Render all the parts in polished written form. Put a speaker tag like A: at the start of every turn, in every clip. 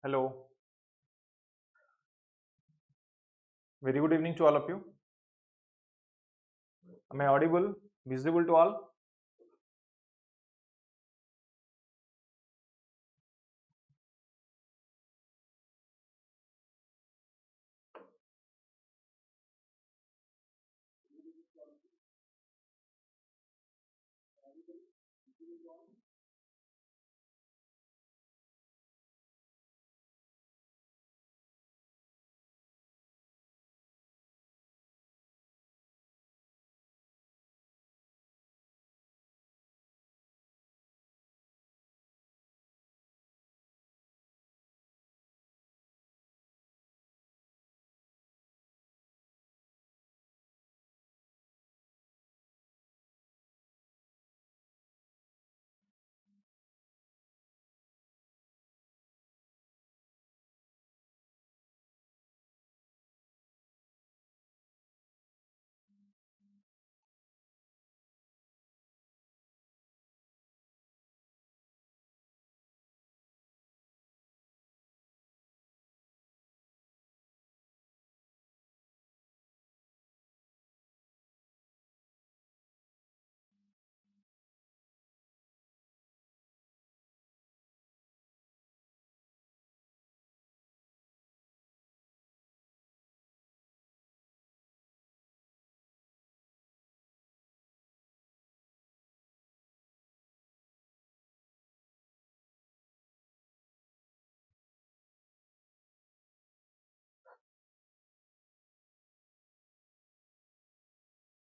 A: Hello, very good evening to all of you. Am I audible, visible to all?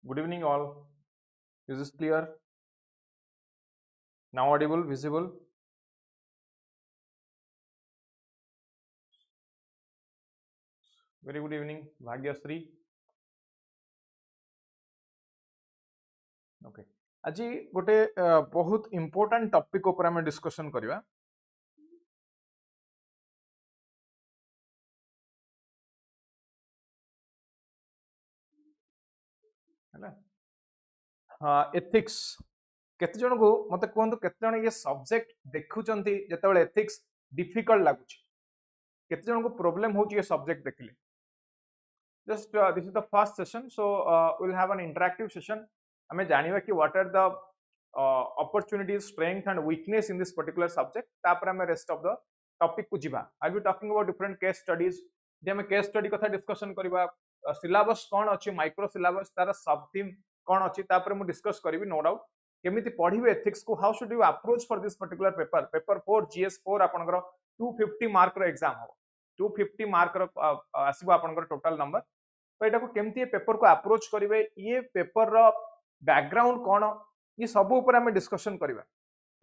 A: Good evening, all. Is this clear? Now audible, visible? Very good evening, Bhagyasri. Okay. आज गोटे बहुत important topic ऊपर हम discussion करवा. Ethics केते जन को मते कहंतु केते जन ये सब्जेक्ट देखुचंती जेतेबेले एथिक्स डिफिकल्ट लागुची केते जन को प्रॉब्लम होची ये सब्जेक्ट देखले. Just this is the first session, so we'll have an interactive session. हमें जानिबा कि what are the opportunities, strength and weakness in this particular subject. तापर हमें rest of the topic को जिबा. I'll be talking about different case studies. जे हमें case study कथा discussion करबा, syllabus कौन अछि, micro syllabus तार sub theme कौन अछि, तापर मु discuss करबी no doubt. केमिति पढ़िबे ethics को, how should you approach for this particular paper. Paper 4 GS4 आपनकर 250 मार्क रो एग्जाम हो. 250 मार्क रो आसीबो आपनकर टोटल नंबर. तो एटा को केमती पेपर को अप्रोच करिवे, ये पेपर रो बैकग्राउंड कोन, ये सब ऊपर हम डिस्कशन करिवा.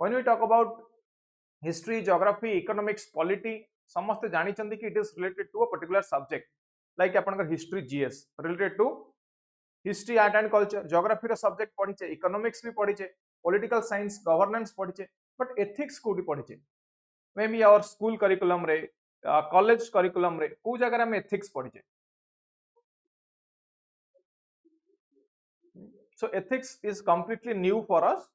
A: When we talk about history, geography, economics, polity, समस्त जानि चंदी कि it is related to a particular subject. Like आपनकर history GS related to history, art and culture. Geography रो सब्जेक्ट पढिचे, इकोनॉमिक्स भी पढिचे, पॉलिटिकल साइंस, गवर्नेंस पढिचे, बट एथिक्स कोडी पढिचे. Maybe our school curriculum रे, कॉलेज करिकुलम रे को जगह हम एथिक्स पढिचे. So ethics is completely new for us.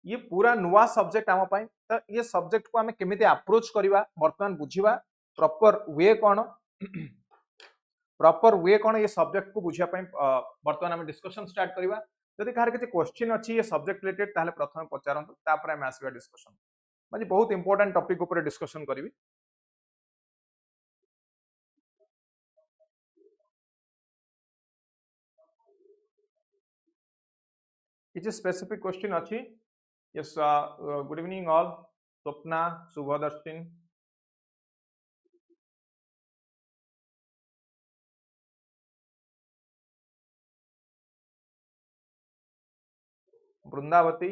A: ये पूरा नुआ सब्जेक्ट आम पाई. तो ये सब्जेक्ट को आम केमिति अप्रोच करवा वर्तमान बुझिबा, प्रॉपर वे कोन, प्रॉपर वे कोन, ये सब्जेक्ट को बुझिया पाई वर्तमान आम डिस्कशन स्टार्ट करवा. जदि कार किछि क्वेश्चन अछि ये सब्जेक्ट रिलेटेड ताले प्रथम पचारंतु, तापर आम आसीबा डिस्कशन. म्हणजे बहुत इंपोर्टेंट टॉपिक ऊपर डिस्कशन करबी. किछि स्पेसिफिक क्वेश्चन अछि. Yes, good evening all. Swapna, Subhadarshin. Brundavati.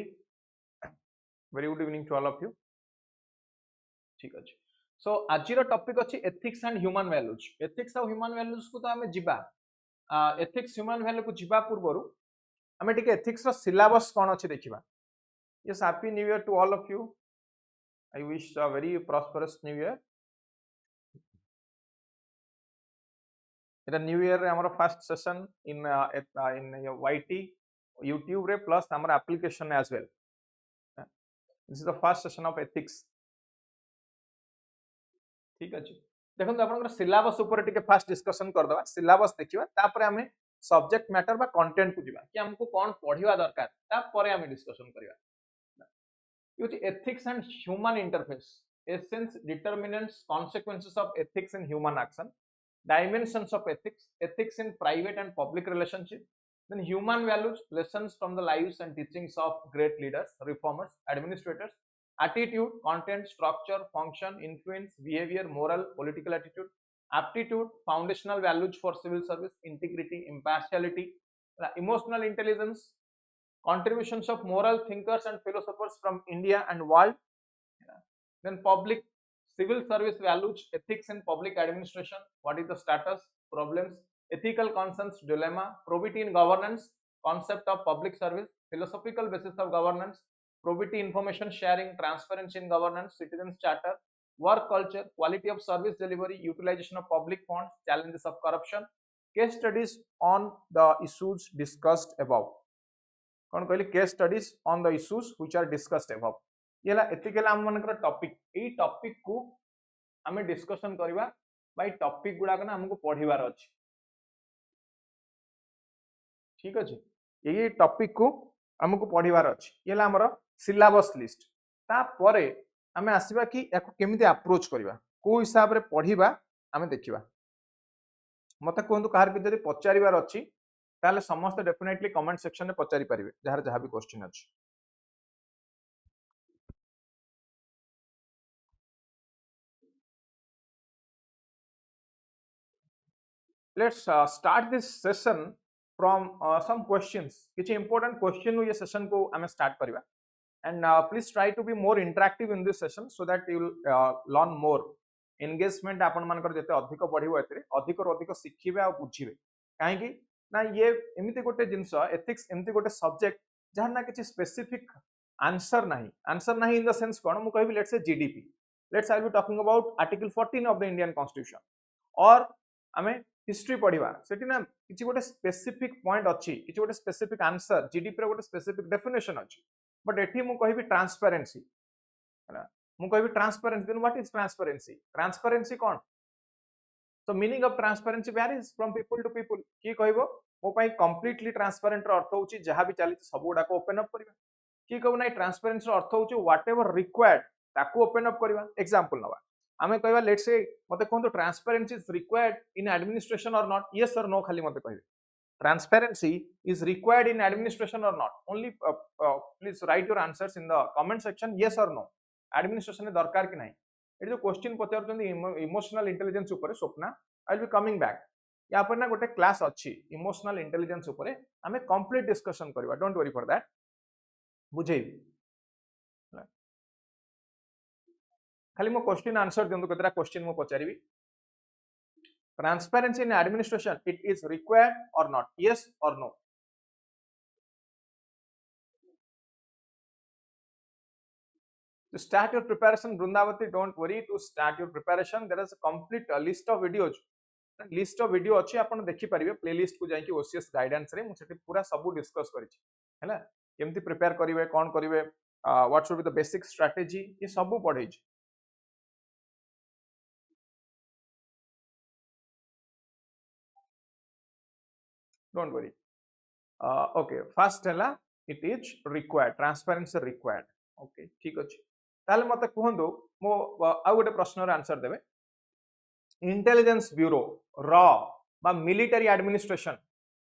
A: Very good evening to all of you. ठीक अछि. So आजिर टॉपिक अछि ethics and human values. Ethics और human values को तो हमें जिबा. Ethics human value को जिबा पूर्वरु हमें टिके ethics रो syllabus कोन अछि देखिबा. Yes, happy new year to all of you. I wish a very prosperous new year. It a new year रे हमर first session in YT YouTube रे प्लस हमर application as well. This is the first session of ethics. ठीक अछि देखो आपन syllabus ऊपर टिके फास्ट डिस्कशन कर दवा सिलेबस देखिबा तापर हमें सब्जेक्ट मैटर बा कंटेंट को जीवा कि हमको कोन पढिवा दरकार तापर हमें discussion करिवा which ethics and human interface essence determinants consequences of ethics in human action dimensions of ethics ethics in private and public relationship then human values lessons from the lives and teachings of great leaders reformers administrators attitude content structure function influence behavior moral political attitude aptitude foundational values for civil service integrity impartiality emotional intelligence contributions of moral thinkers and philosophers from India and world. Then public civil service values, ethics in public administration, what is the status, problems, ethical concerns, dilemma, probity in governance, concept of public service, philosophical basis of governance, probity, information sharing, transparency in governance, citizens charter, work culture, quality of service delivery, utilization of public funds, challenges of corruption, case studies on the issues discussed above. कौन कहली case studies on the issues which are discussed above येला ethical हम मनकर topic एई topic को हमें discussion करबा by topic गुडा कना हमको पढिबार अछि ठीक अछि एई टॉपिक को हमको पढिबार अछि येला हमर सिलेबस लिस्ट ता परे हमें आसीबा कि याको केमिति अप्रोच करबा को हिसाब रे पढिबा हमें देखिबा मते कोंतु कार के जदी पचारिबार अछि ताले समस्त डेफिनेटली कमेंट सेक्शन में पचारि परिबे जहार जहां भी क्वेश्चन अछि let's start this session from some questions किछि इंपोर्टेंट क्वेश्चन ये सेशन को हमें स्टार्ट करबा and please try to be more interactive in this session so that you will learn more engagement आपण मानकर जते अधिक पढिबो एतरे अधिक रो अधिक सिखिबे आ बुझिबे काहे कि ना ये एमिति गोटे जिंस एथिक्स एमिति गोटे सब्जेक्ट जहां ना किछि स्पेसिफिक आंसर नाही इन द सेंस कोन मु कहबी let's say GDP let's I will be talking about article 14 of the Indian constitution और हमें हिस्ट्री पढिबा सेठी ना किछि गोटे स्पेसिफिक पॉइंट अछि किछि गोटे स्पेसिफिक आंसर जीडीपी रे गोटे स्पेसिफिक डेफिनेशन अछि बट एठी मु कहबी ट्रांसपेरेंसी है मु कहबी transparency then what is transparency transparency कोन तो meaning of transparency varies from people to people की कहबो मो पई कंप्लीटली ट्रांसपेरेंट रो अर्थ होची जहां भी चली सब गुडा को ओपन अप करबा की कहबो नै ट्रांसपेरेंसी रो अर्थ होची व्हाटएवर रिक्वायर्ड ताको ओपन अप करबा एग्जांपल नवा आमे कहबा लेट्स से मते कोन तो transparency is required in administration और नॉट यस और नो खाली मते कहबे transparency is required in administration or not only please write your answers in the comment section yes or no administration में दरकार कि नहीं ये जो क्वेश्चन पचार जंदी इमोशनल इंटेलिजेंस ऊपर Swapna I will be coming back या पर ना गोटे क्लास अछि इमोशनल इंटेलिजेंस ऊपर हमें कंप्लीट डिस्कशन करबा डोंट वरी फॉर दैट बुझेबी खाली मो क्वेश्चन आंसर दियंतु केतरा क्वेश्चन मो पचारिबी transparency in administration it is required or not yes or no to start your preparation Brindavati don't worry to start your preparation there is a complete list of videos अच्छी आपण देखि परिबे playlist को जाई कि OCS guidance रे मु सेठी पूरा सब डिस्कस करिछि हैला केमति प्रिपेयर करिवे कोन करिवे what should be the basic strategy ये सब पढै छी don't worry okay first hela it is required transparency required okay ठीक अछि ताले मते कहंदो मो आ गोटे प्रश्न रे आंसर देबे इंटेलिजेंस ब्यूरो रॉ बा मिलिटरी एडमिनिस्ट्रेशन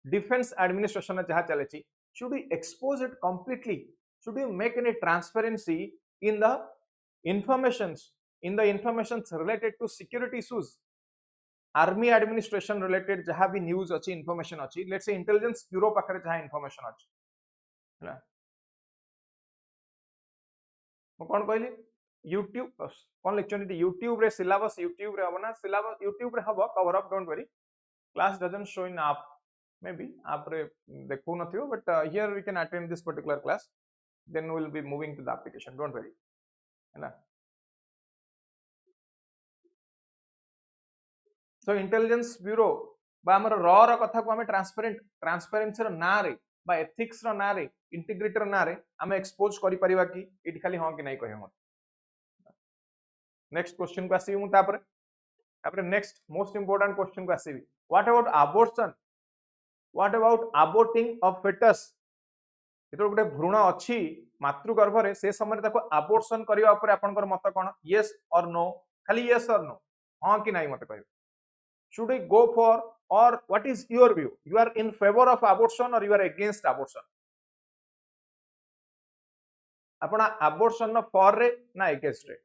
A: डिफेंस एडमिनिस्ट्रेशन जहा चले छी should we expose it completely should we make any transparency in the informations related to security issues army administration related जहां भी न्यूज अछि इंफॉर्मेशन अछि लेट्स से इंटेलिजेंस ब्यूरो पाखरे जहां इंफॉर्मेशन अछि हैला म कोन कहली YouTube कोन लेक्चर YouTube रे सिलेबस YouTube रे हबना सिलेबस YouTube रे हबो cover up don't worry class doesn't show in app maybe app रे देखु नथियो but here we can attend this particular class then we will be moving to the application don't worry हैला so intelligence bureau बा हमर raw रो कथा को हमें transparency रो ना रे बा एथिक्स रो ना रे इंटीग्रिटी रो ना रे हमें एक्सपोज करि परिबा कि इट खाली हां कि नै कहे मत नेक्स्ट क्वेश्चन को आसी मु तापर तापर नेक्स्ट मोस्ट इंपोर्टेंट क्वेश्चन को आसीबी what about abortion what about aborting of foetus जो गोटे भ्रूण अच्छी मातृगर्भ रे से समय ताको अबॉर्शन करबा ऊपर आपनकर मत कोन यस और नो खाली यस और नो हां कि नाही मते कहबे should we go for or what is your view you are in favor of abortion or you are against abortion आपण abortion no for रे ना against रे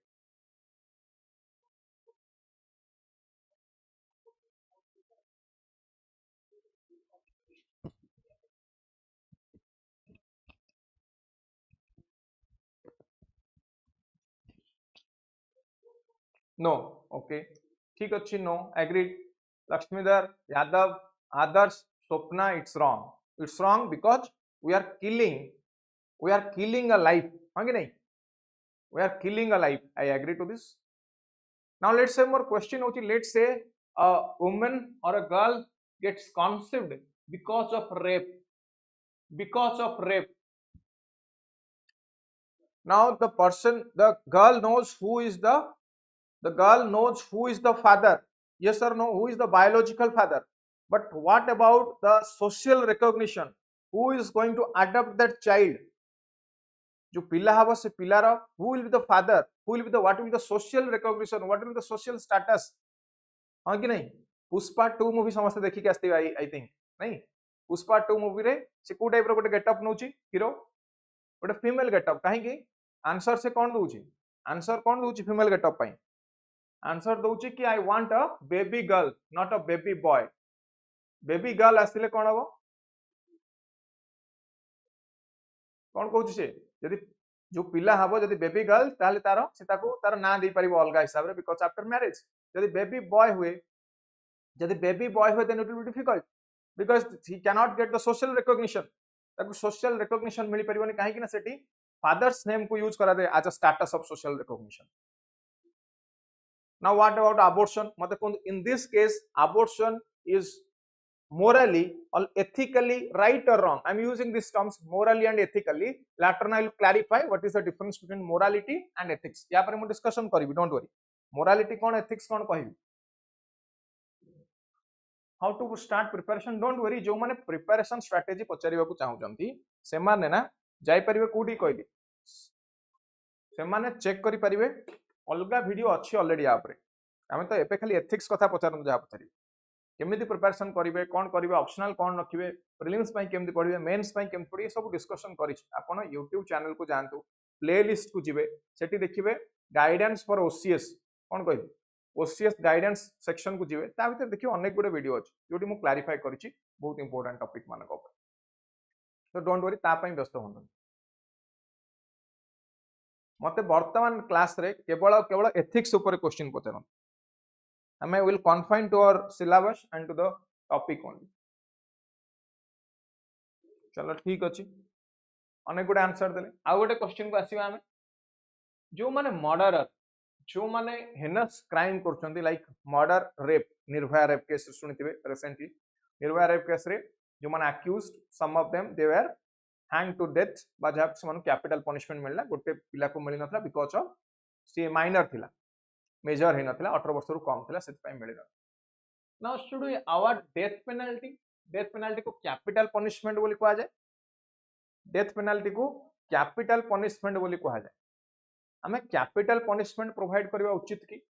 A: नो ओके ठीक अच्छी no agreed Laxmidhar Yadav Adarsh Swapna it's wrong because we are killing a life हाँ कि नहीं we are killing a life I agree to this now let's say more question hochi let's say a woman or a girl gets conceived because of rape now the girl knows who is the father yes or no who is the biological father but what about the social recognition who is going to adopt that child जो पिला हबो से पिलार who will be the father who will be the what will be the social recognition what will be the social status हां कि नहीं Pushpa 2 movie समस्त देखि के आस्ते आई थिंक नहीं पुष्पा 2 मूवी रे से को टाइप रो गोटे गेटअप नउची हीरो गोटे फीमेल गेटअप काहे कि आंसर से कोन दउची फीमेल गेटअप पई आंसर दउची कि I want a baby girl not a baby boy baby girl आसिले कोन हबो कोन कहउची से यदि जो पिला हबो यदि बेबी गर्ल ताले तार ना दे परिबो अलगा हिसाब रे बिकॉज़ आफ्टर मैरिज यदि बेबी बॉय हुए then it will be difficult because he can not get the social recognition ताको सोशल रिकॉग्निशन मिली परिबोनी काहे कि ना सेठी फादर्स नेम को यूज करा दे as a status of social recognition now what about abortion मते कोन in this case abortion is morally or ethically right or wrong I'm using these terms morally and ethically later I will clarify what is the difference between morality and ethics या पर मैं discussion करिवि don't worry morality कोन ethics कोन कहिवि how to start preparation don't worry जो माने preparation strategy पचारिबा को चाहउचंती से माने ना जाई परिबे कोडी कहली से माने चेक करि परिबे अलगा वीडियो अछि ऑलरेडी या पर हमें तो एपे खाली ethics कथा पचारन जा पचारि केमिति प्रिपरेशन करिवे कोन करिवे ऑप्शनल कोन रखिवे प्रीलिम्स पई केमिति पढिवे मेंस पई केमिति पढिवे सब डिस्कशन करिछि आपण YouTube चैनल को जानतु प्लेलिस्ट को जिवे सेठी देखिवे गाइडेंस फॉर ओसीएस कोन कहि ओसीएस गाइडेंस सेक्शन को जिवे ता भीतर देखियो अनेक गुडे वीडियो अछि जोटी मु क्लैरिफाई करिछि बहुत इंपोर्टेंट टॉपिक मानक ऊपर तो डोंट वरी ता पई व्यस्त होंदन मते वर्तमान क्लास रे केवल एथिक्स ऊपर question पचरन I will confine to our syllabus and to the topic only. चलो ठीक अच्छी अनेक गुड आंसर देले आ गोटे क्वेश्चन को आसीबा हमें जो माने मर्डरर जो माने हेनस क्राइम करछंती like murder rape Nirbhaya rape case सुनिथिबे रिसेंटली निर्भया रेप केस रे जो माने accused some of them they were hang to death बा जहा से कैपिटल पनिशमेंट मिलला गोटे पिला को मिली नथला बिकॉज़ ऑफ सी माइनर थिला मेजर हे नथिला 18 वर्ष रु कम थिला सेत पई मिलिला now should we award death penalty को कैपिटल पनिशमेंट बोली कहा जाय डेथ पेनल्टी को कैपिटल पनिशमेंट बोली कहा जाय हमें कैपिटल पनिशमेंट प्रोवाइड करबा उचित की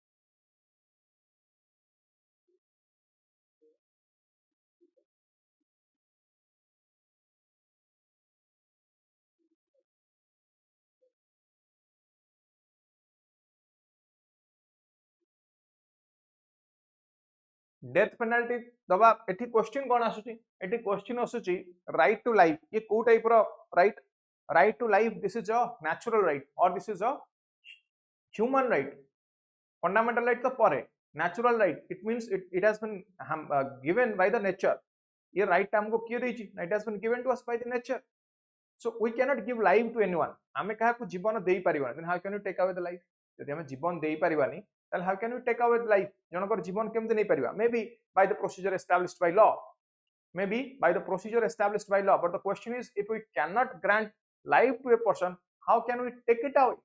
A: डेथ पेनल्टी दबा एठी क्वेश्चन कोन आसुची एठी क्वेश्चन आसुची राइट टू लाइफ ये को टाइप रो right to life this is a natural right और this is a human right fundamental right तो परे natural right it means it has been given by the nature ये right हमको किए देछि it has been given to us by the nature so we can not give life to anyone हमें कहा को जीवन देई परिबा then how can you take away the life यदि हमें जीवन देई परिबानी then how can we take away life जनकर जीवन केमते नहीं परिबा maybe by the procedure established by law but the question is if we cannot grant life to a person how can we take it away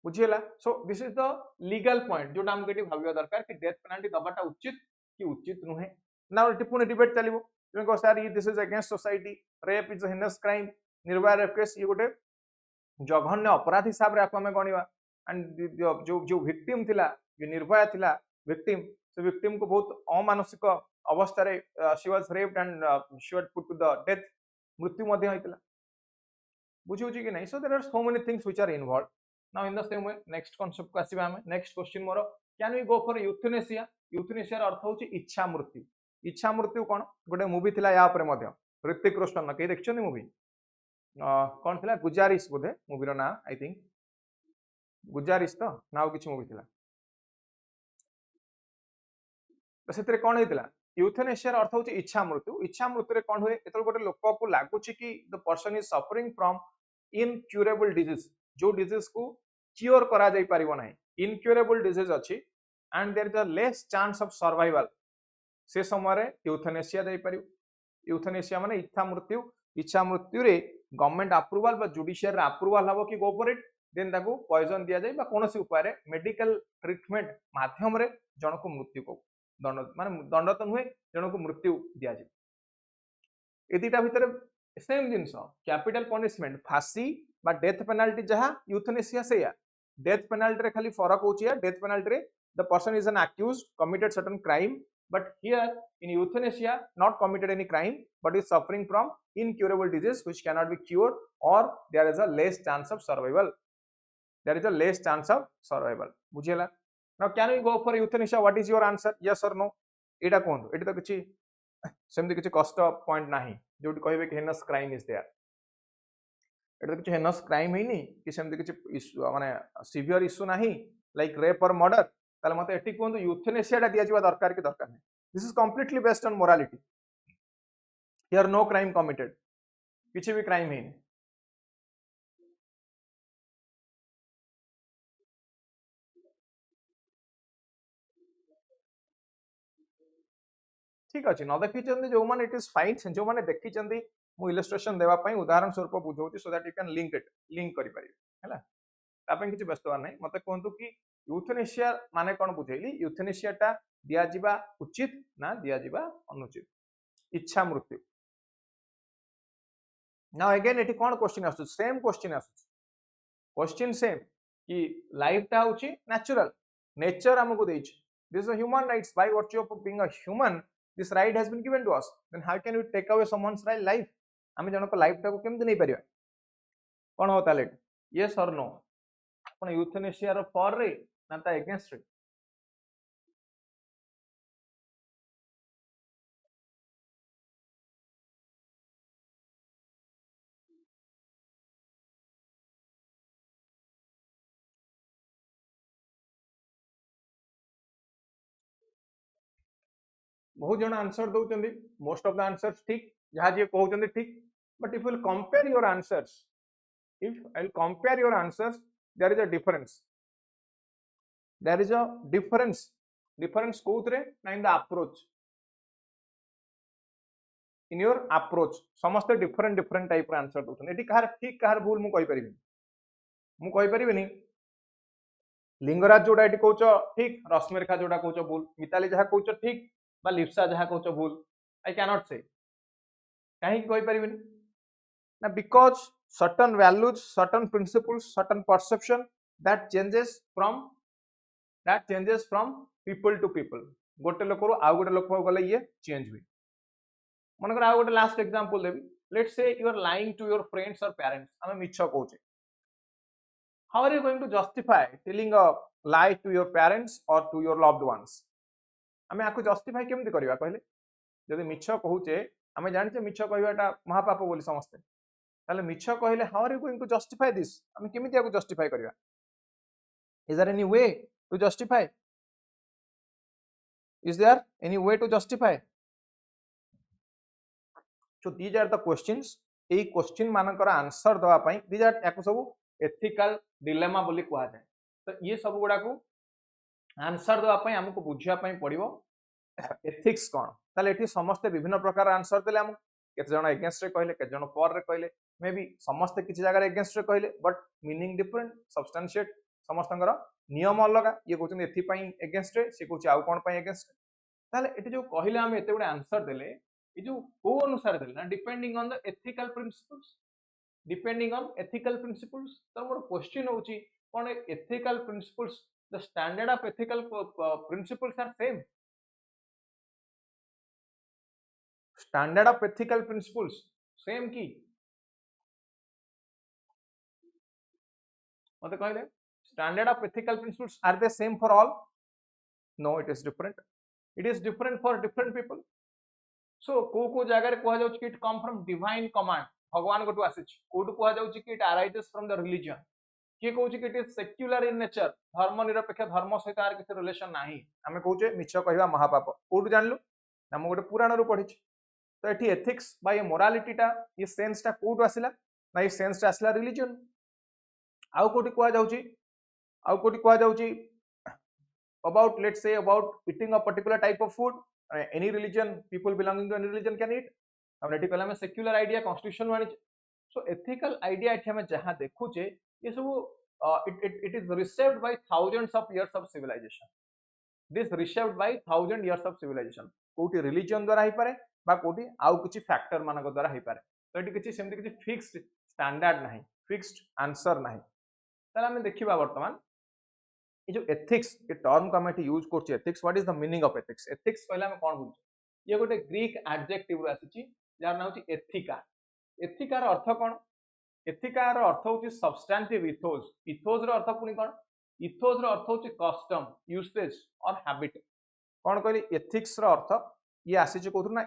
A: बुझीला so this is the legal point जोटा हमको ये भाविया दरकार कि death penalty दबाटा उचित कि उचित नुहे ना पुणी डिबेट चलिबो तुम sir this is against society rape is a heinous crime Nirbhaya rape case ये गोटे जघन्य अपराध हिसाब रे आमे गणिबा एंड जो जो विक्टिम थिला जो निर्भया थिला विक्टिम से विक्टिम को बहुत अमानसिक अवस्था रे she was raped and she was put to the death मृत्यु मध्ये होइतिला बुझिउची कि नहीं so there are so many things which are involve now in the same way next concept को आसीबा हमें नेक्स्ट क्वेश्चन मोर can we go for euthanasia euthanasia अर्थ होची इच्छा मृत्यु कोन गोटे मूवी थिला या ऊपर मध्ये ऋतिक रोशन के देखछनी मूवी कौन थिला गुजारिश बोधे मूवी रो ना आई थिंक गुजारिश तो नाउ किछ मूवी थिला तो सेतरे कोन हेतिला यूथनेसिया अर्थ होची इच्छा मृत्यु रे कोन होए एतल गोटे लोक को लागुची कि the person is suffering from incurable disease जो डिजीज को क्योर करा जाई परिबो नाही इनक्यूरेबल डिजीज अछि and there is a less chance of survival से समय रे यूथनेसिया दे परिबो यूथनेसिया माने इच्छा मृत्यु रे गवर्नमेंट अप्रूवल बा जुडिशियल अप्रूवल हबो कि गो फॉर इट देन ताको पॉइजन दिया जाय बा कोनोसी उपाय रे मेडिकल ट्रीटमेंट माध्यम रे जन को मृत्यु को दंड माने दंड तो नुहे जन को मृत्यु दिया जाय एदिटा भितर सेम जिंस कैपिटल पनिशमेंट फांसी बा डेथ पेनाल्टी जहा यूथनेसिया से या डेथ पेनाल्टी रे खाली फरक होची या डेथ पेनाल्टी रे the person is an accused committed certain crime but here in euthanasia not committed any crime but is suffering from incurable disease which cannot be cured or there is a less chance of survival बुझिला now can we go for euthanasia what is your answer yes or no एटा कोन एटा तो किछि सेमति किछि कष्ट point नाही जोटी कहबे कि heinous crime is there एटा तो किछि heinous crime हेनी कि सेमति किछि माने सिवियर इशू नाही लाइक रेप और मर्डर ताले मते एटी कोन यूथनेसिया टा दिया जिवा दरकार कि दरकार नै this is completely based on morality here no crime committed किछि भी क्राइम हेनी ठीक अछि न देखि चंदी जो माने इट इज फाइन जो माने देखि चंदी मु इलस्ट्रेशन देवा पई उदाहरण स्वरूप बुझौती so that you can link करि पारि हैला तापन किछि व्यस्त नै मते कोंतु कि यूथनेसिया माने कोन बुझैली यूथनेसिया टा दिया जिबा उचित ना दिया जिबा अनुचित इच्छा मृत्यु नाउ अगेन एटी कोन क्वेश्चन आसु सेम क्वेश्चन सेम कि लाइफ टा होची नेचुरल नेचर हमको देछ this is a human rights by virtue of being a human this right has been given to us then how can we take away someone's life हम जणक life टा को केमति नै परिबा कोन होता लेट यस और नो अपन euthanasia रो फॉर रे ना ता अगेंस्ट रे बहुत जन आंसर दौरान मोस्ट ऑफ द आंसर्स ठीक जहाँ जी कहते ठीक but if will compare your answers if I will compare your answers there is a difference कोथरे ना in the approach in your approach समस्त डिफरेंट टाइप आंसर दौरान ये कहार ठीक कहार भूल मु कहि परिबिनी लिंगराज जोड़ा ये कौच ठीक रश्मिरेखा जोड़ा कौच भूल मिताली जहाँ कौच ठीक बा लिप्सा जहाँ कौच भूल आई कैनॉट से कहीं कहि परिबिनी ना because certain values certain principles certain perception that changes from people to people गोटे लोक आउ गोटे लोक गले ये चेंज हुई मनकर आउ गोटे लास्ट एग्जांपल देबी let's say you are lying to your friends or parents हमें मिछ कहूचे how are you going to justify telling a lie to your parents or to your loved ones हमें आको जस्टिफाई केमति करबा कहले जदि मिछ कहूचे हमें जानिचे मिछ कहबाटा महापाप बोली समस्ते ताले मिछ कहले how are you going to justify this हमें केमिति आको जस्टिफाई करबा is there any way to justify is there any way to justify so these are the questions A question मानकर आंसर दवा पई these are याको सब एथिकल डिलेमा बोली कहा जाए तो ये सब गुडा को आंसर दवा पई हमको बुझिया पई पड़िबो एथिक्स कोन ताले एठी समस्त विभिन्न प्रकार आंसर देले हम केते जण अगेंस्ट रे कहले केते जण फॉर रे कहले मे बी समस्त किछि जगह रे अगेंस्ट रे कहले बट मीनिंग डिफरेंट समस्तंकर नियम अलग ये कहते एथिपाई एगेंस्ट सी कहूँ आउ कौन एगेंस्ट ताले एटी जो कहले आम एते गुडे आंसर देले ये जो को अनुसार देले ना depending on the ethical principles depending on ethical principles तो मोर क्वेश्चन होची कोन ethical principles the standard of ethical principles are same standard of ethical principles same की मते कहले standard of ethical principles are they same for all no it is different for different people so को जगह कह जाउछ कि it come from divine command भगवान गोटू आसीछ कोटू कह जाउछ कि it arises from the religion किए कहूँ कि it is secular in nature धर्म निरपेक्ष धर्म सहित आर किसी रिलेशन नाही आमे कहूचे मिछ कहवा महापाप कोटू जानलु हम गोटे पुराण रु पढ़ी तो ये एथिक्स बा ये मोरालिटीटा ये सेंसटा कोटू आसिला ना ये सेंसटा आसिला रिलीजन आउ कोटी कह जाउची about let's say about eating a particular type of food any religion people belonging to any religion can eat अब एठी पहला में सेक्युलर आइडिया कॉन्स्टिट्यूशन वाणी सो एथिकल आइडिया एठी हम जहां देखुचे ये सब it is received by thousands of years of civilisation this received by 1000 years of civilisation कोटी रिलीजन द्वारा ही पारे बा कोटी आउ किछि फैक्टर मानक द्वारा ही पारे तो एठी किछि सेमति किछि फिक्स्ड स्टैंडर्ड नाही फिक्स्ड आंसर नाही ताला हम देखिबा वर्तमान ये जो एथिक्स ये टर्म को हम यूज करछ ethics what is the meaning of ethics ethics कहले हम कोन बुझ ये गोटे ग्रीक एडजेक्टिव रो आसीची जार नाम होची एथिका एथिका रो अर्थ कोन एथिका रो अर्थ होची सब्सटेंटिव इथोस इथोस रो अर्थ पुनी कोन इथोस रो अर्थ होची कस्टम यूसेज और हैबिट कोन कहली एथिक्स रो अर्थ ये आसीची कोथु ना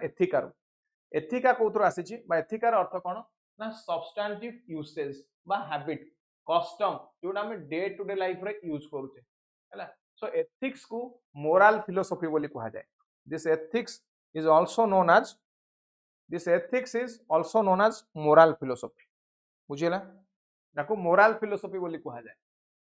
A: एथिका कोथु आसीची बा एथिका रो अर्थ कोन ना सब्सटेंटिव यूसेज बा हैबिट कस्टम जोटा हम डे टू डे लाइफ रे यूज करूचे हैला सो एथिक्स को मोरल फिलोसफी बोली कहा जाए this ethics is also known as moral philosophy बुझिला नाको मोरल फिलोसफी बोली कहा जाए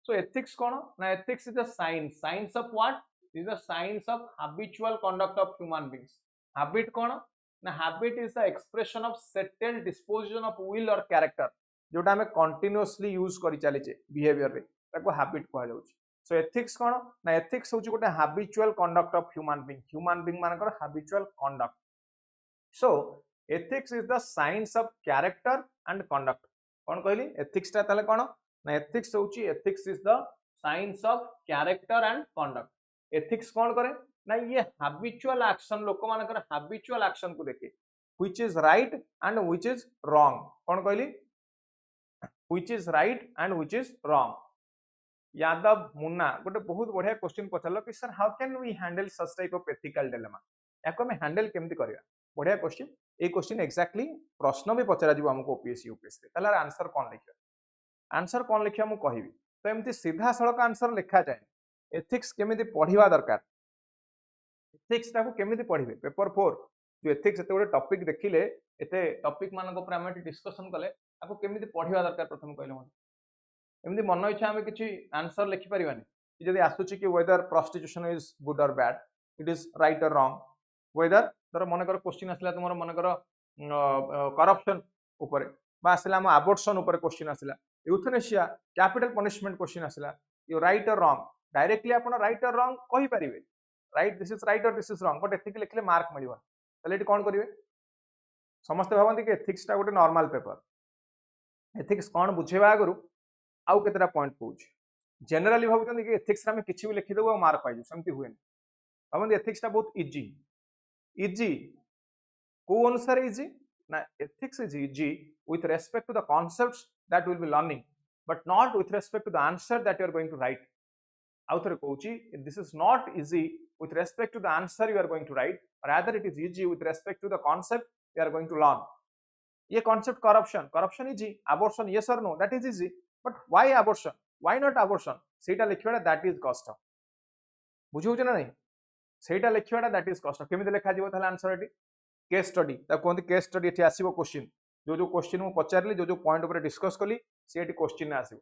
A: सो एथिक्स कोन ना ethics is a science of what is the science of habitual conduct of human beings habit कोन ना habit is the expression of settled disposition of will और कैरेक्टर जोटा हमें कंटिन्यूअसली यूज करी चलीचे बिहेवियर रे ताको हैबिट कहा जाउछ सो एथिक्स कोन ना एथिक्स होची गोटे habitual conduct of human being मानकर habitual conduct so ethics is the science of character and conduct कोन कहली एथिक्स ता ताले कोन ना एथिक्स होची ethics is the science of character and conduct ethics कोन करे ना ये हैबिचुअल एक्शन लोक मानकर हैबिचुअल एक्शन को देखे which is right and which is wrong कोन कहली which is right and which is wrong Yadav Munna गोटे बहुत बढ़िया क्वेश्चन पचारलो कि sir how can we handle such type of ethical dilemma याको हम हैंडल केमति करिया बढ़िया क्वेश्चन ए क्वेश्चन एक्जेक्टली प्रश्न भी पचरा जिवो हमको ओपीएससी यूपीएससी ताला आंसर कोन लिखिया मु कहिबी तो एमती सीधा सड़क आंसर लिखा जाए एथिक्स केमिति पढ़िवा दरकार एथिक्स ताको केमिति पढ़िबे पेपर 4 जो एथिक्स एते गोटे टॉपिक देखिले एते टॉपिक मानक ऊपर हम डिस्कशन कले आपको केमिति पढ़िवा दरकार प्रथम कहले मते एमति मन इच्छा हम किछि आंसर लिखि परिबानी जदि आसुछि कि वेदर प्रोस्टिट्यूशन इज गुड और बैड इट इज राइट और रॉन्ग वेदर तर मन कर क्वेश्चन आसला तुमर मन कर करप्शन ऊपर बा आसला हम अबॉर्शन ऊपर क्वेश्चन आसला यूथनेशिया कैपिटल पनिशमेंट क्वेश्चन आसला यू राइट और रॉन्ग डायरेक्टली आपण राइट और रॉन्ग कहि परिबे राइट दिस इज राइट और this is wrong but ethically लिखले मार्क मिलिबो तले एटी कोन करिवे समस्त भावंती कि एथिक्स ता गोटे नॉर्मल पेपर एथिक्स कौन बुझेवा आगु आउ केतरा पॉइंट पूछ जनरली भावुचंदी कि एथिक्स रे हम किछि भी लिखि देबो मार्क पाइजु सेमति हुए भावंती एथिक्स ता बहुत इजी को अनुसार इजी ना ethics is easy with respect to the concepts that will be learning but not with respect to the answer that you are going to write आउ थरे कहूची this is not easy with respect to the answer you are going to write rather it is easy with respect to the concept you are going to learn ये concept corruption easy abortion yes or no that is easy but why abortion why not abortion सेटा लिखिबाटा that is custom बुझिउछ ना नहीं सेटा लिखिबाटा that is custom केमिति लिखा जिवो थाले answer eighty case study ता कोंती केस स्टडी एठी आसीबो क्वेश्चन जो क्वेश्चन मु पचारली जो पॉइंट ऊपर डिस्कस कली से एटी क्वेश्चन आसीबो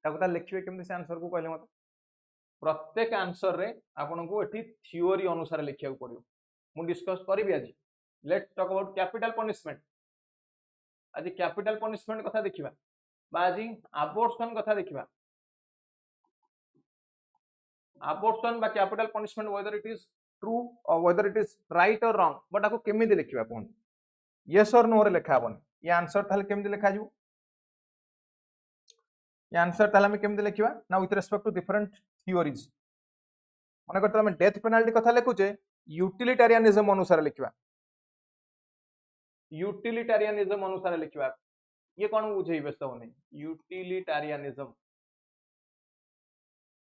A: ताको ता लिखिबे केमिति से आंसर को कहले मत प्रत्येक आंसर रे आपन को एठी थ्योरी अनुसार लिखिया पड़ियो मु डिस्कस करबी आज let's talk about capital punishment आज कैपिटल पनिशमेंट कथा देखिबा बा आज अबॉर्शन कथा देखिबा abortion बा capital punishment whether it is true or whether it is right or wrong but आपको केमिति लिखिबा कोन yes or no रे लिखा हबन ये आंसर ताले केमिति लिखा जिवो ये आंसर ताले हम केमिति लिखिबा ना with respect to different theories माने करत हम डेथ पेनल्टी कथा लिखुचे यूटिलिटेरियनिज्म अनुसार लिखिबा यूटिलिटेरियनिज्म अनुसार लिखिबा ये कौन बुझे व्यस्त होने यूटिलिटेरियनिज्म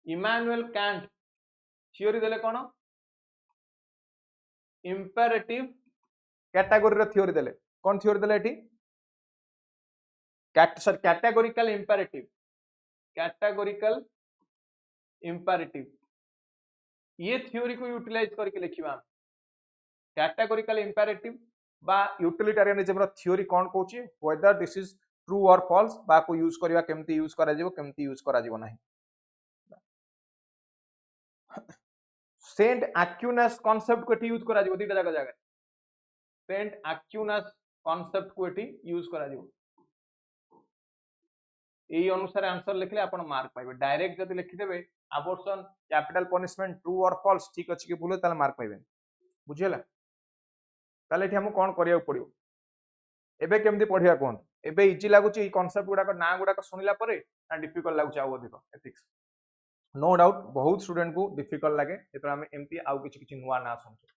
A: इमानुएल कैंट थियोरी देले कौन इंपेरेटिव कैटेगोरी रो थियोरी देले कौन थियोरी देले एठी कैटेगोरिकल इंपेरेटिव ये थियोरी को यूटिलाइज करके लिखिबा कैटेगोरिकल इंपेरेटिव बा यूटिलिटेरियनिज्म रो थियोरी कौन कहूची वेदर दिस इज ट्रू और फॉल्स बा को यूज करबा केमती यूज करा जिवो केमती यूज करा जिवो नाही सेंट एक्यूनस कांसेप्ट को एठी यूज करा जिवो दीटा जगह सेंट एक्यूनस कांसेप्ट को एठी यूज करा जिवो एई अनुसार आंसर लिखले आपण मार्क पाइबे डायरेक्ट जदि लिखि देबे अबॉर्शन कैपिटल पनिशमेंट ट्रू और फॉल्स ठीक अछि कि भूल ताले मार्क पाइबे बुझियला ताले एठी हम कोन करिया पड़ियो एबे केमदी पढिया कोन एबे इजी लागुची ई कांसेप्ट गुडा ना गुडा सुनिला परे ना डिफिकल्ट लागुची आउ अधिक एथिक्स नो डाउट बहुत स्टूडेंट को डिफिकल्ट लगे जेतरा हम एमपी आउ किछि किछि नुवा ना सुनछु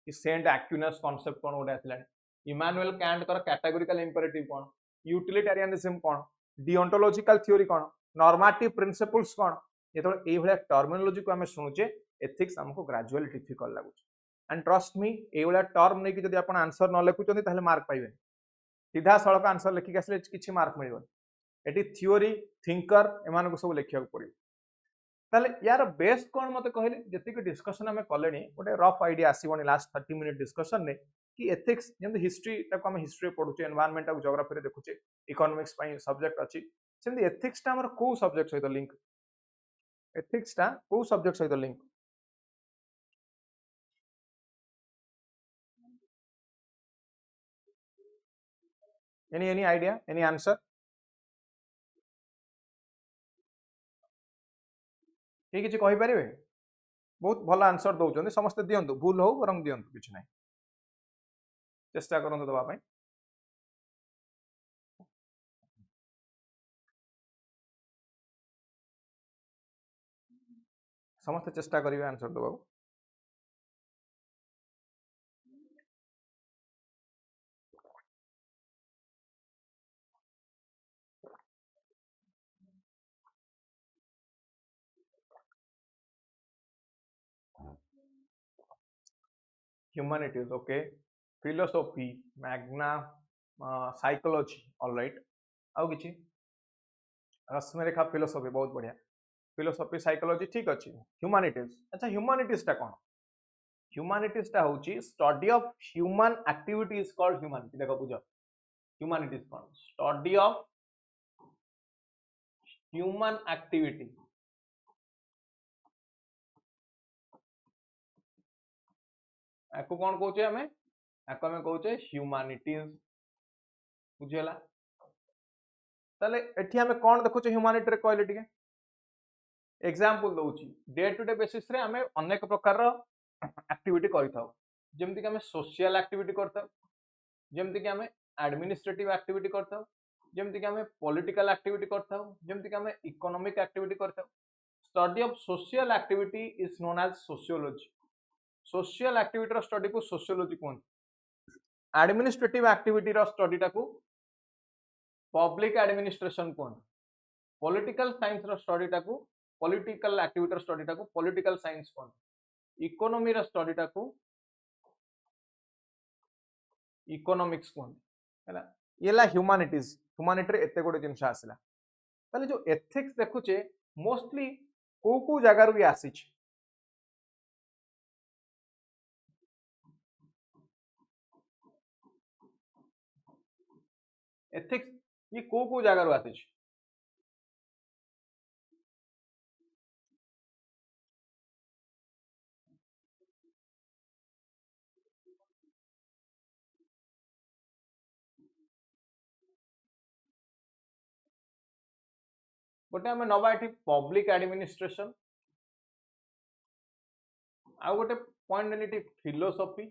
A: कि सेंट एक्यूनस कांसेप्ट कोन ओडा आसला इमानुएल कैंट कर कैटेगोरिकल इंपेरेटिव कोन यूटिलिटेरियनिज्म कोन डिओंटोलॉजिकल थ्योरी कोन नॉर्मेटिव प्रिंसिपल्स कोन जेतो एई भलिया टर्मिनोलॉजी को हम सुनुचे एथिक्स हमको ग्रेजुअली डिफिकल्ट लागुची एंड ट्रस्ट मी एई भलिया टर्म नै कि जदि आपण आंसर न लिखुचंती ताले मार्क पाइबे सीधा सड़क आंसर लिखिक आसले किछि मार्क मिलिबो एटी थ्योरी थिंकर एमान को सब लिखिया पड़िबो ताले यार बेस्ट कोन मते कहले जति कि डिस्कशन हम कलेनी गोटे रफ आईडिया आसीबोनी लास्ट 30 मिनिट डिस्कशन ने कि एथिक्स जेंति हिस्ट्री ताको हम हिस्ट्री पढुचे एनवायरनमेंट और ज्योग्राफी रे देखुचे इकोनॉमिक्स पई सब्जेक्ट अछि सेंति एथिक्स ता हमर को सब्जेक्ट सहित लिंक एथिक्स ता को सब्जेक्ट सहित link any idea any answer ठीक किछि कहि परिबे बहुत भल आंसर दौरान समस्त दिंतु भूल हो बर दिंतु कि ना चेष्टा करूँ दवाई समस्त चेष्टा करेंगे आंसर दबा humanities okay philosophy Magna psychology alright आउ किछि रश्मिरेखा फिलोसॉफी बहुत बढ़िया फिलोसॉफी साइकोलॉजी ठीक अच्छी ह्यूमैनिटीज अच्छा ह्यूमैनिटीज टा कौन ह्यूमैनिटीज टा होची study of human activity is called humanity देखो बुझ ह्यूमैनिटीज कौन स्टडी ऑफ ह्यूमन एक्टिविटी आपको कौन कहूचे हमें आपको हमें कहूचे ह्यूमैनिटीज बुझेला ताले एठी हमें कौन देखुचे ह्यूमैनिटी रे कहले टिके एग्जांपल दउची डे टू डे बेसिस रे हमें अनेक प्रकार रो एक्टिविटी करिथाउ जेमति कि हमें सोशल एक्टिविटी करथाउ जेमति कि हमें एडमिनिस्ट्रेटिव एक्टिविटी करथाउ जेमति कि हमें पॉलिटिकल एक्टिविटी करथाउ जेमति कि हमें इकोनॉमिक एक्टिविटी करथाउ study of social activity is known as sociology social activity रो स्टडी को सोशियोलॉजी कहते एडमिनिस्ट्रेटिव एक्टिविटी रो स्टडी टाको पब्लिक एडमिनिस्ट्रेशन कहते पॉलिटिकल साइंस रो स्टडी टाको पॉलिटिकल एक्टिविटी रो स्टडी टाको पॉलिटिकल साइंस कहते इकोनॉमी रो स्टडी टाको इकोनॉमिक्स कहते हैला येला ह्यूमैनिटीज ह्यूमैनिटी रे एते गोटे जिंस आसिला ताले जो एथिक्स देखुचे मोस्टली को जगह रू आसी एथिक्स ये को जगह रू आसी गोटे आम नवा ये पब्लिक एडमिनिस्ट्रेशन आ गोटे पॉइंट नेली फिलोसफी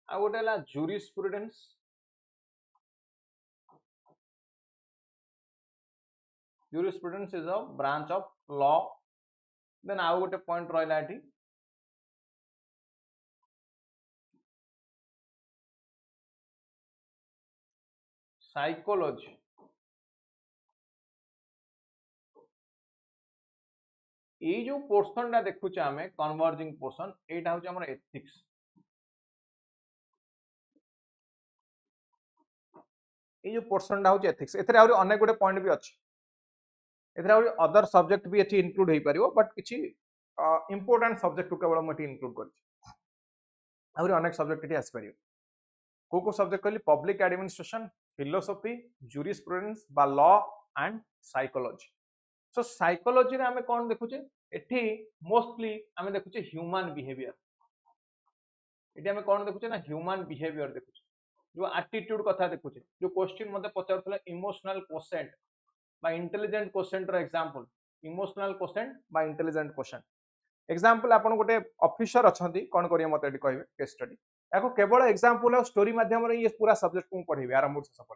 A: आ गोटे ला jurisprudence jurisprudence is a branch of law then आ गोटे पॉइंट रहा एटी साइकोलॉजी ये जो पोर्शन टा देखुचे आमे कन्वर्जिंग पोर्शन एटा होचे हमर एथिक्स ये जो पोर्शन टा होचे एथिक्स एथरे आउरी अनेक गोटे पॉइंट भी अछि एथरे आउरी अदर सब्जेक्ट भी अछि इंक्लूड हेई परिबो बट किछि इंपोर्टेंट सब्जेक्ट को केवल मटी इंक्लूड करछि आउरी अनेक सब्जेक्ट एटी आसी परिबो को सब्जेक्ट कहली पब्लिक एडमिनिस्ट्रेशन फिलोसफी जूरिस्प्रुडेंस बा law and psychology so psychology रे आमे कोन देखुचे एठी मोस्टली आमे देखुचे ह्यूमन बिहेवियर एठी आमे कोन देखुचे ना ह्यूमन बिहेवियर देखुचे जो एटीट्यूड कथा देखुचे जो क्वेश्चन मते पचारथले इमोशनल क्वोशेंट बा इंटेलिजेंट क्वोशेंट रो एग्जांपल इमोशनल क्वोशेंट बा इंटेलिजेंट क्वोशेंट एग्जांपल आपन गोटे ऑफिसर अछंती कोन करिया मते एठी कहबे केस स्टडी याको केवल एग्जांपल और स्टोरी माध्यम रे ये पूरा सब्जेक्ट को पढेबे आरंभ से सफल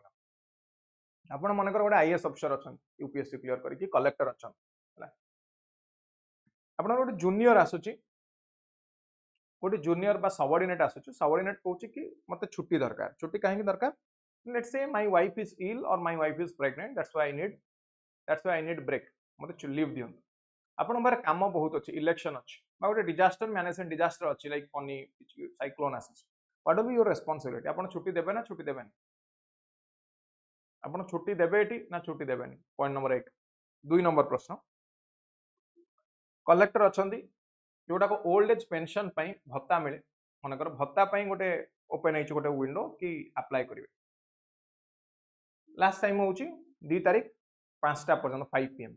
A: आपण मन कर गोटे आईएएस ऑफिसर अछंती यूपीएससी क्लियर करी कलेक्टर अछंती आपण गोटे जूनियर आसुची गोटे जूनियर बा सबऑर्डिनेट आसुची सबऑर्डिनेट कहूची कि मते छुट्टी दरकार छुट्टी काहे दरकार let's say my wife is ill or my wife is pregnant that's why I need break मते लीव दियन आपण बारे काम बहुत अछि इलेक्शन अछि बा गोटे डिजास्टर मैनेजमेंट डिजास्टर अछि लाइक फनी साइक्लोन आसी what will be your responsibility आपण छुट्टी देबे ना छुट्टी देबेनी आपण छुट्टी देबे एटी ना छुट्टी देबेनी पॉइंट नंबर 1 2 नंबर प्रश्न कलेक्टर अछंती जोटा को ओल्ड एज पेंशन पई भत्ता मिले मनकर भत्ता पई गोटे ओपन हेछि गोटे विंडो कि अप्लाई करिवे लास्ट टाइम होछि 2 तारिख 5टा पर्यंत 5 पीएम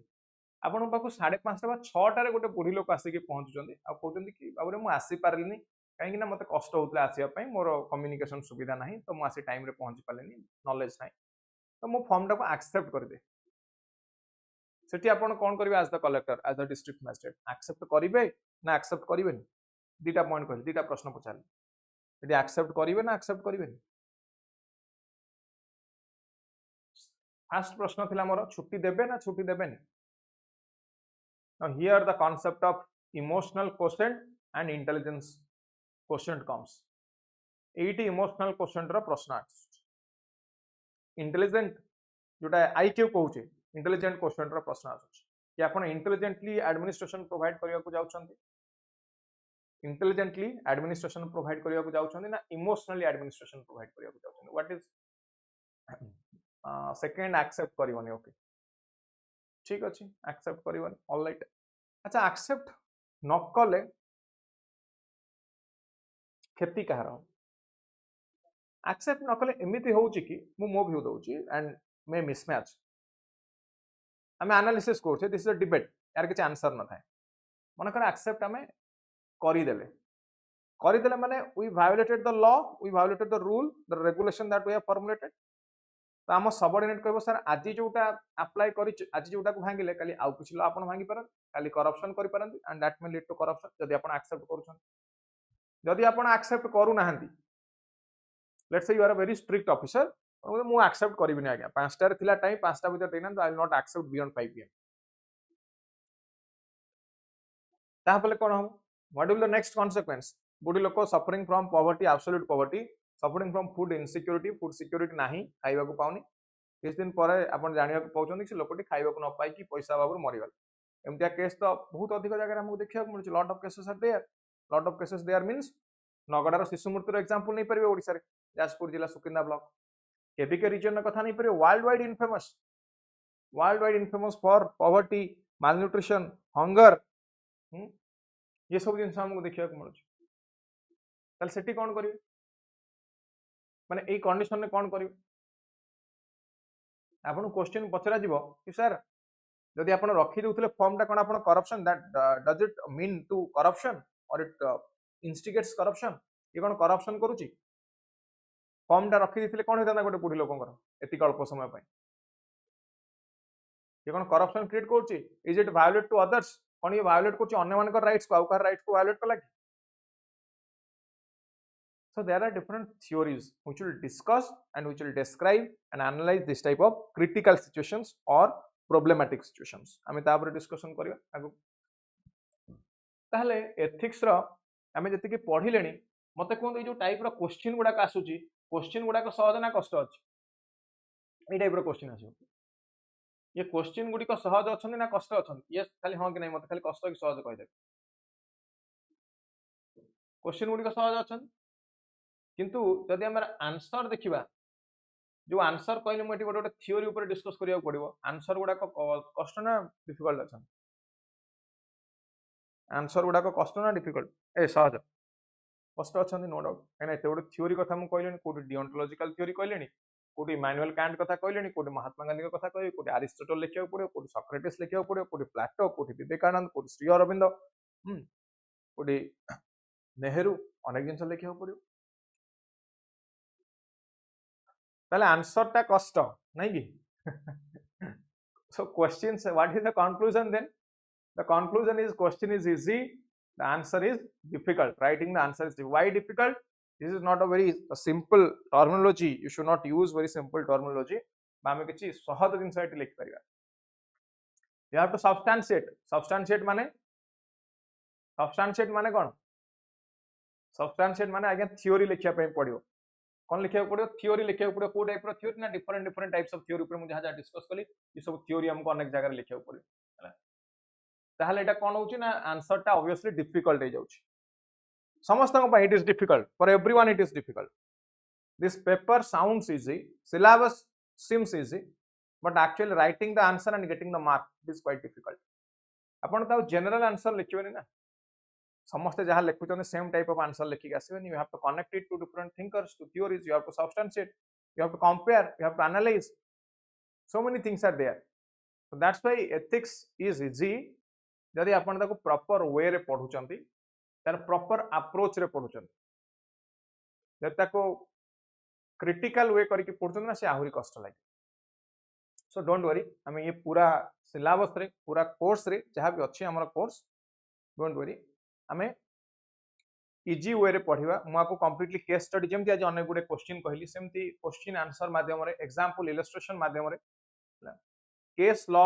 A: आपण पाखु 5:30 बा 6टा रे गोटे बुढी लोक आसी के पहुंचुचंदी आ कहउचंदी कि बाबूरे मु आसी पारलिनी काहे कि ना मते कष्ट होतला आसीया पई मोर कम्युनिकेशन सुविधा नाही तो मु आसी टाइम रे पहुंच पालेनी नॉलेज नाही तो मो फॉर्म टा को एक्सेप्ट कर दे सेठी आपण कोन करिवे as the collector as the district magistrate accept करिवे ना एक्सेप्ट करिवेनी दीटा पॉइंट कहली दीटा प्रश्न पचारली यदि एक्सेप्ट करिवे ना एक्सेप्ट करिवेनी फर्स्ट प्रश्न थिला मोर छुट्टी देबे ना छुट्टी देबेनी now here the concept of emotional quotient and intelligence quotient comes एटी इमोशनल क्वोशेंट रो प्रश्न इंटेलिजेंट जोटा आईक्यू कहूचे इंटेलिजेंट क्वोशेंट रो प्रश्न आछे कि आपण इंटेलिजेंटली एडमिनिस्ट्रेशन प्रोवाइड करिया को जाउछंती इंटेलिजेंटली एडमिनिस्ट्रेशन प्रोवाइड करिया को जाउछंती ना इमोशनली एडमिनिस्ट्रेशन प्रोवाइड करिया को जाउछंती व्हाट इज सेकंड एक्सेप्ट करिवनी ओके ठीक अछि एक्सेप्ट करिवनी ऑलराइट अच्छा एक्सेप्ट न कले क्षति कहार एक्सेप्ट न कले एमिति होउची कि मो व्यू दोउची एंड मे मिसमैच आमे एनालिसिस करछे दिस इज अ डिबेट यार किछ आंसर न थाए मन कर एक्सेप्ट आमे करिदेले माने we violated the law we violated the rule the regulation that we have formulated तो आम सबऑर्डिनेट कहबो सर आज जोटा अप्लाई करि आज जोटा को भांगिले काली आउ किछ लॉ आपण भांगी परन काली करप्शन करि परन and that may lead to corruption जदि आपण एक्सेप्ट करूछन जदि आपण एक्सेप्ट करू नाहंती let's say you are a very strict officer मु एक्सेप्ट करिबिनी आज्ञा 5टा रे थिला टाइम 5टा भीतर देना I will not accept beyond 5 PM ता पले कोन हम what will the next consequence बुडी लोक suffering from poverty absolute poverty suffering from food insecurity food security नाही खाइबा को पाउनी किछ दिन परे आपण जानिया को पाउछन कि लोकटी खाइबा को न पाई कि पैसा बाबू मरिगल एमतिया केस तो बहुत अधिक जगह हमको देखिया मिलछ lot of cases are there lot of cases there means नगड़ार शिशु मृत्यु एग्जांपल नहीं परिबे ओडिसा रे जाजपुर जिला सुकिंदा ब्लॉक केबीके रीजन कथा नहीं परिबे world wide infamous for poverty malnutrition hunger ये सब जिन हमको देखिया को मिलछ तल सेठी कोन करिवे माने एई कंडीशन में कोन करिवे आपन क्वेश्चन पचरा जीवो कि सर जदि आपन रखी देउथले फॉर्म टा कोन आपन corruption that does it mean to corruption or it instigates corruption ये कोन करप्शन करूची फॉर्म टा रखी देथिले कोन हेता गोटे बुढी लोकंकर एतिक अल्प समय पय ये कोन करप्शन क्रिएट करूची is it violate to others कौन ये वायोलेट कर अन्य मान राइट्स को आउ राइट्स को वायोलेट कला। So there are different theories which will discuss and which will describe and analyze this type of critical situations or problematic situations. आमे तापर डिस्कशन करिया आगु ताहले एथिक्स रो आमे जति के पढिलेनी मते कोन ए जो टाइप रो क्वेश्चन गुडा का आसुची क्वेश्चन गुडा को सहज ना कष्ट अछि ए टाइप रो क्वेश्चन आसु ये क्वेश्चन गुडी को सहज अछन ना कष्ट अछन ये खाली हां कि नै मते खाली कष्ट कि सहज कहि दे क्वेश्चन गुडी को सहज अछन किंतु जदि हमर आंसर देखिबा जो आंसर कहले मोटी गोटे थ्योरी ऊपर डिस्कस करिया पड़िबो आंसर गुडा को कष्ट ना डिफिकल्ट अछन आंसर गुडा को कष्ट ना डिफिकल्ट ए सहज कष्ट अछन नो डाउट एना एते गोटे थ्योरी कथा मु कहलेनी कोटी डिओंटोलॉजिकल थ्योरी कहलेनी कोटी इमैनुअल कांट कथा कहलेनी कोटी महात्मा गांधी कथा कहै कोटी अरिस्टोटल लेखिया पड़िबो कोटी सोक्रेटिस लेखिया पड़िबो कोटी प्लेटो कोटी विवेकानंद कोटी श्री अरविंद कोटी नेहरू अनेक जिंस लेखिया पड़िबो ताले आंसर ता कष्ट नहीं कि so questions what is the conclusion then the conclusion is question is easy the answer is difficult writing the answer is why difficult this is not a very simple terminology you should not use very simple terminology बामे किछि सहज दिन site लिख परिबा you have to substantiate cone substantiate माने आगे theory लिखिया पय पड़ियो कौन लिखा पड़ो थ्योरी लिखा पड़ो को टाइप रो थ्योरी ना different different types of theory ऊपर मु जहां डिस्कस कली ये सब थ्योरी हमको अनेक जगह लिखा पड़ो ताहले एटा कोन होची ना आंसर ता ऑब्वियसली डिफिकल्ट हे जाउची समस्त को it is difficult for everyone it is difficult this paper sounds easy syllabus seems easy but actually writing the answer and getting the mark is quite difficult अपन ता जनरल आंसर लिखिबेनी ना समस्ते जहाँ लिखुचंदे सेम टाइप ऑफ आंसर लिखिक आसीबेनी you have to connect it to different thinkers to theories you have to substantiate you have to compare you have to analyze so many things are there so that's why ethics is easy जदि आपण ताको proper way रे पढुचंती तार proper approach रे पढुचंती जदि ताको critical वे करके पढुचंती ना से आहुरी कष्ट लागे सो डोंट वरी हमें ये पूरा सिलेबस रे पूरा कोर्स रे जहाँ भी अच्छी हमर कोर्स डोंट वरी हमें इजी वे रे पढ़िबा मु आपको कंप्लीटली केस स्टडी जेमति आज अनेक गुडे क्वेश्चन कहली सेमति क्वेश्चन आंसर माध्यम रे एग्जांपल इलस्ट्रेशन माध्यम रे केस लॉ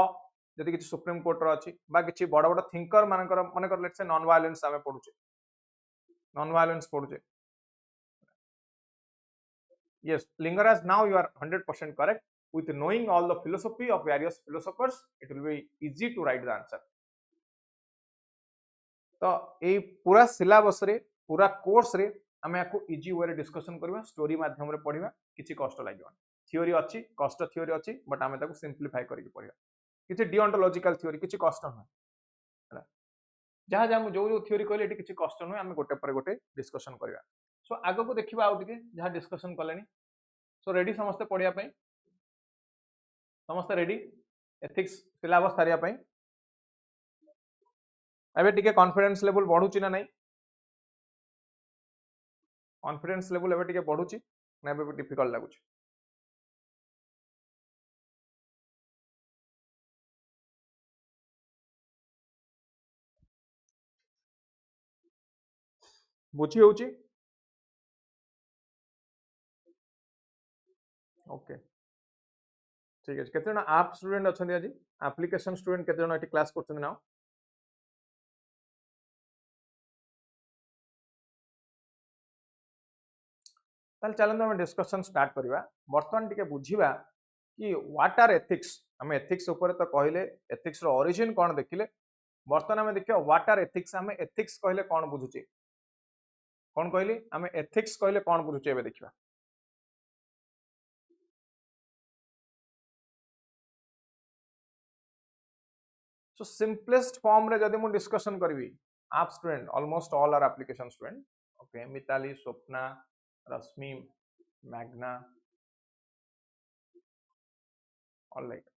A: जदि किछि सुप्रीम कोर्ट रो अछि बा किछि बड़ बड़ थिंकर मानकर माने कर लेट्स से नॉन वायलेंस हमें पढुचे yes Lingaraj now you are 100% correct with knowing all the philosophy of various philosophers it will be easy to write the answer तो ए पूरा सिलेबस रे पूरा कोर्स रे हमें आपको इजी वे रे डिस्कशन करबा स्टोरी माध्यम रे पढिबा किछि कष्ट लागिबा थ्योरी अछि कष्ट थ्योरी अछि बट हमें ताको सिंपलीफाई करके पढिबा किछि डिओंटोलॉजिकल थ्योरी किछि कष्ट न हला जहां जहां जो जो थ्योरी कहले एटी किछि कष्ट न हमें गोटे पर गोटे डिस्कशन करबा सो आगो को देखिबा आउ टिके जहां डिस्कशन करलेनी सो रेडी समस्त पढिया पई समस्त रेडी एथिक्स सिलेबस सारिया पई एबे टिके कॉन्फिडेंस लेवल बढ़ुची ना नहीं कॉन्फिडेंस लेवल एबे टिके बढ़ुची ना एबे डिफिकल्ट लागुची बुझी होची ओके ठीक है केते जण आप स्टूडेंट अछन आज एप्लीकेशन स्टूडेंट केते जण एटी क्लास करछन ना ताल चलन हम डिस्कशन स्टार्ट करबा वर्तमान टिके बुझीबा कि व्हाट आर एथिक्स हम एथिक्स ऊपर तो कहले एथिक्स रो ओरिजिन कोन देखिले वर्तमान हम देखियो व्हाट आर एथिक्स हम एथिक्स कहले कोन बुझुची कोन कहली हम एथिक्स कहले कोन बुझुची एबे देखिबा सो सिंपलेस्ट फॉर्म रे जदि मु डिस्कशन करबी आप student almost all are application student okay Mitali Swapna Rashmi मैग्ना ऑल राइट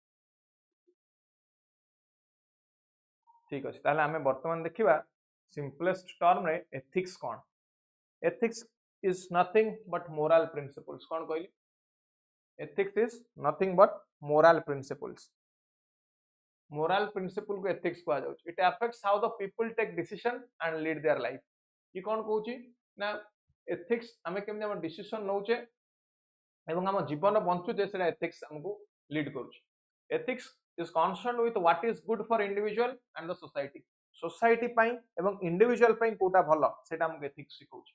A: ठीक अछि ताले हमें वर्तमान देखिबा सिंपलेस्ट टर्म रे एथिक्स कोन ethics is nothing but moral principles कोन कहली ethics is nothing but moral principles moral principle को एथिक्स कहा जाउछ it affects how the people take decision and lead their life ये कौन कहूची ना एथिक्स आमे केमने हम डिसीजन नौचे एवं हम जीवन बंचुचे सेटा एथिक्स हमको लीड करूछ ethics is concern with what is good for individual and the society society पई एवं इंडिविजुअल पई कोटा भलो सेटा हमको एथिक्स सिखौछ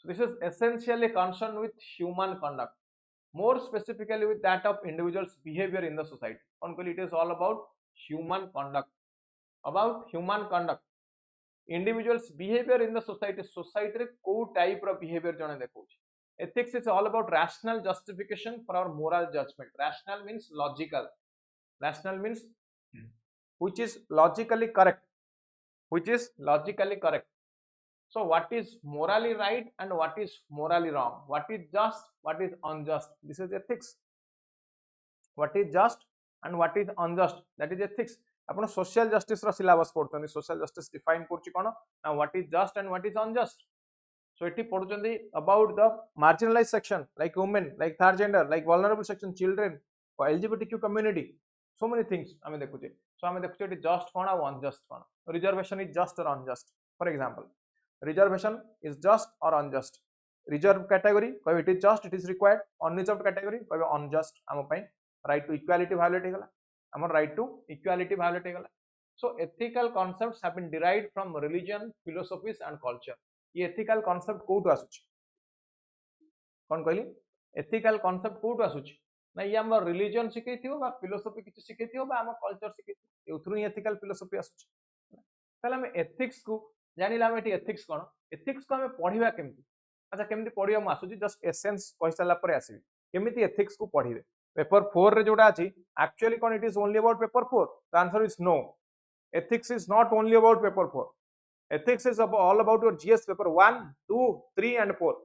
A: so this is essentially concerned with human conduct more specifically with that of individuals behavior in the society on it is all about human conduct individuals behavior in the society रे को type रो behavior जने देखौछ ethics is all about rational justification for our moral judgment rational means which is logically correct so what is morally right and what is morally wrong what is just what is unjust this is ethics what is just and what is unjust that is ethics आपण social justice रो syllabus पढुछन social justice define करछि कोन ना what is just and what is unjust so एठी पढुछन about the marginalise section like women like third gender like vulnerable section children LGBTQ community so many things आमे देखुछे सो आमे देखुछे एठी जस्ट कोन और अनजस्ट कोन रिजर्वेशन इज जस्ट और unjust for example reservation is just or unjust reserved category कहे it is just it is required unreserved category कहे unjust आम पई right to equality violate हेगला आम right to equality violate हेगला so ethical concepts have been derived from religion philosophies and culture ये ethical concept कोठु आसुची कोन कहली ethical concept कोठु आसुची ना ये हम religion सिखैथियो बा philosophy किछ सिखैथियो बा हम culture सिखैथियो एथुरु ethical philosophy आसुची ताले हम ethics को जानिला हम एटी एथिक्स कोन एथिक्स को हम पढिबा केमती अच्छा केमती पढिबा म आसुची जस्ट एसेंस कहि साला पर आसीबी केमती एथिक्स को पढिबे पेपर 4 रे जोडा अछि एक्चुअली कोन it is only about paper 4 the answer is no ethics is not only about paper 4 ethics is all about your GS paper 1 2 3 and 4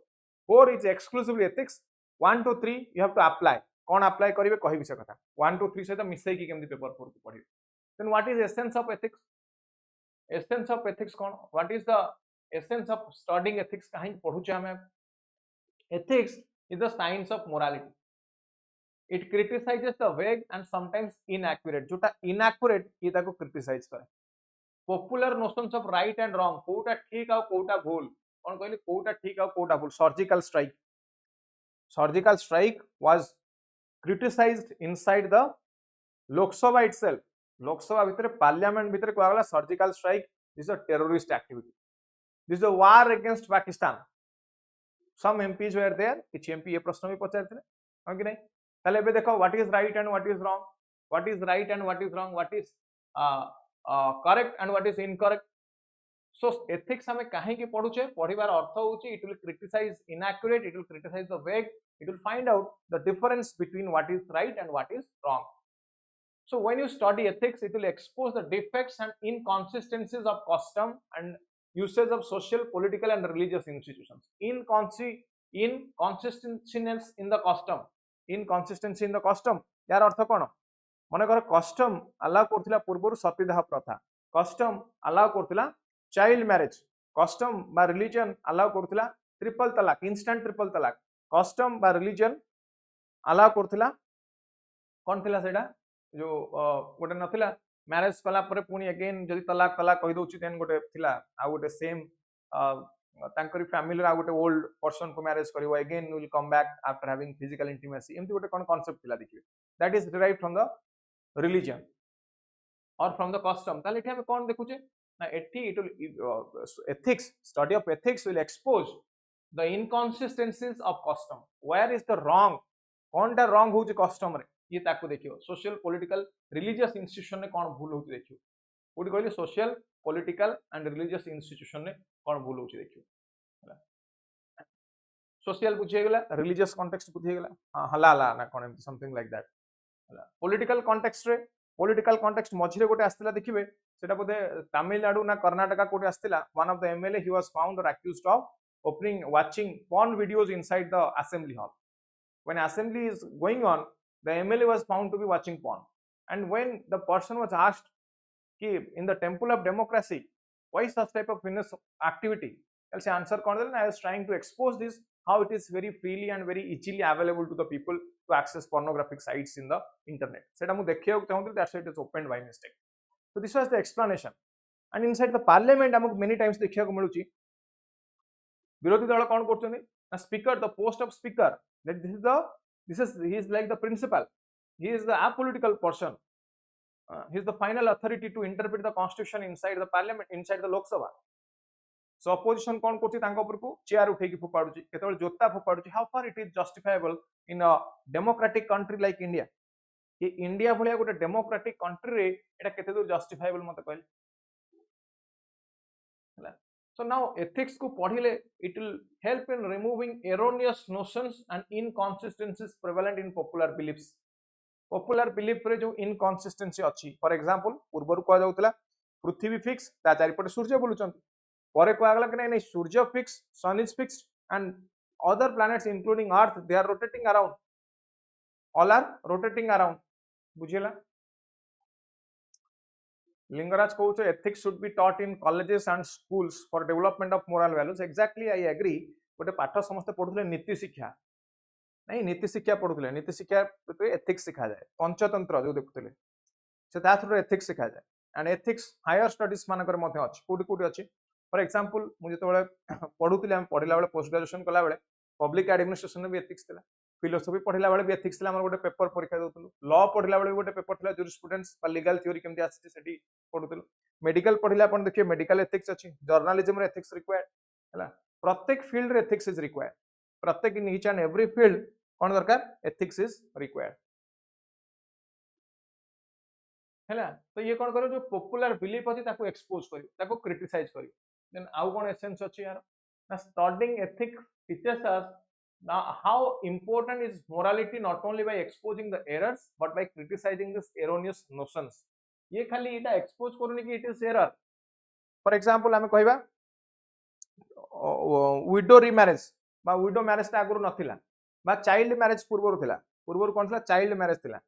A: 4 is exclusively ethics 1 to 3 you have to apply कोन apply करिवे कहि विषय कथा 1 to 3 से त मिसै की केमती paper 4 को पढिबे then what is essence of ethics essence of ethics कौन what is the essence of studying ethics कहीं पढ़ुचे हमें ethics is the science of morality it criticizes the vague and sometimes inaccurate जोटा inaccurate ये ताको criticize करे popular notions of right and wrong Kota ठीक और कोटा भूल कौन कहली कोटा ठीक और कोटा भूल surgical strike was criticized inside the Lok Sabha itself Lok Sabha भितर पार्लियामेंट भितर कहला surgical strike this a terrorist activity this a war against Pakistan some MPs were there किछ एमपी ये प्रश्न भी पचारथिले हां कि नहीं ताले बे देखो what is right and what is wrong what is right and what is wrong what is correct and what is incorrect so ethics हमें काहे की पढुचे पढिबार अर्थ होची it will criticize inaccurate it will criticize the vague it will find out the difference between what is right and what is wrong So when you study ethics, it will expose the defects and inconsistencies of custom and usage of social, political, and religious institutions. Inconsistencies in the custom. Inconsistency in the custom. यार अर्थ कौन? मन कर custom allow करथिला पूर्वरु सतीदाह प्रथा. Custom allow करथिला child marriage. Custom by religion allow करथिला triple talaq, instant triple talaq. Custom by religion allow करथिला कौन थिला सेटा जो गोटे नथिला मैरिज कला परे पुनी अगेन जदी तलाक तलाक कहि दोछि देन गोटे थिला आ गोटे सेम तांकरी फैमिली रा गोटे ओल्ड पर्सन को मैरिज करिवो again will come back after having physical intimacy एमती गोटे कोन कांसेप्ट थिला देखिबे that is derived from the religion और फ्रॉम द कस्टम ताले एठी हम कोन देखुचे ना एठी it will ethics study of ethics will expose the inconsistencies of custom where is the wrong कोनटा रॉन्ग होउची कस्टम रे ये ताको देखियो सोशल पॉलिटिकल रिलीजियस इंस्टीट्यूशन ने कोन भूल होउची देखियो कोडी कहली social political and religious institution ने कोन भूल होउची देखियो हला सोशल बुझे गेला रिलीजियस कॉन्टेक्स्ट बुझे गेला हां हला हला ना कोन समथिंग लाइक दैट हला पॉलिटिकल कॉन्टेक्स्ट मझिरे गोटे आस्तिला देखिबे सेटा बोधे तमिलनाडु ना कर्नाटका कोटे आस्तिला one of the MLA he was found और accused of opening watching porn videos inside the assembly hall when assembly is going on the MLA was found to be watching porn and when the person was asked ki in the temple of democracy why such type of heinous activity else answer kon I was trying to expose this how it is very freely and very easily available to the people to access pornographic sites in the internet seta mu dekhiya chahunti that's why it is opened by mistake So this was the explanation. And inside the parliament among many times देखिया को मिलुची विरोधी दल कौन करछन्ती ना speaker the post of speaker that this is he is like the principal, he is the apolitical person, he is the final authority to interpret the constitution inside the parliament, inside the lok sabha. So opposition कौन करछि तांको ऊपर को chair उठे की फोपाडुची केतबेल जोता फोपाडुची. how far it is justifiable in a democratic country like India कि India भलिया गोटे डेमोक्रेटिक कंट्री रे एटा केते दूर जस्टिफाइबल मते कहले हला. So now ethics को पढिले it will help in removing erroneous notions and inconsistencies prevalent in popular beliefs. Popular belief रे जो inconsistency अछि, for example पूर्वरु कह जाउतला पृथ्वी फिक्स ता चारिपटे सूर्य बुलुचंती, परे कहला कि नहीं सूर्य fix, sun is fixed and other planets including earth they are rotating around, all are rotating around. बुझिला. Lingaraj कहउछ ethics should be taught in colleges and schools for development of moral values. Exactly I agree. गोटे पाठ समस्त पढुले नीति शिक्षा नहीं नीति शिक्षा पढुले, नीति शिक्षा एथिक्स सिखा जाए, पंचतंत्र जो देखुले से ता थ्रू एथिक्स सिखा जाए. एंड एथिक्स हायर स्टडीज मानकर मध्ये अछि, कोडी कोडी अछि. फॉर एग्जांपल मु जते बेले पढुतिले हम पढिला बेले पोस्ट ग्रेजुएशन कला बेले पब्लिक एडमिनिस्ट्रेशन में भी एथिक्स थिला, फिलोसफी पढ़िला बेले भी एथिक्स थिला. हमर गोटे पेपर परीक्षा देउतलु, लॉ पढ़िला बेले भी गोटे पेपर थिला जूरिस्प्रुडेंस बा लीगल थ्योरी केमति आछि सेठी पढुतलु. मेडिकल पढ़िला अपन देखिए मेडिकल एथिक्स अछि, जर्नलिज्म रे एथिक्स रिक्वायर्ड हला. प्रत्येक फील्ड रे एथिक्स इज रिक्वायर्ड, प्रत्येक in each and every field कोन दरकार एथिक्स इज रिक्वायर्ड हला. तो ये कोन करो जो पॉपुलर बिलीफ अछि ताको एक्सपोज करियो, ताको क्रिटिसाइज करियो. देन आउ कोन एसेंस अछि यार ना studying ethics teachers us now how important is morality not only by exposing the errors but by criticizing this erroneous notions. ये खाली इटा एक्सपोज करूनी कि it is error. For example हमें कहबा विडो रीमैरेज बा विडो मैरेज ता आगुर नथिला बा child marriage पूर्वरु थिला, पूर्वरु कोन थिला चाइल्ड मैरेज थिला.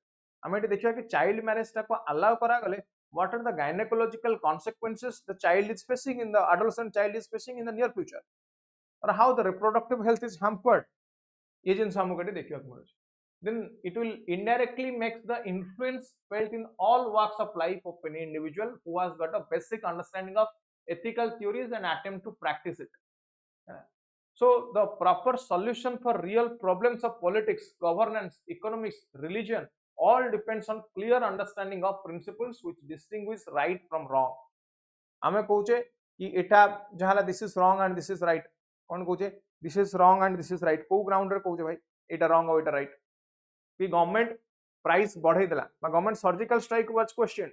A: हमें एटी देखिया कि चाइल्ड मैरेज ता को अलाउ करा गले what are the gynecological consequences the child is facing in the adolescent child is facing in the near future, or how the reproductive health is hampered. ये जिनस हमको देखियो मिलुछ. Then it will indirectly make the influence felt in all walks of life of any individual who has got a basic understanding of ethical theories and attempt to practice it. So the proper solution for real problems of politics, governance, economics, religion all depends on clear understanding of principles which distinguish right from wrong. आमे कहूचे कि एटा जहाला this is wrong and this is right, कोन कहूचे this is wrong and this is right, को ground रे कहूचे भाई एटा wrong और एटा right. कि गवर्नमेंट प्राइस बढ़ाई देला बा government surgical strike was question.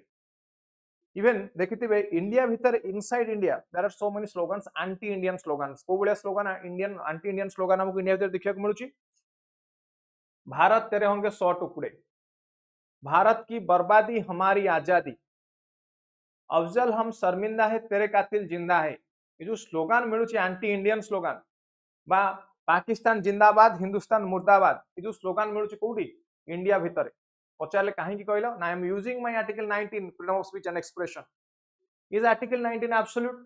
A: Even देखिथिबे इंडिया भीतर inside India there are so many slogans, anti Indian slogans. को बलिया slogan Indian anti Indian slogan हमको इंडिया भीतर देखिया को मिलुची. भारत तेरे होंगे 100 टुकड़े, भारत की बर्बादी हमारी आजादी, अफजल हम शर्मिंदा है तेरे कातिल जिंदा है. ये जो स्लोगन मिलुची एंटी इंडियन स्लोगन बा पाकिस्तान जिंदाबाद हिंदुस्तान मुर्दाबाद, ये जो स्लोगन मिलुची कोडी इंडिया भीतर. पचारले काहे की कहलो ना I am using my article 19 freedom of speech and expression. Is article 19 absolute?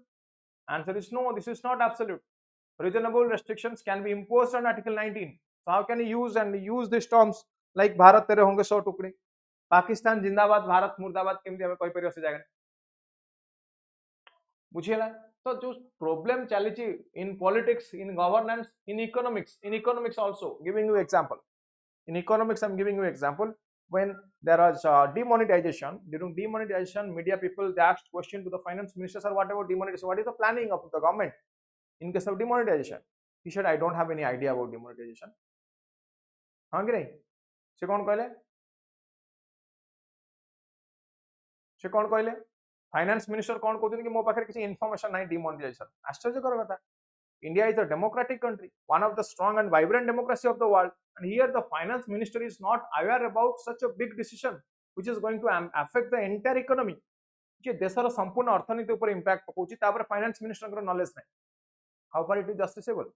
A: Answer is no, this is not absolute. Reasonable restrictions can be imposed on Article 19. So how can you use these terms like Bharat तेरे होंगे 100 टुकड़े, पाकिस्तान जिंदाबाद भारत मुर्दाबाद केमती हमें कोई परियो से जागे बुझिएला. तो जो प्रॉब्लम चली इन politics, in governance, in economics also giving you example. In economics I'm giving you example. When there was demonetization, during demonetization media people they asked question to the finance minister, sir what about demonetization, what is the planning of the government in case of demonetization? He said I don't have any idea about demonetization. हाँ कि नहीं? से कौन कहले? से कौन कहले? Finance minister कौन कहते कि मो पाखे किसी इनफॉरमेशन नहीं डिमोनेटाइजेशन. आश्चर्यकर कथा. India is a democratic country, one of the strong and vibrant democracy of the world, and here the finance minister is not aware about such a big decision which is going to affect the entire economy. जे देशर संपूर्ण अर्थनीति ऊपर impact पकोची तापर finance minister को knowledge नहीं. How far it is justiciable?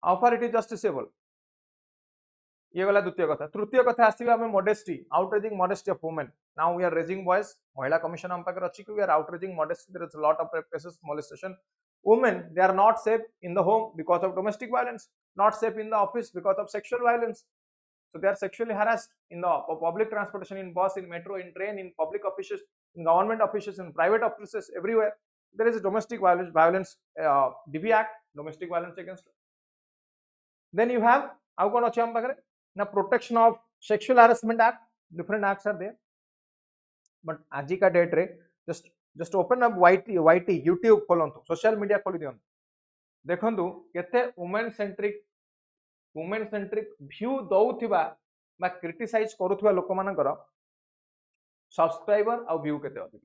A: How far it is justiciable? ये गला द्वितीय कथा. तृतीय कथा आसीबा हमें modesty, outraging modesty of women. Now we are raising voice. महिला कमीशन हम पाकर अछि कि we are outraging modesty. There is a lot of cases molestation. Women, they are not safe in the home because of domestic violence, not safe in the office because of sexual violence. So they are sexually harassed in the public transportation, in bus, in metro, in train, in public offices. in government offices, in private offices, everywhere there is a domestic violence DV Act, domestic violence against. Then you have how kon achi am pakare na protection of sexual harassment act, different acts are there. But aji ka date re just open up YT YouTube खोलंतु, social media खोली दियंतु, देखंतु केते women centric view दउथिबा बा criticise करूथिबा लोक मानकर subscriber आ view केते अधिक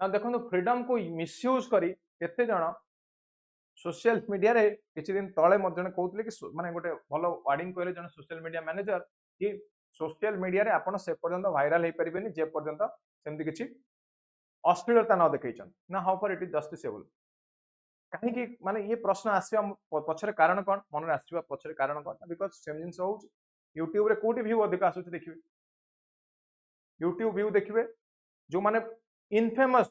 A: ना देखंतु फ्रीडम को मिसयूज करी केते जण सोशल मीडिया रे किछि दिन तळे मजने कहउतले कि माने गोटे भलो वार्डिंग कहले जण सोशल मीडिया मैनेजर कि सोशल मीडिया रे आपण से पर्यंत वायरल हे परिबेनी जे पर्यंत सेमति किछि अश्लीलता न देखैछन ना how for it is justiciable कहीं कि माने ये प्रश्न आसिया पछरे कारण कोन मन रे आसिबा पछरे कारण कोन बिकॉज़ सेम जिंस हो YouTube रे कोटी व्यू अधिक आसुछ देखिबे YouTube व्यू देखिबे जो माने इनफेमस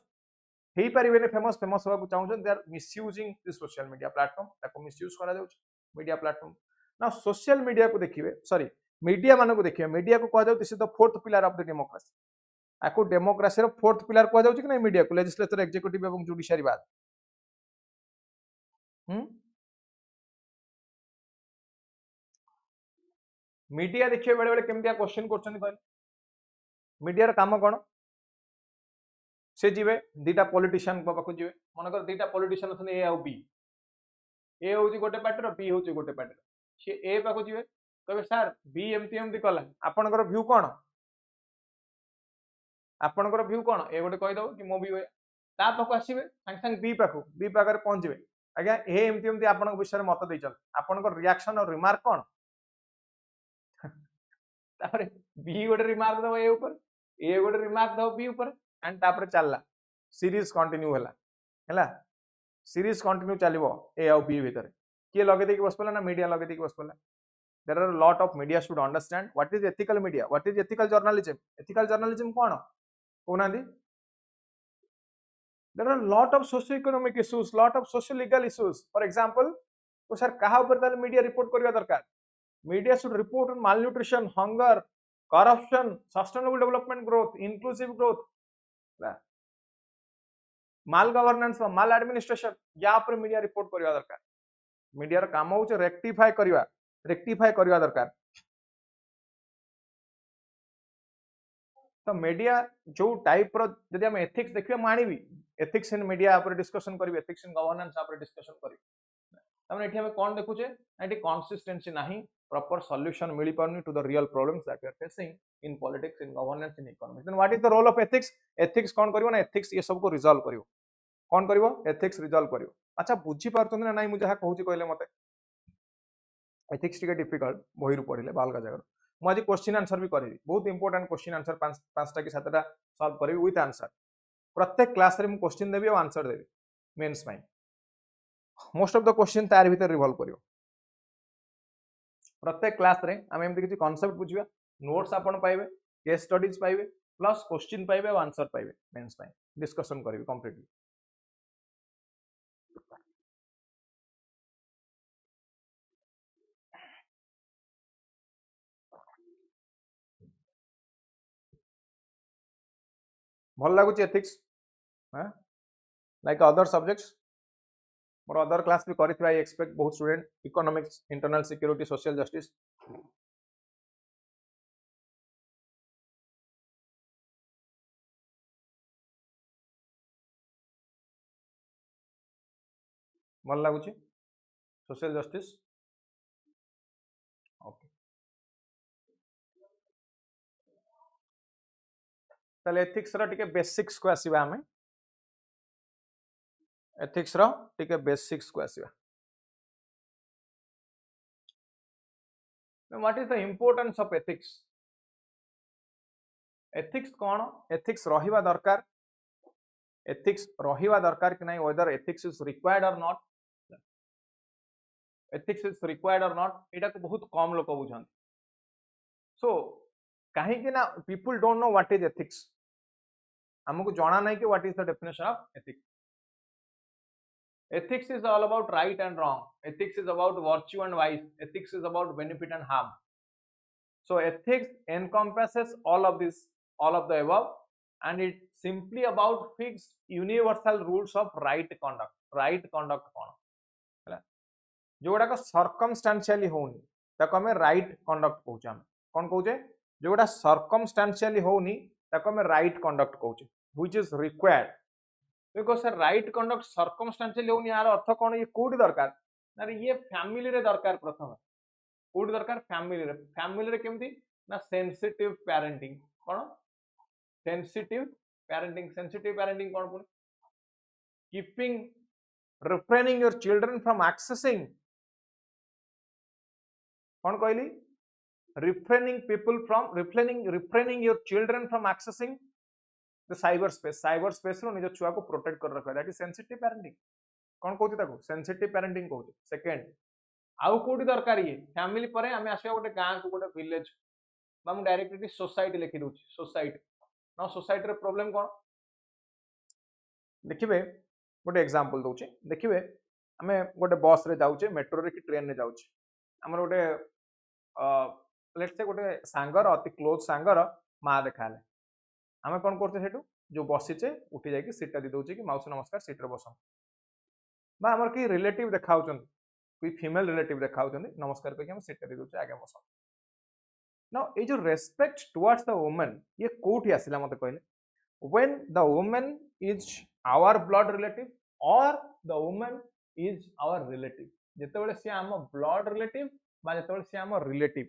A: हे परिबेने फेमस होबा को चाहउछन they are misusing the social media platform ताको मिसयूज करा जाउछ मीडिया प्लेटफॉर्म ना सोशल मीडिया को देखिबे सॉरी मीडिया माने को देखिबे मीडिया को कहा जाउ this is the fourth pillar of the democracy आको डेमोक्रेसी रो फोर्थ पिलर कहा जाउछ कि नै मीडिया को लेजिस्लेचर एग्जीक्यूटिव एवं जुडिशियरी बाद मीडिया देखिए बेले बेले केमतिया क्वेश्चन करछन कहले मीडिया रो काम कोन से जीवे दीटा पॉलिटिशियन पाखु जीवे मनकर दीटा पॉलिटिशियन अछन ए आ बी ए होची गोटे पार्टी रो बी होची गोटे पार्टी से ए पाखु जीवे कहबे सर बी एमती कला आपनकर व्यू कोन आपनकर व्यू कोन ए गोटे कहि दो कि मो व्यू ता पाखु आसीबे संग संग बी पाखरे पहुंचबे आज्ञा ए एमती आपनक विषय रे मत दैछन आपनकर रिएक्शन और रिमार्क कोन तापर बी गोटे रिमार्क दो ए ऊपर ए गोटे रिमार्क दो बी ऊपर एंड तापर चलला सीरीज कंटिन्यू हला सीरीज कंटिन्यू चलिबो ए आ बी भीतर के लगे देकी बस पला ना मीडिया लगे देकी बस पला there are lot of media should understand what is ethical media what is ethical journalism कोन कोना दी there are lot of socio economic issues lot of social legal issues for example तो सर कहा ऊपर ताले मीडिया रिपोर्ट करबा दरकार media should report on malnutrition hunger corruption sustainable development growth inclusive growth mal governance mal administration या पर media report करबा दरकार मीडिया रो काम होचे रेक्टिफाई करबा दरकार तो मीडिया जो टाइप रो जदि हम एथिक्स देखिबे मानिबी एथिक्स इन मीडिया पर डिस्कशन करबे एथिक्स इन गवर्नेंस पर डिस्कशन करबे तमने एठी हम कोन देखुचे एठी कंसिस्टेंसी नाही प्रॉपर सॉल्यूशन मिली पाउनी to the real problems that we are facing in politics in governance in economics then what is the role of ethics कोन करिवो ना एथिक्स ये सब को रिजॉल्व करिवो कोन करिवो एथिक्स रिजॉल्व करिवो अच्छा बुझी पारतन ना नाही मु जहा कहूची कहले मते एथिक्स टिके डिफिकल्ट बही रु पढिले बालका जगह मु आज क्वेश्चन आंसर भी करिवि बहुत इंपोर्टेंट क्वेश्चन आंसर पांचटा की सातटा सॉल्व करिवि विथ आंसर प्रत्येक क्लास रे मु क्वेश्चन देबी और आंसर देबी मेंस माइ मोस्ट ऑफ द क्वेश्चन तार भीतर रिवॉल्व करिवो प्रत्येक क्लास रे हम एमती किसी कांसेप्ट बुझिबा नोट्स आपण पाइबे केस स्टडीज पाइबे प्लस क्वेश्चन पाइबे और आंसर पाइबे मेंस पाइ डिस्कशन करिवि कंप्लीटली भल लागुच एथिक्स हां like other subjects more other class भी करिथि आई एक्सपेक्ट बहुत student economics internal security social justice भल लागुच सोशल जस्टिस ओके ताले एथिक्स रा टिके बेसिक्स को आसीबा हमें एथिक्स रो टिके बेसिक्स को आसीबा what is the importance of ethics ethics कोन एथिक्स रहिबा दरकार कि नहीं वेदर एथिक्स इज रिक्वायर्ड और नॉट एथिक्स इज रिक्वायर्ड और नॉट एटा को बहुत कम लोक बुझन सो कहीं कि ना people don't know what is ethics हमको जाना नहीं कि what is the definition of ethics ethics is all about right and wrong ethics is about virtue and vice ethics is about benefit and harm so ethics encompasses all of the above and it simply about fixed universal rules of right conduct. Right conduct कौन है जोड़ा का circumstantially होनी ताको हमें right conduct कहूचे हम कौन कहूचे जोड़ा circumstantially होनी ताको हमें right conduct कहूचे which is required because right conduct circumstantially होनी यार अर्थ कौन ये कोड दरकार ना ये फैमिली रे दरकार प्रथम कोड दरकार फैमिली रे केमती ना सेंसिटिव पेरेंटिंग कौन सेंसिटिव पेरेंटिंग कौन पुणी keeping refraining your children from accessing कौन कहली refraining your children from accessing the cyberspace रो निज छुआ को प्रोटेक्ट कर रखा दैट इज सेंसिटिव पेरेंटिंग कौन कहउची ताको सेंसिटिव पेरेंटिंग कहउची सेकंड आउ कोडी दरकार ये फैमिली परे हमें आसीबा गोटे गां को गोटे विलेज बा हम डायरेक्टली सोसाइटी लिखि दोची सोसाइटी ना सोसाइटी रे प्रॉब्लम कोन देखिबे गोटे एग्जांपल दोचे देखिबे हमें गोटे बस रे जाउचे मेट्रो रे कि ट्रेन रे जाउचे हमर गोटे लेट्स से गोटे सांगर अति क्लोज सांगर मा देखाले हमें कोन करते सेटू जो बसीचे उठी जाई कि सीट दी दोचे कि माउसी नमस्कार सीट रे बसम बा हमर कि रिलेटिव देखाउचन कोई फीमेल रिलेटिव देखाउचन नमस्कार कहि हम सीट दी दोचे आगे बसम नाउ ए जो रेस्पेक्ट टुवर्ड्स द वुमन ये कोठी आसिला मते कहले when the woman is our blood relative or the woman is our relative जेतेबेले से आम ब्लड रिलेटिव बा जेतेबेले से आम रिलेटिव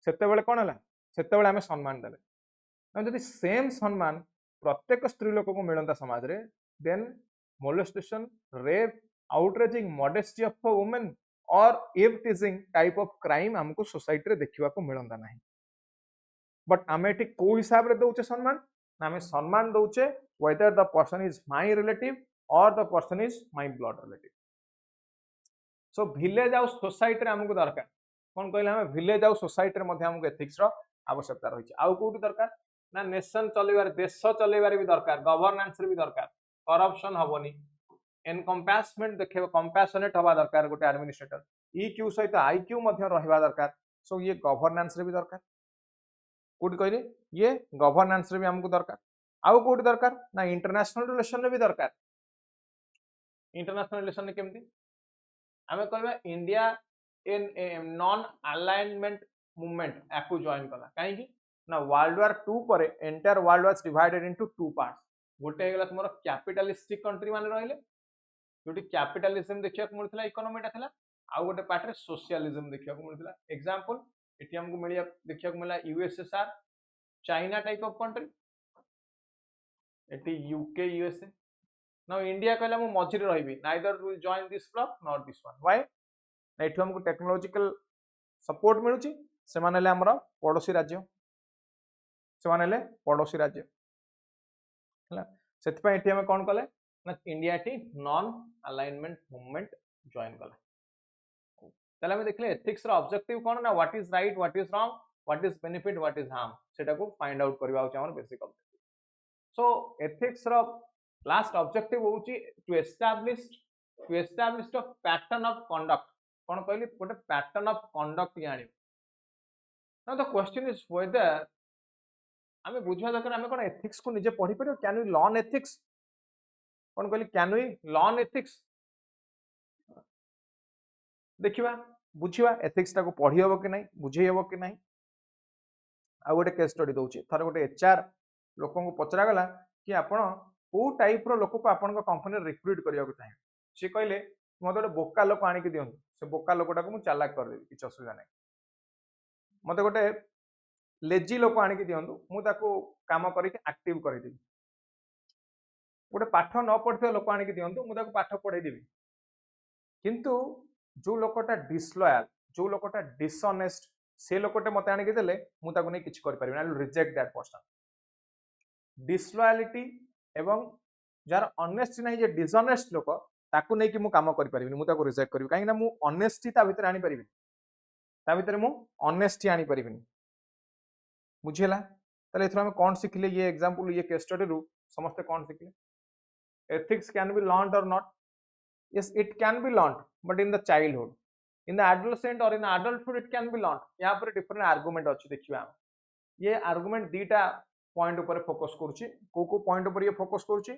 A: सेतेबेले कोन हला सेतेबेले हमें सम्मान देले जदि सेम सम्मान प्रत्येक स्त्री लोक को मिलंता समाज रे then molestation rape outraging modesty of a woman or eve teasing type of crime हमको सोसाइटी रे देखिबा को मिलंदा नाही बट आम एटी को हिसाब रे दउचे सम्मान आम सम्मान दउचे whether the person is my relative or the person is my blood relative so village आउ सोसाइटी रे हमको दरकार कोन कहले हम village आउ सोसाइटी रे मध्ये हमको एथिक्स रो आवश्यकता रहिছে आउ कोठी दरकार ना नेशन चलेबार देश चलेबार भी दरकार गवर्नेंस रे भी दरकार करप्शन हबोनी एनकम्पासमेंट देखेबो कंपैशनेट हवा दरकार गोटे एडमिनिस्ट्रेटर ईक्यू सहित आईक्यू मध्ये रहबा दरकार सो ये गवर्नेंस रे भी दरकार कोठी कहले ये गवर्नेंस रे भी हमको दरकार आउ कोठी दरकार ना इंटरनेशनल रिलेशन रे भी दरकार इंटरनेशनल रिलेशन ने केमती हमें कहबा India in non alignment movement याकू जॉइन कला काहे कि ना वर्ल्ड वार 2 पर entire world was divided into two parts गोटे हेगला तुमरो कैपिटलिस्टिक कंट्री माने रहिले जोटी कैपिटलिज्म देखिया को मिलथिला इकोनॉमीटा थिला आ गोटे पार्ट रे सोशलिज्म देखिया को मिलथिला एग्जांपल एटी हमको मिलिया देखिया को मिला USSR China type of country एटी यूके यूएसए नाउ इंडिया कहला मु मझी रे रहबी neither will join this block not this one why एठो हमको टेक्नोलॉजिकल सपोर्ट मिलुची से मानेले हमरा पड़ोसी राज्य से मानेले पड़ोसी राज्य हला सेति पय एटी हम कोन कले ना इंडिया टी नॉन अलाइनमेंट मूवमेंट जॉइन कला ताले हम देखले एथिक्स रो ऑब्जेक्टिव कोन ना what is right what is wrong what is benefit what is harm सेटा को फाइंड आउट करबा होचे हमर बेसिक ऑब्जेक्टिव सो एथिक्स रो लास्ट ऑब्जेक्टिव होची to establish the pattern of conduct कोन कहली गोटे पैटर्न ऑफ कंडक्ट जानि now the question is whether हमें बुझवा दरकार हमें कोन एथिक्स को निजे पढ़ी परियो कैन वी लर्न एथिक्स कोन कहली कैन वी लर्न एथिक्स देखिबा बुझिबा एथिक्स ता को पढ़ी हबो कि नहीं बुझे हबो कि नहीं आ गोटे केस स्टडी दोची थरे गोटे एचआर लोकन को पचरा गला कि आपण को टाइप रो लोक को आपण को कंपनी रिक्रूट करिया को चाहे से कहले मते गोटे बोका लोक आनी के दियंतु से बोका लोकटा को मु चालाक कर देबी किछ असुविधा नहीं मते गोटे लेजी लोक आनी के दियंतु मु ताको काम करी के एक्टिव करी देबी गोटे पाठ न पढ़थिया लोक आनी के दियंतु मु ताको पाठ पढ़ाई देबी किंतु जो लोकटा डिसलॉयल जो लोकटा डिसऑनेस्ट से लोकटे मते आनी के देले मु ताको नै किछ कर परिबे I will reject that person disloyalty एवं जार ऑनेस्ट नहीं जे डिसऑनेस्ट लोक ताकू नै कि मु काम कर परिबे मु ताको रिजेक्ट करबी काहे ना मु ऑनेस्टी ता भीतर आनी परिबे ता भीतर मु ऑनेस्टी आनी परिबे बुझिला तले एथरा हम कोन सिखले ये एग्जांपल ये केस स्टडी रु समस्त कोन सिखले एथिक्स कैन बी लर्नड और not yes it can be learned but in the childhood in the adolescent और इन adulthood it can be learned यहाँ पर डिफरेंट आर्गुमेंट अछि देखिबा ये आर्गुमेंट दीटा पॉइंट ऊपर फोकस करूची को पॉइंट ऊपर ये फोकस करूची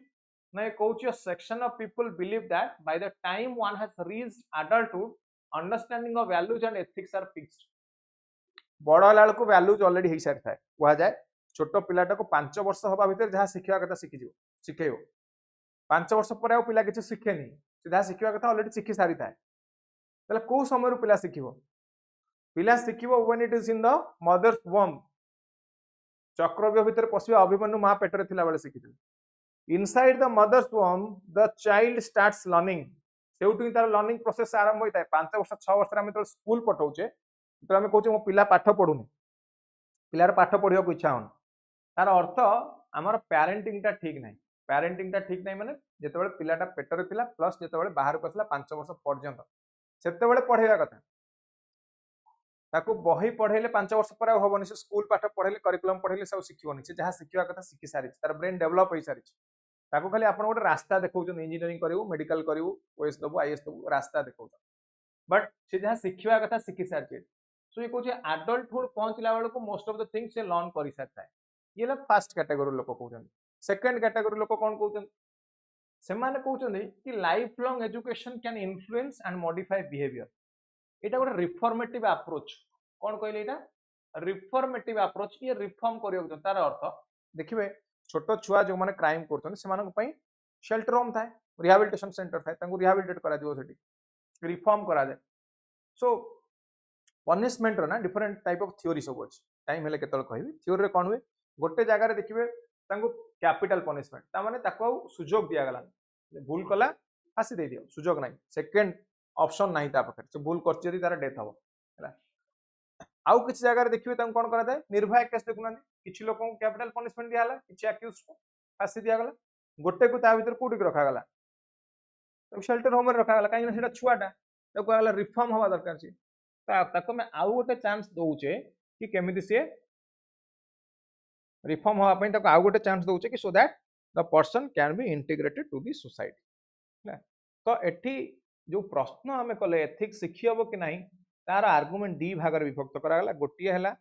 A: ना ये कहूची section of people believe that by the time one has reached adulthood understanding of values and ethics are fixed बड़ लाल को वैल्यूज ऑलरेडी हो सारी थाए कह जाए छोट पिलाटा को 5 वर्ष हवा भितर जहाँ शिखा कथा शिखी शिखेब 5 वर्ष पर पिला किसी शिखेनी जहाँ शिखा कथा ऑलरेडी शिखी सारी थाए कौ समय पिला शिखिब पिला शिखिब when it is in the mother's womb चक्रव्यूह भितर पशिबा अभिमन्यु माँ पेटरे थिला बेले शिखिथिले inside the mother's womb the child starts learning सेउटु तार लर्निंग प्रोसेस आरंभ होता है 5 वर्ष 6 वर्ष आम जो स्कूल पठाऊे तो आम कहे मो पिला पाठ पढ़ुनी पिलार पाठ पढ़ा को इच्छा होनी तार अर्थ आमर प्यारेंटिंग ठीक ना प्यारेंटिंग ठीक ना माने जिते पिलाटा पेटरे थिला प्लस जिते बाहर को आसला 5 वर्ष पर्यंत से पढ़ेगा कथा ताकू बही पढ़ेले 5 वर्ष पर हेनी से स्कूल पाठ पढ़ेले करिकुलम पढ़ेले सब शिखिबनी से जहाँ शिखा कथा शिखी सारी तार ब्रेन डेभलप हो सारी ताकू खाली आप गोटे रास्ता देखा इंजीनियरिंग करूँ मेडिकल करूँ ओएस दबू आईएएस दबू रास्ता देखा बट से जहाँ शिखा कथा शिखी सारी सो ये कहे एडल्टहुड पहुंचला बेलू मोस्ट ऑफ द थिंग्स से लर्न कर सारी था ये फर्स्ट कैटेगोरी लोक कहते सेकेंड कैटेगोरी लोक कौन कहते से कहते कि life long education can influence and modify behaviour यहाँ गोटे रिफॉर्मेटिव अप्रोच कौन कहले यहाँ रिफॉर्मेटिव अप्रोच ये रिफॉर्म कर तार अर्थ देखिए छोट छुआ जो मैंने क्राइम कर शेल्टर होम थाए रिहाबिलिटेशन सेंटर थाए रिहाबिलिटेट कर रिफॉर्म करा जाए सो पनिशमेंट ना डिफरेंट टाइप ऑफ थ्योरी सब अच्छे टाइम है केतल कहबी थ्योरी कौन हुए गोटे जगार देखिए कैपिटल पनिशमेंट तामाने ताको सुजोग दिया गला भूल कला फांसी दे दियो सुजोग नहीं सेकेंड ऑप्शन नहीं ता पाखे से भूल कर तार डेथ हम आउ किसी जगह देखिए कौन करा जाए निर्भया केस देखुना किसी लोक कैपिटल पनिशमेंट दिया किसी अक्यूज को फांसी दिगला गोटे को भर कौटिक रखागला शेल्टर होम रखागला कहीं छुआटा कहला रिफॉर्म हवा दरकार आउ गोटे चांस दौचे कि केमिति सी रिफॉर्म होगापी आउ गोटे चांस दौचे कि so that the person can be integrated to the society तो एठी जो प्रश्न आम कले एथिक्स शिखी हम कि नहीं तार आर्गुमेंट दी भाग विभक्त कराला गोटे है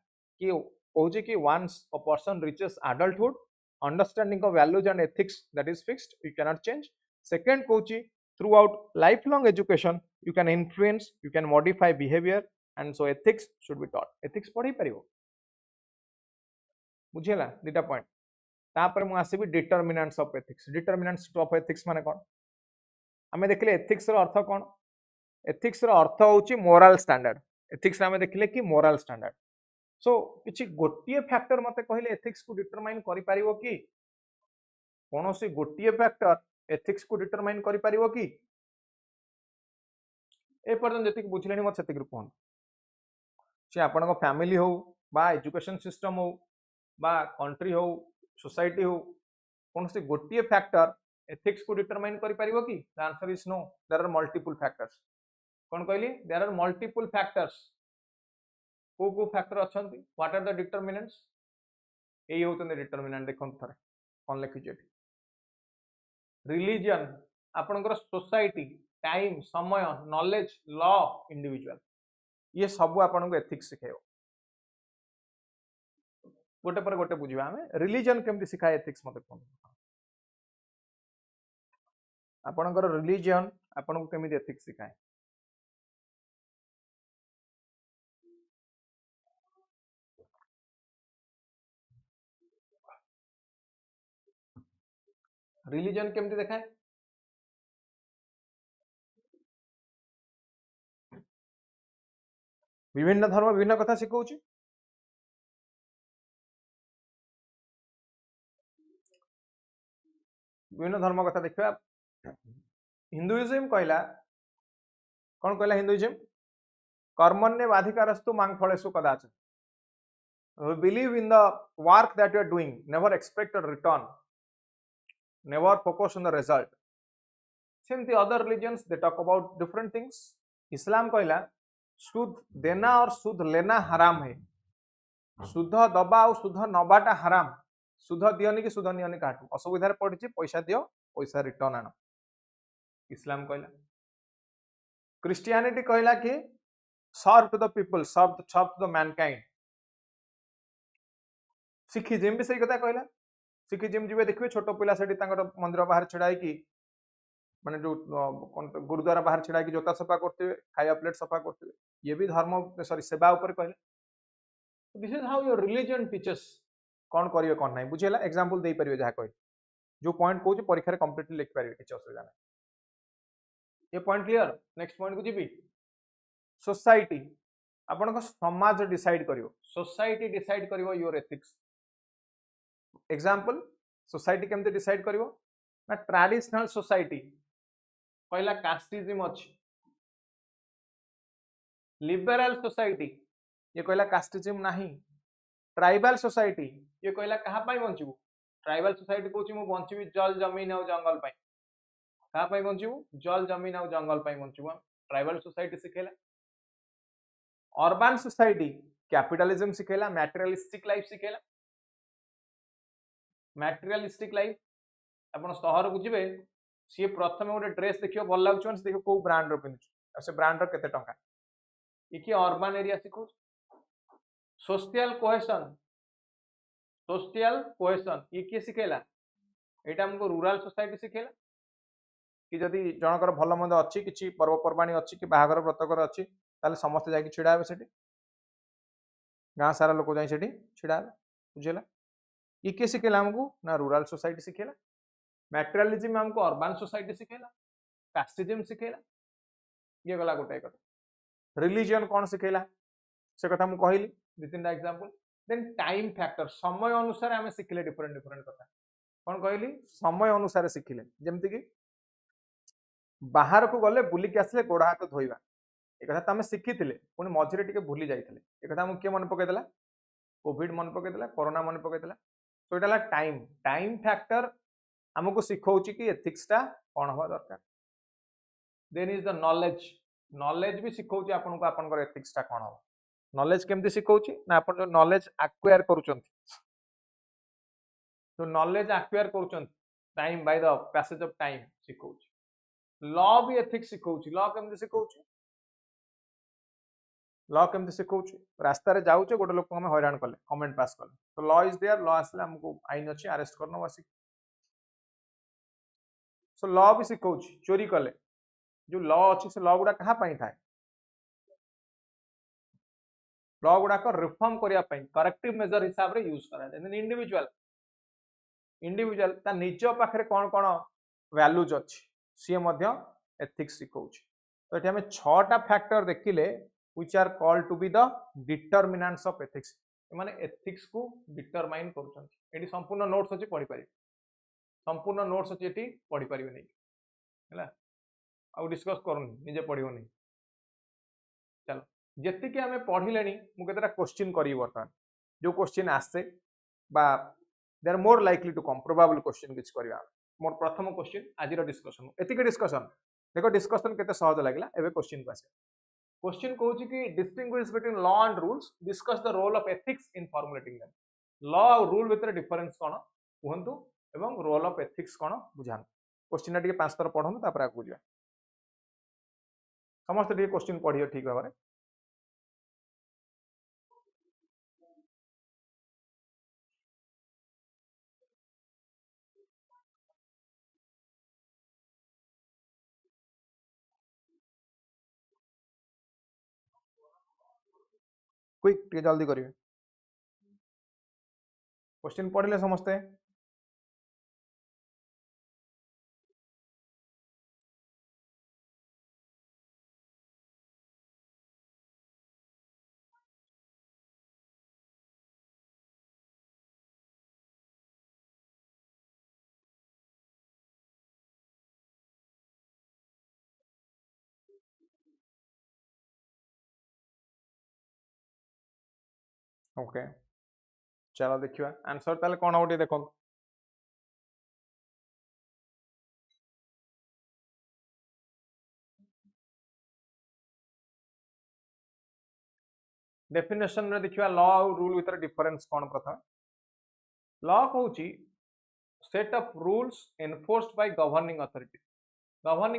A: कि कहे कि once a person reaches adulthood understanding of values and ethics that is fixed you can not change second कहे throughout life long education you can influence you can modify behaviour and so ethics should be taught ethics पढ़ी पार बुझेगा दुटा point तापर मु आसीबी determinants of ethics determinants of ethics माने कौन आमे देखले एथिक्स रो अर्थ कौन एथिक्स रो अर्थ होची मोरल स्टैंडर्ड एथिक्स आमे देखले कि मोरल स्टैंडर्ड सो किछि गोटिए फैक्टर मते कहले एथिक्स को डिटरमाइन करि पारिबो कि कोनोसी गोटिए फैक्टर एथिक्स को डिटरमाइन करि पारिबो कि ए पर्यंत जति बुझलेनी मत सेति ग्रुप कोन से आपन फैमिली हो बा एजुकेशन सिस्टम हो बा कंट्री हो सोसाइटी हो कौन सी गोटे फैक्टर एथिक्स को डिटरमाइन करि पारिबो कि the answer is no there are multiple factors कौन कहली देयर आर मल्टीपल फैक्टर्स को फैक्टर अछंती व्हाट आर द डिटरमिनेंट्स एई होतन डिटरमिनेंट देखन थरे कौन लिखिछ एठी रिलीजन आपनकर सोसाइटी टाइम समय नॉलेज लॉ इंडिविजुअल ये सब आपन को एथिक्स सिखायो गोटे पर गोटे बुझा आम रिलीजन केमती शिखाए एथिक्स मत कौन आपनकर रिलीजन आपन को केमती एथिक्स शिखाए रिलीजन केमती देखाए विभिन्न धर्म विभिन्न कथा शिखौची विभिन्न धर्म कथा देखा हिंदुइज्म कहला कौन कहला हिंदुइज्म कर्मण्य बाधिकारस्तु मांग फलेषु कदाचन believe in the work that you are doing never expect a return never focus on the result सेमती other religions they talk about different things Islam कहला सुद देना और सुद लेना हराम है सुध दबा और सुध नबाटा हराम सुध दियोनी कि सुध नियोनी काटू असुविधा पड़ी पैसा दियो पैसा रिटर्न आण इस्लाम कहला क्रिश्चियनिटी कहला कि serve to the people serve to the mankind Sikhism भी सही कथा कहला सिखिजिम जीवे देखिए छोट पिला से मंदिर बाहर छड़ा माने जो गुरुद्वारा बाहर छड़ा जोता सफा करते खाया प्लेट सफा करते ये भी धर्म सॉरी सेवा ऊपर कहले this is how your religion teachers कौन करियो कौन नहीं बुझेला एग्जांपल दे परियो जहा कहि जो पॉइंट कहूँ परीक्षा रे कंप्लीटली लिख पारियो किछ असुविधा नहीं ये पॉइंट क्लियर नेक्स्ट पॉइंट को जीबी सोसाइटी आपण समाज डिसाइड करियो सोसाइटी डिसाइड करियो योर एथिक्स एग्जांपल सोसाइटी केमते डिसाइड करियो ना ट्रेडिशनल सोसाइटी कहला कास्टिज्म अछि लिबरल सोसाइटी ये कहला कास्टिज्म नाही ट्राइबल सोसाइटी ये कहला कहा पाई बंचबू ट्राइबल सोसाइटी कहूँ मु बंचबी जल जमीन और जंगल पाई कहा पाई बंचबू जल जमीन और जंगल पाई बंचबू ट्राइबल सोसाइटी सिखेला अर्बन सोसाइटी कैपिटलिज्म सिखेला मटेरियलिस्टिक लाइफ सिखेला मटेरियलिस्टिक लाइफ अपन सहर को जीवे सी प्रथम गोटे ड्रेस देखियो भल लागुछ से देखियो को ब्रांड रो पिंधु से ब्रांड रो केते टंका ये कि अर्बन एरिया सिखो सोशल कोहेशन ये किए सिखेला एटा हमको रूरल सोसाइटी सिखेला कि जदि जनकर भल मंद अच्छी किछि पर्वपर्वाणी अच्छी कि बाहागर व्रतकर अच्छी ताले समस्त जाकि छिड़ा हेबे सेठी गाँ सारा लोक जाई सेठी छिड़ा हेबे बुझेला ये किए सिखेला हमको ना रूरल सोसाइटी सिखेला मटेरियलिज्म हमको अर्बन सोसाइटी सिखेला कास्टिज्म सिखेला ये गला गोटे कथा रिलीजन कौन सिखेला से कथा मु कहली दु तीन एग्जांपल देन टाइम फैक्टर समय अनुसार आमे सिखिले डिफरेंट डिफरेंट कथा कौन कहली समय अनुसार सिखिले जेमति कि बाहर को गले बुली के आसले गोड़ हाथ धोइबा ए कथा तमे सिखिथिले पुनी मझिरे टिके भूली जाइथिले ए कथा मु के मन पकेदेला कोविड मन पकेदेला कोरोना मन पकेदेला तो एटाला टाइम फैक्टर हमको सिखौची कि एथिक्स टा कौन हवा दरकार देन इज द नॉलेज भी सिखौची आपन को आपन एथिक्स टा कौन हवा नॉलेज केमती सिखौची ना आपन जो नॉलेज एक्वायर करूचंती जो नॉलेज एक्वायर करूचंती time by the passage of time सिखौची लॉ भी एथिक्स सिखौची लॉ केमती सिखौची लॉ केमती सिखौची रास्ता रे जाउचे गोटे लोक हम हैरान कले कमेंट पास कले तो लॉ इज देयर लॉ आसले हमको आईन अछि अरेस्ट करनो वासी सो लॉ भी सिखौची चोरी कले जो लॉ अछि से लॉ गुडा कहा पाई थाए लॉ गुडा को रिफॉर्म करिया पाई करेक्टिव मेजर हिसाब रे यूज करा जाय इंडिविजुअल ता निज पाखरे कोन कोन वैल्यूज अछि सी मध्य एथिक्स सिखौची तो एठी हमें 6टा फैक्टर देखिले which are called to be the determinants of ethics माने एथिक्स को डिटरमाइन करूछंती एठी संपूर्ण नोट्स अछि पढि पारि संपूर्ण नोट्स अछि एठी पढि पारिबे नै हैला आ डिस्कस करूनी निजे पढिबो नै चलो जेति कि हमें पढिलेनी मु केतरा क्वेश्चन करी बर्तमान जो क्वेश्चन आसे बा they are more likely to come probable question किछ करिया मोर प्रथम क्वेश्चन आज रो डिस्कशन एतिके डिस्कशन देखो डिस्कशन केते सहज लागला एबे क्वेश्चन पासे क्वेश्चन कहूची कि distinguish between law and rules discuss the role of ethics in formulating them law और रूल भितर डिफरेंस कोन कहंतु एवं रोल ऑफ एथिक्स कोन बुझान क्वेश्चन टिके 5 थर पढनु तापर आगु बुझिया समस्त टिके क्वेश्चन पढियो ठीक भाबरे क्विक टिके जल्दी करिवे क्वेश्चन पढ़िले समस्ते ओके चलो देखिवा आंसर ताले कोन होटी देखो डेफिनेशन रे देखिवा लॉ और रूल वितर डिफरेंस कोन प्रथम लॉ कहूची set of rules enforced by governing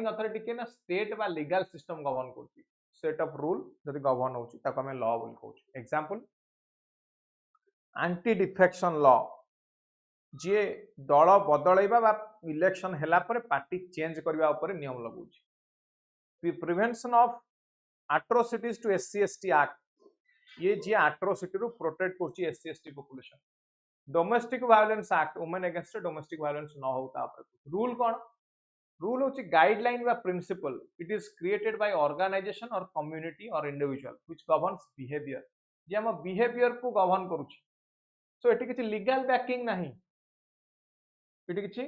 A: authority के ना स्टेट बा लीगल सिस्टम गवर्न करती सेट ऑफ रूल जदि गवर्न होची ताको हमें लॉ बोल कहूची एग्जांपल एंटी डिफेक्शन लॉ जी दल बदलैबा बा इलेक्शन हैला पर पार्टी चेंज करबा ऊपर नियम लगुची prevention of atrocities to SC ST act ये जी एट्रोसिटी रु प्रोटेक्ट करची SC ST population domestic violence act women against domestic violence न होता रूल कौन रूल होची गाइडलाइन बा principle it is created by organisation और कम्युनिटी और इंडिविजुअल व्हिच गवर्न्स बिहेवियर जे हम बिहेवियर को गवर्न करूची सो एटी किछि लीगल बैकिंग नाही एटी किछि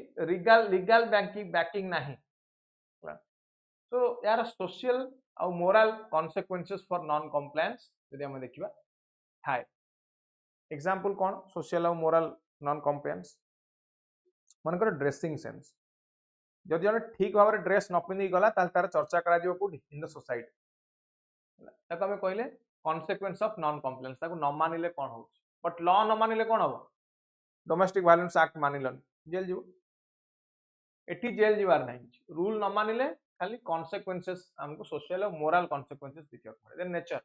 A: लीगल बैकिंग नाही सो यार सोशल और moral consequences for non compliance यदि हम देखिबा थाए एग्जांपल कौन सोशल और मोरल नॉन कंप्लायंस मनकर ड्रेसिंग सेंस जदि जने ठीक भाव में ड्रेस न पिंधि गला तार चर्चा करा दियो कोठी इन द सोसाइटी ताको हमें कहले कॉन्सिक्वेंस ऑफ नॉन कंप्लायंस ताको न मानिले कोन हो बट लॉ न मानिले कोन हो डोमेस्टिक वायलेंस एक्ट मानिलन जेल जीव एटी जेल जीवार नहीं रूल न मानिले खाली कॉन्सिक्वेंसेस हमको सोशल और मोरल कॉन्सिक्वेंसेस देखियो पड़े then nature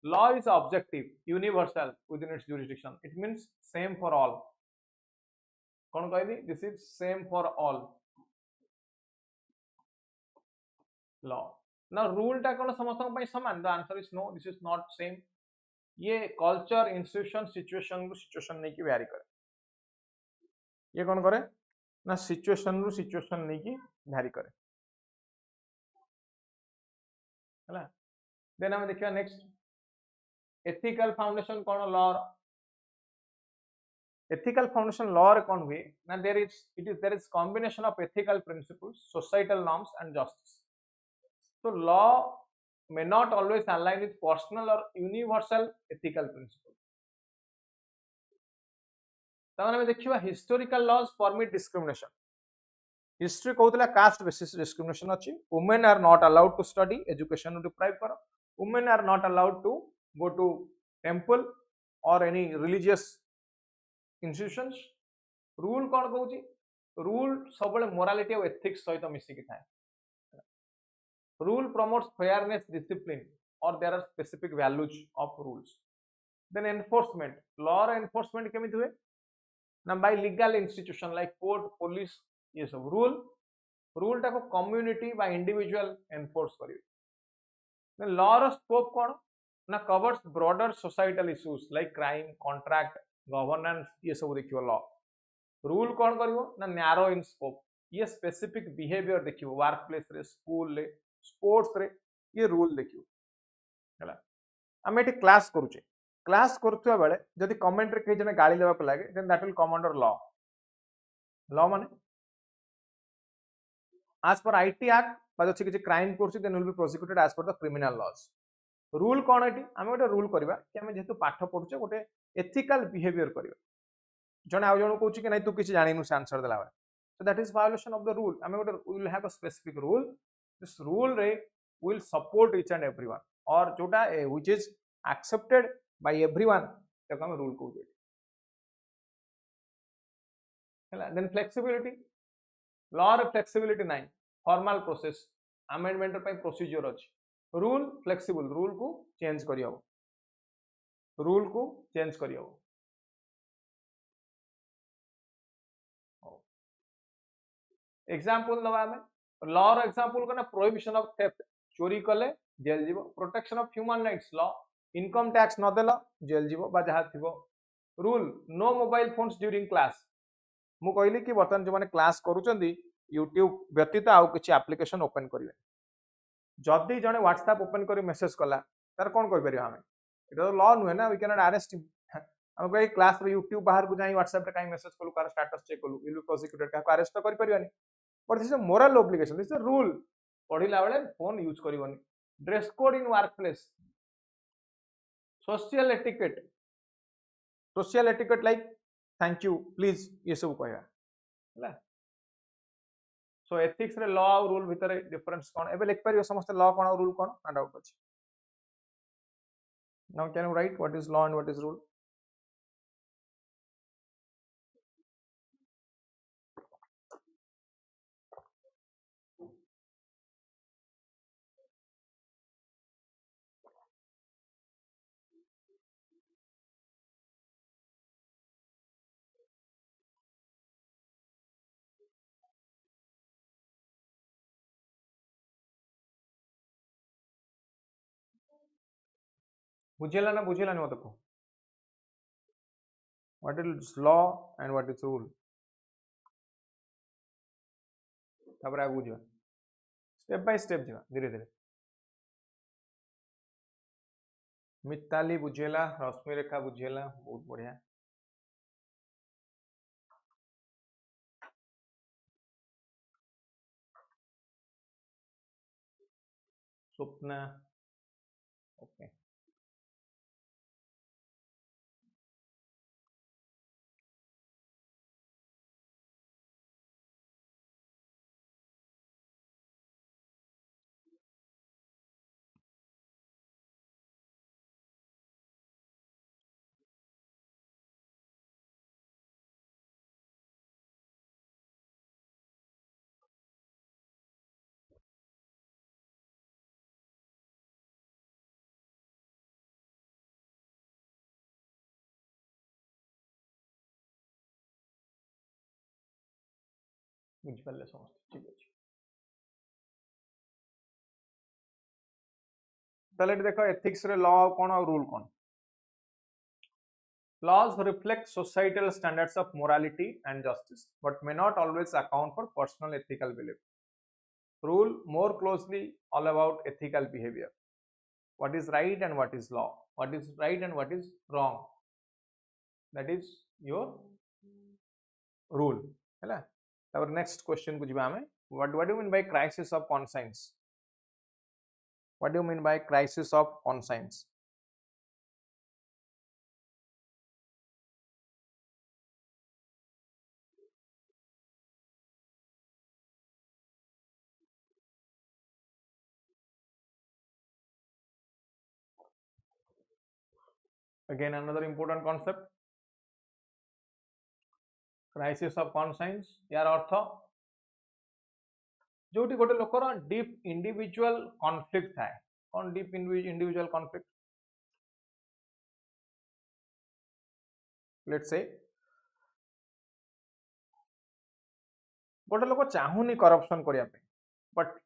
A: law is objective universal within its jurisdiction it means same for all कौन कहबी this is same for all law ना रूल टा कोन समस्त समान the answer is no this is not same ये कल्चर इंस्टीट्यूशन सिचुएशन नहीं की वैरी करे ये कौन करे ना सिचुएशन रु सिचुएशन नहीं की वैरी करे हला देन हम देखिया नेक्स्ट एथिकल फाउंडेशन कौन लॉ ethical foundation law रे कौन हुए ना there is combination of ethical principles societal norms and justice so law may not always align with personal or universal ethical principles तमने में देखिबा historical laws permit discrimination history कहउतला caste basis discrimination अछि women are not allowed to study education deprived करो women are not allowed to go to temple or any religious institutions rule कौन कहूची rule सब morality और ethics सहित मिसिकी थाए rule promotes fairness discipline और there are specific values of rules then enforcement law र एनफोर्समेंट केमिति हुए ना by legal institution like court police ये सब रूल टा को कम्युनिटी बा इंडिविजुअल एनफोर्स करिवे देन लॉ र स्कोप कौन ना covers broader societal issues like crime contract governance ये सब देखियो लॉ रूल कौन करिवो ना नैरो इन स्कोप ये स्पेसिफिक बिहेवियर देखियो वर्क प्लेस रे स्कूल रे स्पोर्ट्स रे ये रूल देखियो हला हम एटी क्लास करूचे क्लास करथुवा बेले जदि कमेंट रे कहि जने गाली लेबा पे लागे then that will come under law माने as per IT act बा जछि कि क्राइम करछि then will be prosecuted as per the criminal laws rule कौन एटी आमे गोटे रूल करबा कि आमे जेतु पाठ पढुचे गोटे एथिकल बिहेवियर करबा जने आउ जण कहूछि कि नै तू किछि जानिनु से आंसर देला बा so that is violation of the rule आमे गोटे we will have a specific rule this rule रे will support each and everyone और जोटा which is accepted by everyone ताको आमे रूल कहूछि हला देन फ्लेक्सिबिलिटी लॉ रे फ्लेक्सिबिलिटी नै फॉर्मल प्रोसेस अमेंडमेंट पई प्रोसीजर अछि रूल फ्लेक्सिबल रूल को चेंज करियो एग्जांपल दबा में लॉ रो एग्जांपल कना प्रोहिबिशन ऑफ थेफ्ट चोरी कले जेल जीवो protection of human rights law income tax न देला जेल जीवो बा जहा थिबो rule no mobile phones during class मु कहली कि बर्तन जो माने क्लास करूचंदी यूट्यूब व्यतीत आउ किछि एप्लीकेशन ओपन करिवे जदि जने व्हाट्सएप ओपन करी मेसेज कला तार कोन कर परियो हमें इट लॉ नुहे ना we can not arrest him हम कहि क्लास रे यूट्यूब बाहर को जाई व्हाट्सएप रे काई मेसेज कलु कार स्टेटस चेक कलु विल बी प्रोसिक्यूटेड का अरेस्ट तो कर परियोनी but this is a moral obligation this is a rule पढिला बेले फोन यूज करिवनी dress code in work place social etiquette like thank you please ये सब कहया हला सो एथिक्स रे लॉ और रूल भितर डिफरेंस कोन एबे लिख परियो समस्त लॉ कोन और रूल कोन ना डाउट अछि now can you right what is law and what is rule बुझेला ना बुझेलानी मत को what is law and what is rule तापर आगु जा स्टेप बाय स्टेप जा धीरे धीरे मिताली बुझेला रश्मि रेखा बुझेला बहुत बढ़िया स्वप्ना ओके बुझ पाले समस्त ठीक अछि ताले देखो एथिक्स रे लॉ कोन और rule cone laws reflect societal standards of morality and justice but may not always account for personal ethical belief rule more closely all about ethical behavior what is right and what is law what is right and what is wrong that is your rule है तापर next question को जिबा हमें what do you mean by crisis of conscience what do you mean by crisis of conscience again another important concept crisis of conscience यार अर्थ जोटी गोटे लोकर deep individual conflict थाए कौन deep individual conflict let's say गोटे लोक चाहूनी corruption करिया पे but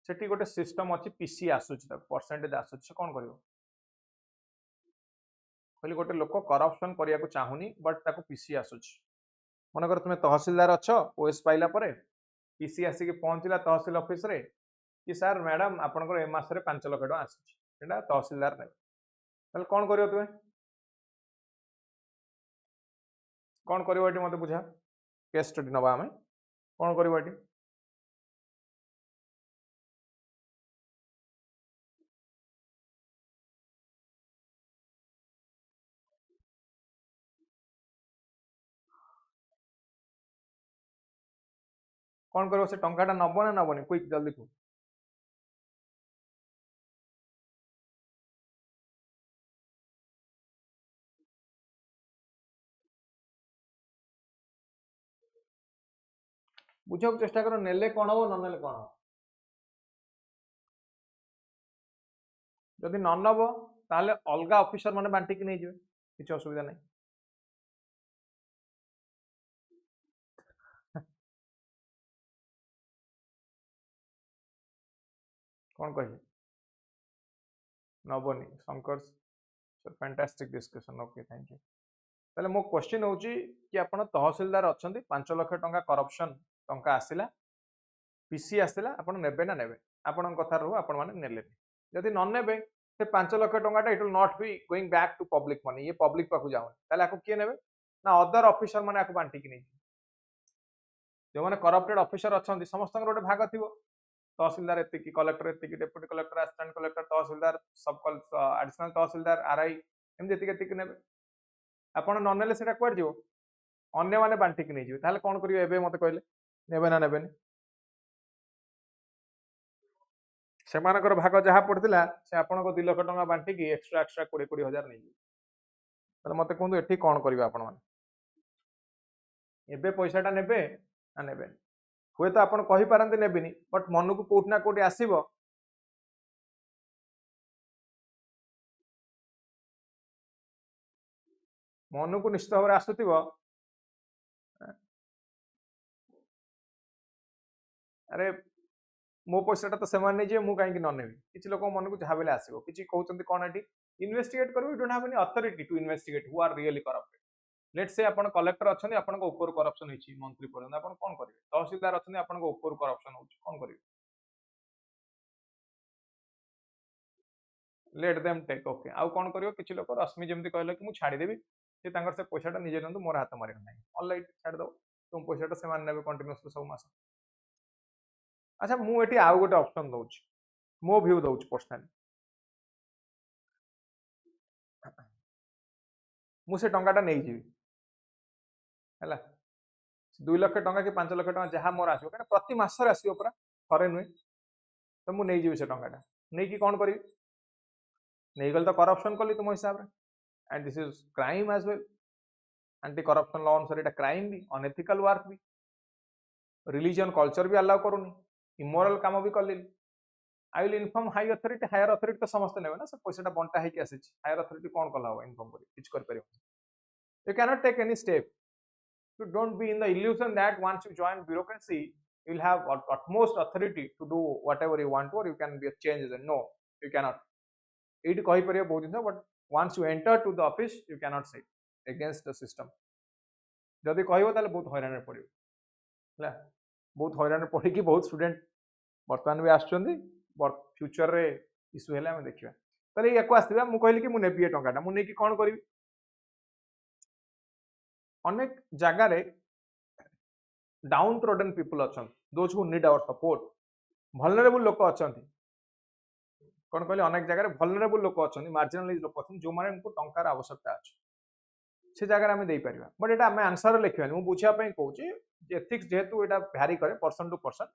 A: सेठी गोटे system अछि पीसी आसुच तक परसेंटेज आसुच कोन करियो कहली गोटे लोक करप्शन करिया को चाहूनी बट ताको पीसी आसुच मन कर तुमे तहसीलदार अछ ओएस पाइला परे पीसी आसी के पहुंचला तहसील ऑफिस रे कि सर मैडम आपनकर ए मास रे 5 लाख टका आसुच एटा तहसीलदार नै तले कोन करियो तुमे कोन करियो एटी मते बुझा केस स्टडी नबा हमें कोन करियो एटी कोन करियो से टंकाटा नबो ना नबोनी क्विक जल्दी को बुझाक चेष्टा करो नेले कोन हो न नेले कोन हो जदि न नबो ताले अलगा ऑफिसर माने बांटी कि नै जिवे किछ असुविधा नै कोन कहि नबोनी Shankar fantastic discussion okay thank you ताले मो क्वेश्चन होची कि आपण तहसीलदार अछंती 5 लाख टंका करप्शन टंका आसिला पीसी आसिला आपण नेबे ना नेबे आपण कथा रहू आपण माने नेले जदि न नेबे से 5 लाख टंकाटा it will not be going back to public money ये पब्लिक पाकु जाउ ताले आको किए नेबे ना अदर ऑफिसर माने आको बांटी कि नै जो माने करप्टेड ऑफिसर अछंती समस्त गोटे भाग थिबो तहसीलदार एतिकी कलेक्टर एतिकी deputy collector assistant collector tehsildar सब एडिशनल तहसीलदार आरआई एम जेतिक एतिकी नेबे आपण न नेले सेटा क्वाड जिवो अन्य माने बांटी कि नै जिवे ताले कोन करियो एबे मते कहले नेबे ना नेबेनी सेमानकर भाग जहाँ पड़ता से आपको 2 लाख टका बांटी की एक्सट्रा एक्सट्रा 20 हजार नहीं ताले मते कहंतु एठी कोन करिवे आपण माने एबे पैसाटा नेबे ना नेबे हुए तो आपण कहि पारंती नेबिनी बट मन को कोट ना कोट आसीबो मन को निश्चित भाव आसुथिबो अरे मो पैसाटा तो सेमान नहीं जे मु कहीं न नेबी किछि लोक मन को जहाँ बेले आसीबो किछि कहउचंती कोन एटी इन्वेस्टिगेट करू you don't have any authority to investigate who are really corrupted let's say आपण कलेक्टर अछनी आपण को ऊपर करप्शन होइछि मंत्री पर्यंत आपण कोन करिवे तहसीलदार अछनी आपण को ऊपर करप्शन होइछि कोन करिवे लेट देम टेक ओके आउ कोन करियो किछि लोक रश्मि जेमति कहले कि मु छाडी देबी से तांकर से पैसाटा निजे नंदु मोर हाथ मारियो नाही ऑलराइट छाडी दो तुम पैसाटा से मान नेबे कंटीन्यूअसली सब मास अच्छा मु एटी आउ गोटे ऑप्शन दउछि मो व्यू दउछि पर्सनली मु से टंकाटा नै जीवी हैला 2 लाख टंका कि 5 लाख टंका जहाँ मोर आसो कारण प्रति मासरे आसीयो परा थरे नुए तो मु नै जीवी से टंकाटा नै कि कोन करिवि नै गल तो करप्शन कली तुम हिसाब रे and this is crime as well anti corruption law अनुसार एटा क्राइम भी अनएथिकल वर्क भी रिलीजन कल्चर भी अलाउ करूनी इमोरल काम भी कली I will inform higher authority तो समस्त नेबे ना से पैसाटा बंटा है कि आसी हायर अथॉरिटी कोन कला हो इन्फॉर्म करी किछ कर परियो you can not take any step you don't be in the illusion that once you join bureaucracy you will have utmost authority to do whatever you want or you can be a change no you cannot it कहि परियो बहुत दिन but once you enter to the office you cannot say against the system जदि कहबो ताले बहुत हैरान पड़ियो हला बहुत हैरान पड़ी कि बहुत स्टूडेंट वर्तमान भी आछुंदी फ्यूचर रे इशू हेले हम देखिबा ताले एको आस्थिबा मु कहली कि मु नेबी टंकाटा मु नै कि कोन करिवि अनेक जगार डाउन ट्रोडन पीपल अच्छा those who need our support vulnerable लोक अच्छा कौन कहले अनेक जगह भलनरेबल लोक अच्छा मार्जिनालाइज लोक अच्छा जो माने उनको टंकार आवश्यकता अच्छे से जगह आम दे पारिबा बट एटा आम आंसर लिखिबानी मु बुझिया पई कहूची एथिक्स जेहेतु एटा भ्यारी करे पर्सन टू पर्सन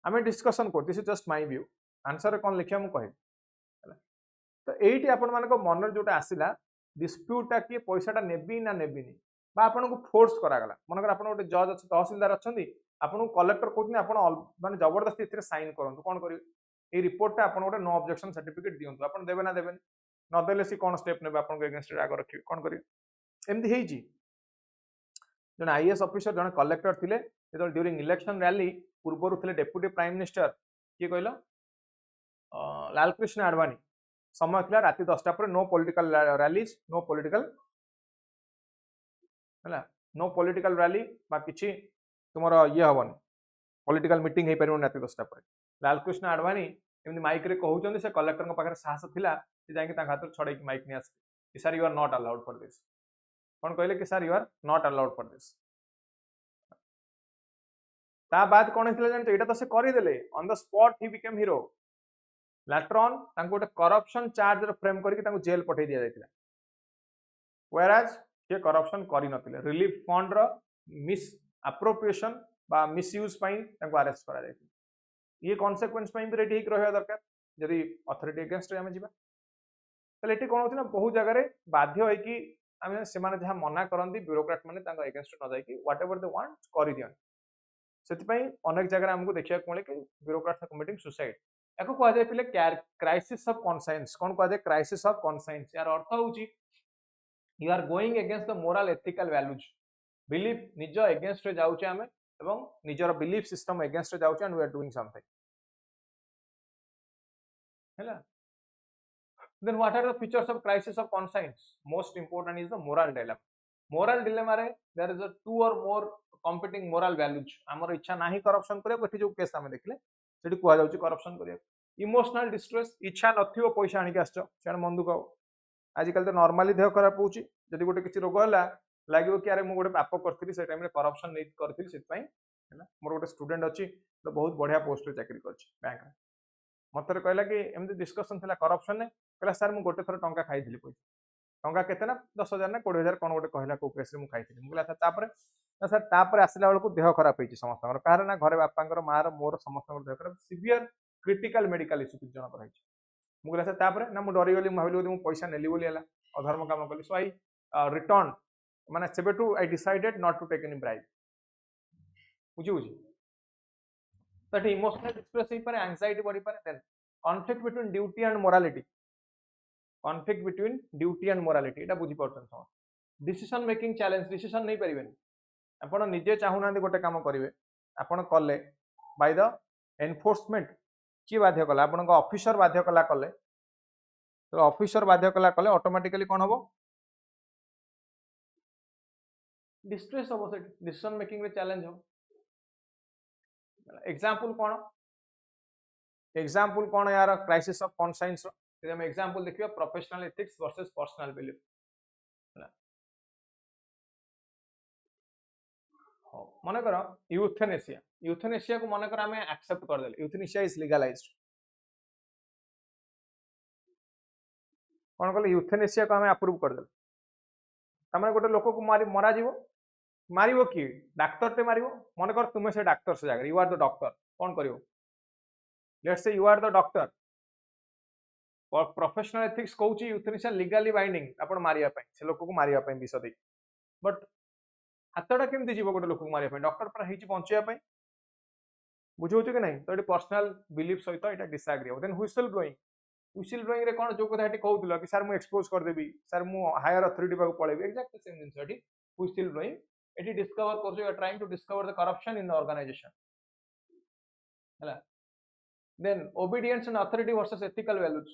A: आम डिस्कशन कर this is just my view answer कौन लिखिया मु कहबी तो एइटी आपण मानको मन जोटा आसिला डिस्प्यूटा कि पैसाटा नेबी ना नेबिनी बा आपन को फोर्स करागला मनकर आपन गोटे जज अच्छे तहसीलदार अच्छी आपन कलेक्टर कहते आप माने जबरदस्ती ए साइन करूँ कौन करेंगे ये रिपोर्टा आप गोटे नो ऑब्जेक्शन सर्टिफिकेट दिंतु आप देवे ना देवे नदेले सी कौन स्टेप ने आप एगेंस्ट आग रखिए कौन करेंगे एमती जन आईएएस ऑफिसर जन कलेक्टर थिले जो ड्यूरिंग इलेक्शन रैली पूर्व थे डेप्यूटी प्राइम मिनिस्टर किए कहल लालकृष्ण आडवाणी समय था राति 10टा पर no political rallies no political है नो पॉलिटिकल रैली बा किछि तुमर ये हबन पॉलिटिकल मीटिंग हे परबो राति 10टा पर लालकृष्ण आडवाणी एमती माइक रे कहउचंदी से कलेक्टर पाखे साहस थिला कि जाके ता हाथ छड़े कि माइक नहीं आस कि sir you are not allowed for this कौन कहले कि sir you are not allowed for this ता बाद कौन हितले जानते एटा तो से करि देले on the spot he became hero later on तांको गोटे करप्शन चार्ज रे फ्रेम करके तांको जेल पठै दिया जायतिला व्हेयरएज ये करप्शन करि नथिले रिलीफ फंड रो मिस अप्रोप्रिएशन बा मिसयूज पई तांको अरेस्ट करा जायति ये कॉन्सिक्वेंस पई भी रेडी रहया दरकार यदि अथॉरिटी अगेंस्ट रे हम जिबा तले एटी कोन होती ना बहुत जगह रे बाध्य होय कि आमे से माने जहा मना करंदी ब्यूरोक्रेट माने तांको अगेंस्ट न जाय कि व्हाटएवर दे वांट करि दियन सेति पई अनेक जगह हमको देखिया कोले कि ब्यूरोक्रेट्स आर कमिटिंग सुसाइड एको कह जाय पिले क्राइसिस ऑफ कॉन्साइंस कोन कह जाय क्राइसिस ऑफ कॉन्साइंस यार अर्थ होउची you are going against the moral ethical values belief निज against रे जाउचे आमे एवं निजर belief system against रे जाउचे and we are doing something हैला then what are the features of crisis of conscience most important is the moral dilemma रे there is a two or more competing moral values हमर इच्छा नाही corruption करे बठी जो case आमे देखले सेठी कुआ जाउची करप्शन करे इमोशनल डिस्ट्रेस इच्छा नथियो पैसा आनी के आछो सेण मन दुख आजिकल तो नॉर्मली देह खराब होची जदि गोटे किसी रोग होला लागिवो कि अरे मु गोटे पाप करथिली से टाइम रे करप्शन नै करथिली सेत पई हैना मोर गोटे स्टूडेंट अछि तो बहुत बढ़िया पोस्ट रे चाकरी करछि बैंक रे मते कहला कि एमती डिस्कशन थिला करप्शन ने कहला सर मु गोटे थर टंका खाइथिली पैसा टंका केते ना 10,000 ना 20,000 कोन गोटे कहला को केस रे मु खाइथिली मु कहला था तापर ना सर तापर आसिला बेलको देह खराब होईछि समस्तकर कार ना घरे बापांकर मार मोर समस्तकर देह खराब सिवियर क्रिटिकल मेडिकल इशू किछ जन कराइछि मु कहला सर तापर ना मु डरी गली मु भाबिली मु पैसा नेली बोली हला अधर्म काम कली सो आई रिटर्न माने सेबेटू I decided not to take any bribe बुझी बुझी दैट इमोशनल डिस्ट्रेस ही पर एंजाइटी बॉडी पर then conflict between duty and morality conflict between duty and morality एटा बुझी पड़तन समझ डिसीजन मेकिंग चैलेंज डिसीजन नहीं परिबेनी आपण निजे चाहू ना गोटे काम करिवे आपण कले बाय द एनफोर्समेंट किए बाध्य कला आपण ऑफिसर बाध्य कला कले तो ऑफिसर बाध्य कला कले ऑटोमेटिकली कौन हम डिस्ट्रेस हम से डिसीजन मेकिंग रे चैलेंज हो एग्जांपल कौन यार क्राइसिस ऑफ कॉन्साइंस हम एग्जांपल देखिए professional ethics versus personal belief मन कर यूथेनेसिया को मन कर आम एक्सेप्ट करदे यूथेनेसिया इज लीगलाइज्ड कौन कले यूथेनेसिया को आम अप्रूव करदे तमें गोटे लोक को मरा मारिबो कि डाक्टर टे मारिबो मन कर तुम से डाक्टर से जगह यू आर द डॉक्टर कौन करियो let's say you are the doctor professional ethics कहूँ यूथेनेसिया लीगली बाइंडिंग आपण मारिया से लोक को मारिया विष दे बट हाथटा केमती जीव गोटे लोक को मारिया डॉक्टर पर बचाई बुझे कि नहीं तो ये पर्सनल बिलीफ सहित यहाँ डिसएग्री देन व्हिसल ब्लोइंग रे कौन जो कथा कहूल कि सर मुझे एक्सपोज करदेवी सर मु हायर अथॉरिटी पाक पळेबी एक्जाक्टली सेम जिनस एठी व्हिसल ब्लोइंग एठी डिस्कवर करछो you are trying to discover the corruption in the organisation हला then obedience and authority versus ethical values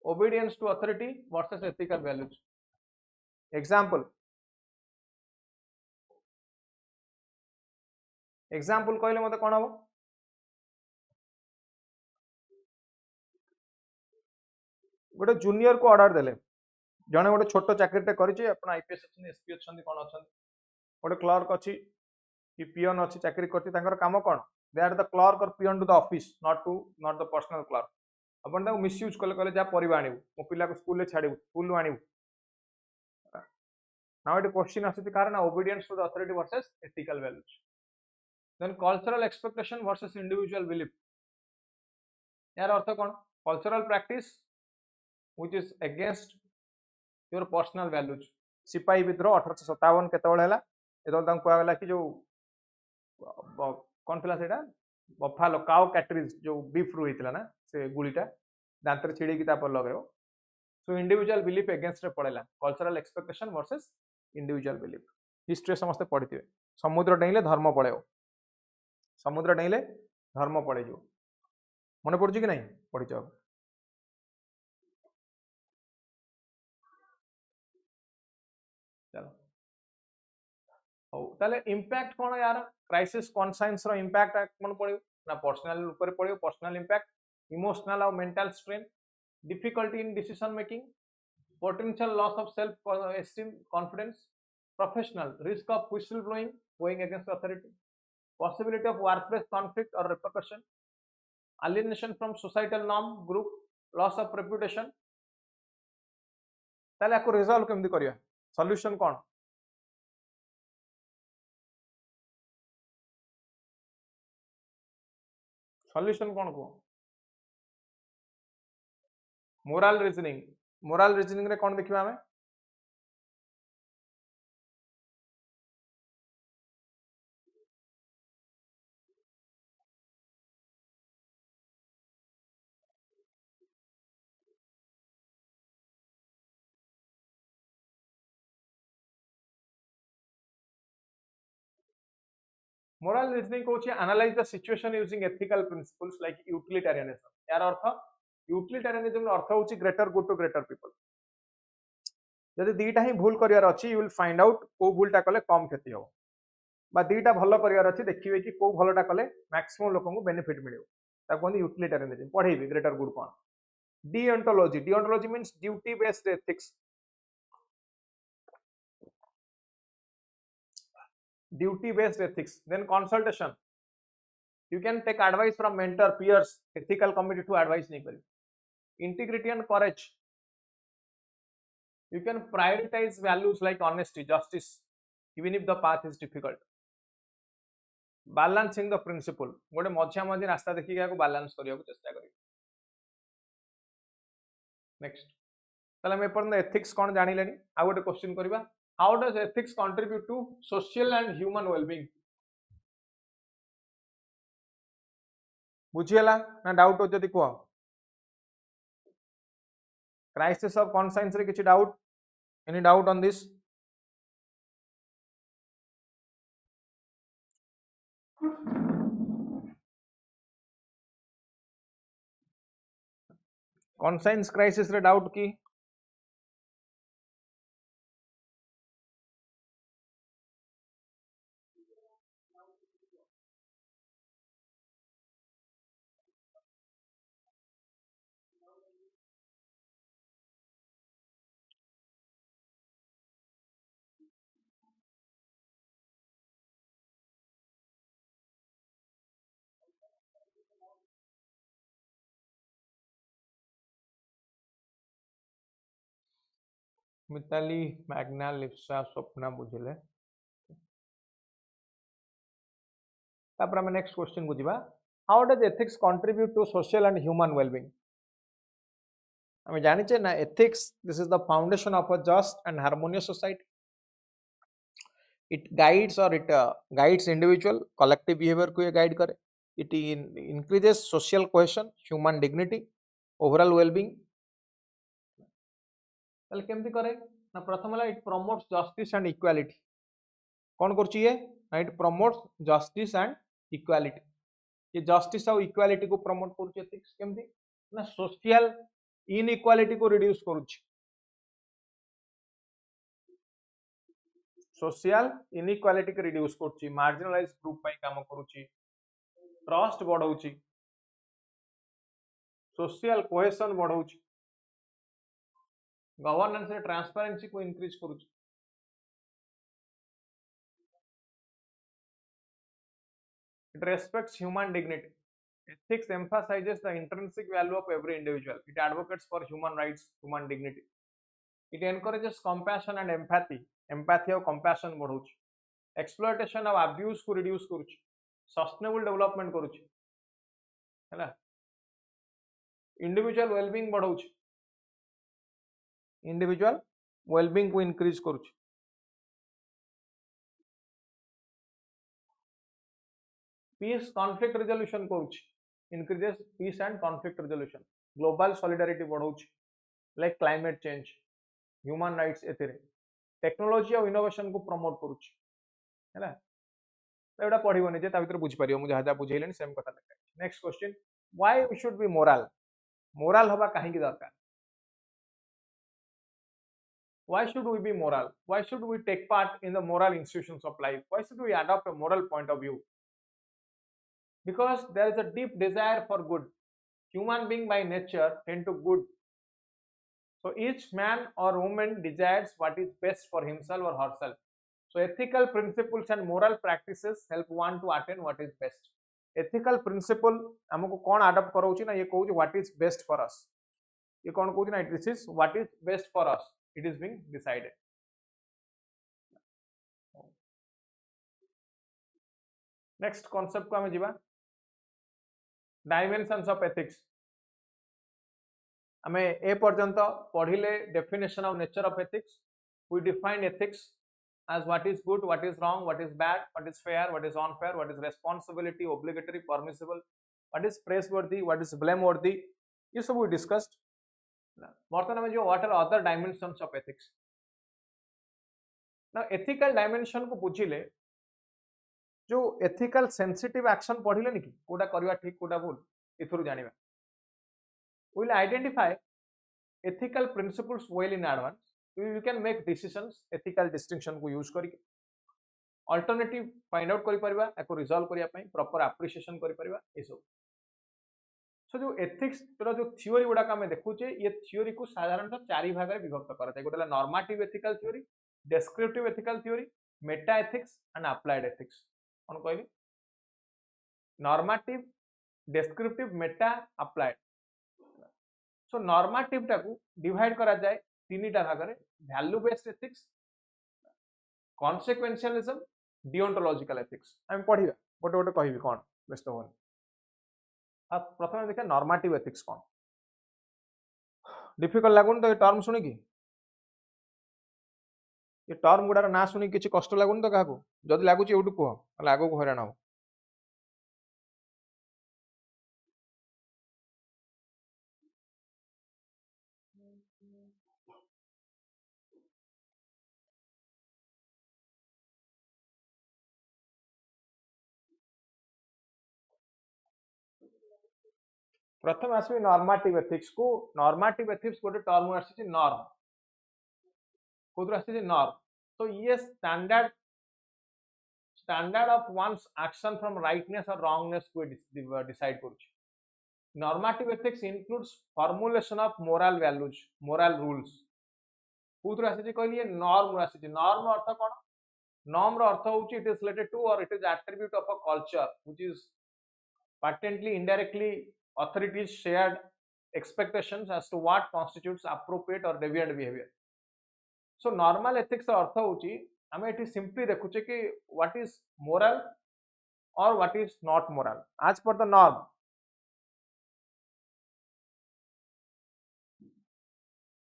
A: obedience to authority versus ethical values example कहले मते कोन हबो गोटे जूनियर को ऑर्डर देले जने गोटे छोट चाकरीटे करिछि आपण आईपीएस अछन एसपी अछन कोन अछन गोटे क्लर्क अछि कि पियन अछि चाकरी करछि तांकर काम कोन दे आर द क्लर्क और peon to the office not the personal clerk अपन ताको मिसयूज कले जा परिबा आनिबु मो पिला को स्कूल ले छाडिबु स्कूल आनिबु नाउ इट क्वेश्चन आछि कारण obedience to the authority versus ethical values then cultural expectation versus individual belief यार अर्थ कोन cultural practice which is against your personal values सिपाही विद्रोह 1857 केतबेले हला एतो तांको कहला कि जो कोन फिला सेटा बफालो काउ कैटरीज जो बीफ रु हितला ना से गुलीटा दांतर छिड़ी की तापर लगायो सो इंडिविजुअल बिलीफ अगेंस्ट रे पड़ेला cultural expectation versus individual belief history समस्त पढ़िथिबे समुद्र डेइले धर्म पळेओ समुद्र डेइले धर्म पळे जो मन पड़छि कि नहीं पढ़िछ चलो ताले इंपैक्ट कोन यार क्राइसिस कॉन्साइंस रो इंपैक्ट कोन पड़ियो ना पर्सनल ऊपर पड़ियो पर्सनल इंपैक्ट इमोशनल और mental strain difficulty in decision making potential loss of self esteem confidence professional risk of whistle blowing going against authority possibility of workplace conflict और repercussion alienation from societal norm group loss of reputation ताले को resolve केमदी करिया solution कोन solution कोन को moral reasoning रे कोन देखिबा हमें moral reasoning को analyze the situation using ethical principles like utilitarianism यार अर्थ यूटिलिटेरियनिज्म अर्थ होची greater good to greater people जदि दीटा ही भूल करियार अछि यू विल फाइंड आउट को भूलटा कले कम क्षति हो बा दीटा भलो करियार अछि देखिबे कि को भलोटा कले मैक्सिमम लोकन को बेनिफिट मिलियो ता कोन यूटिलिटेरियनिज्म पढेबे ग्रेटर गुड कोन deontology means duty based ethics duty based ethics then consultation you can take advice from mentor peers ethical committee to advice nahi kari integrity and courage you can prioritize values like honesty justice even if the path is difficult balancing the principle गोटे मझिया मझी रास्ता देखि को balance करिया को चेष्टा करी next तले हम एपर्यंत एथिक्स कोन जानि लेनी आ गोटे क्वेश्चन करबा how does ethics contribute to social and human well-being बुझियला ना डाउट हो जदी को क्राइसिस ऑफ कॉन्साइंस रे किछि doubt any doubt on this conscience crisis रे डाउट की मिताली मैग्ना लिप्सा स्वप्ना बुझिले तापर हम नेक्स्ट क्वेश्चन को जीवा how does ethics contribute to social and human wellbeing हमें जानिचे ना ethics this is the foundation of a just and harmonious society it guides or it guides individual collective behavior को ये guide करे it increases social cohesion human dignity overall well-being ताले केमती करे ना प्रथम वाला it promotes justice and equality कौन करची ये ना it promotes justice and equality ये justice और equality को promote करची ethics केमती ना social inequality को reduce करूची social inequality को reduce करूची marginalized group पाई काम करूची ट्रस्ट बढ़ाऊची सोशल कोहेशन बढ़ाऊची गवर्नेंस रे ट्रांसपेरेंसी को इंक्रीज करूची it respects human dignity ethics emphasizes the intrinsic value of every individual it advocates for human rights human dignity it encourages compassion and empathy और compassion बढ़ाऊची exploitation of abuse को reduce करूची sustainable development करूची हैला individual wellbeing बढ़ाऊची individual wellbeing को increase करूची peace conflict resolution करूची increases peace and conflict resolution global solidarity बढ़ाऊची like climate change human rights एथिरे टेक्नोलॉजी और इनोवेशन को प्रमोट करूची हैला एटा पढिबोनी जे ता भीतर बुझि परियो मु जहा जहा बुझेलेनी सेम कथा लिखा next question why we should be moral moral हबा काहे की दरकार why should we be moral why should we take part in the moral institutions of life why should we adopt a moral point of view because there is a deep desire for good human being by nature tend to good so each man or woman desires what is best for himself or herself so ethical principles and moral practices help one to attain what is best ethical principle हमको कौन adopt कराउची ना ये कहूची what is best for us ये कौन कहूची ना this is what is best for us it is being decided next concept को हमें जीवा dimensions of ethics हमें ए पर्यंत पढ़िले definition of nature of ethics we define ethics as what is good what is wrong what is bad what is fair what is unfair what is responsibility obligatory permissible what is praiseworthy what is blameworthy ये सब we discussed वर्तमान में जो what are other dimensions of ethics now ethical dimension को बुझिले जो ethical sensitive action पढ़िले नि कि कोडा करवा ठीक कोडा भूल इथुरु जानिबा we will identify ethical principles well in advance we can make decisions ethical distinction को यूज करी alternative find out करि परबा एको रिजॉल्व करिया पई प्रॉपर एप्रिसिएशन करि परबा ए सब सो जो एथिक्स जो थ्योरी गुडा का हमें देखुचे ये थ्योरी को साधारणतः चारि भाग रे विभक्त करता है गोटेला normative ethical theory descriptive ethical theory meta ethics and applied ethics कौन कहली normative descriptive meta applied so normative टा को डिवाइड करा जाए तीनटा भाग रे value based ethics consequentialism deontological ethics हम पढिबा गोटे गोटे कहबी कोन व्यस्त होन अब प्रथम देखा नॉर्मेटिव एथिक्स कौन डिफिकल्ट लागुन तो ये टर्म सुनी कि ये टर्म गुडार ना सुनी किछि कष्ट लागुन तो काहको जदि लागुची एउटु कह ताले आगो को हैरान हो प्रथम आसबी नॉर्मेटिव एथिक्स को नॉर्मेटिव एथिक्स गोटे टर्म आसी नॉर्म कोथर आसी नॉर्म तो ये standard of one's action from rightness और रॉन्गनेस को डिसाइड करूची normative ethics includes formulation of moral values moral rules कोथर आसी कहली नॉर्म आसी नॉर्म अर्थ कोन नॉर्म रो अर्थ होची इट इज रिलेटेड टू और it is attribute of a culture which is patently indirectly authorities shared expectations as to what constitutes appropriate or deviant behavior so normal ethics अर्थ होची हमें eighty simply देखुचे कि what is moral or what is not moral as per the norm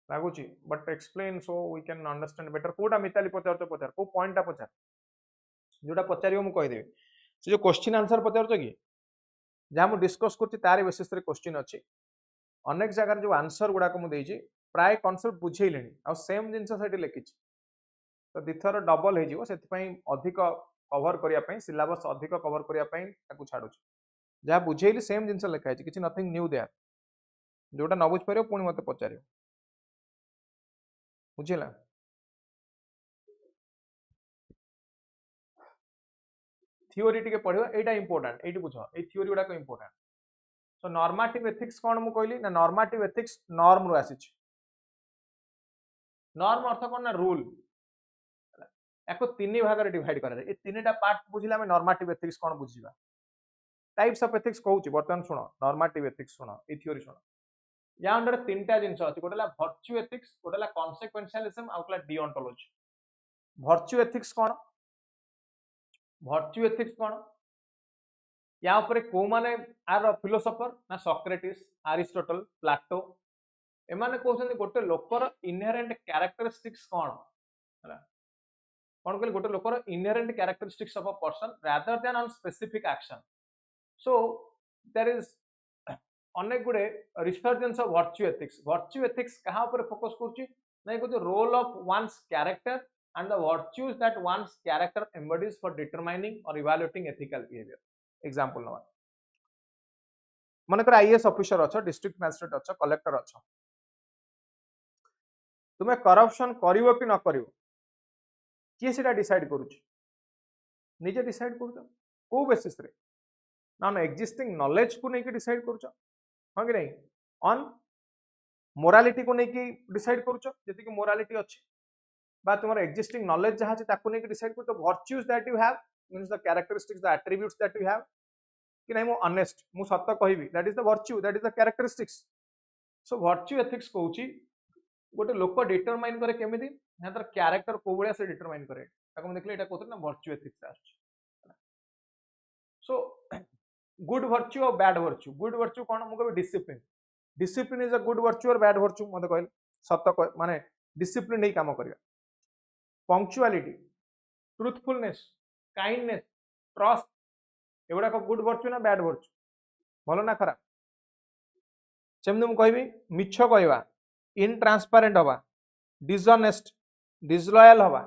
A: लागुची but explain so we can understand better Kota Mitali पचार को point टा पचार जोटा पचारियो मु कहि देबे से जो क्वेश्चन आंसर पचारछ कि जहाँ मुझे डिस्कस कर तार बेसिस क्वेश्चन अच्छी अनेक जगह जो आंसर गुड़ाक मुझे प्राय कनसेप्ट बुझेले आ सेम जिनस लिखी तो दिथर डबल हो अधिक कवर करने सिलेबस अधिक कवर करने छाड़ू जहाँ बुझेली सेम जिनस लिखाई किसी नथिंग न्यू देयर जोटा न बुझ पार पुणी मत पचार बुझेगा थियोरी टिके पढ़िबा एटा इंपोर्टेंट एटी बुझ ए थियोरी गुड़ाक इंपोर्टेंट सो नॉर्मेटिव एथिक्स कौन मु कहली ना नॉर्मेटिव एथिक्स नॉर्म रु आसी नॉर्म अर्थ कौन ना रूल एको तीन भाग रे डिवाइड करा ए तीनटा पार्ट बुझिला हम नॉर्मेटिव एथिक्स कौन बुझिबा टाइप्स ऑफ एथिक्स कहूची वर्तमान सुनो नॉर्मेटिव एथिक्स सुनो ए थियोरी सुनो या अंडर तीनटा जिंस अछि गोटेला वर्च्यू एथिक्स गोटेला कॉन्सिक्वेंशियलिज्म आ गोटेला डिओंटोलॉजी वर्च्यू एथिक्स कौन वर्च्यू एथिक्स कौन या ऊपर को माने आर फिलोसोफर ना सॉक्रेटिस अरिस्टोटल प्लाटो एमाने कहउछन गोटे लोकर इनहेरेंट कैरेक्टरिस्टिक्स कौन हला कौन कहले गोटे लोकर inherent characteristics of a person rather than on specific action so there is अनेक गुडे रिसर्जेंस ऑफ वर्च्यू एथिक्स कहाँ ऊपर फोकस करूची ना को role of one's character and the virtues that one's character embodies for determining or evaluating ethical behavior example नवा मन कर आईएएस ऑफिसर अच्छा डिस्ट्रिक्ट मैजिस्ट्रेट अच्छा कलेक्टर अच्छा तुम्हें करप्शन करिवो कि न करिवो किए सेटा डिसाइड करूची निजे डिसाइड करूछ को बेसिस रे ना एग्जिस्टिंग नॉलेज को नहीं डिसाइड करूछ हां कि नहीं ऑन मोरालिटी को नहीं डिसाइड करूछ जति कि मोरालिटी अच्छी बा तुम एक्जिस्टिंग नॉलेज जहाँ अच्छे डिसाइड कर virtues that you have means the characteristics the attributes that you have कि नहीं मु ऑनेस्ट मु सत्य कहबी that is the virtue that is the characteristics so virtue ethics कहूची गोटे लोक डिटरमाइन करे केमिति ना तर कैरेक्टर को बळिया से डिटरमाइन करे ताको हम देखले एटा कहत ना वर्च्यू एथिक्स आछ सो गुड वर्च्यू और बैड वर्च्यू गुड वर्च्यू कोन मु कहबी discipline discipline is a good virtue और बैड वर्च्यू मते कहले सत्य माने डिसिप्लिन नहीं काम करिया पंक्चुअलिटी ट्रुथफुलनेस काइंडनेस ट्रस्ट एगुड़ा गुड वर्च्यू ना बैड वर्च्यू भल ना खराब सेमती मुझे कहबी मिछ कहवा इनट्रांसपेरेंट हवा डिसऑनेस्ट डिसलॉयल हवा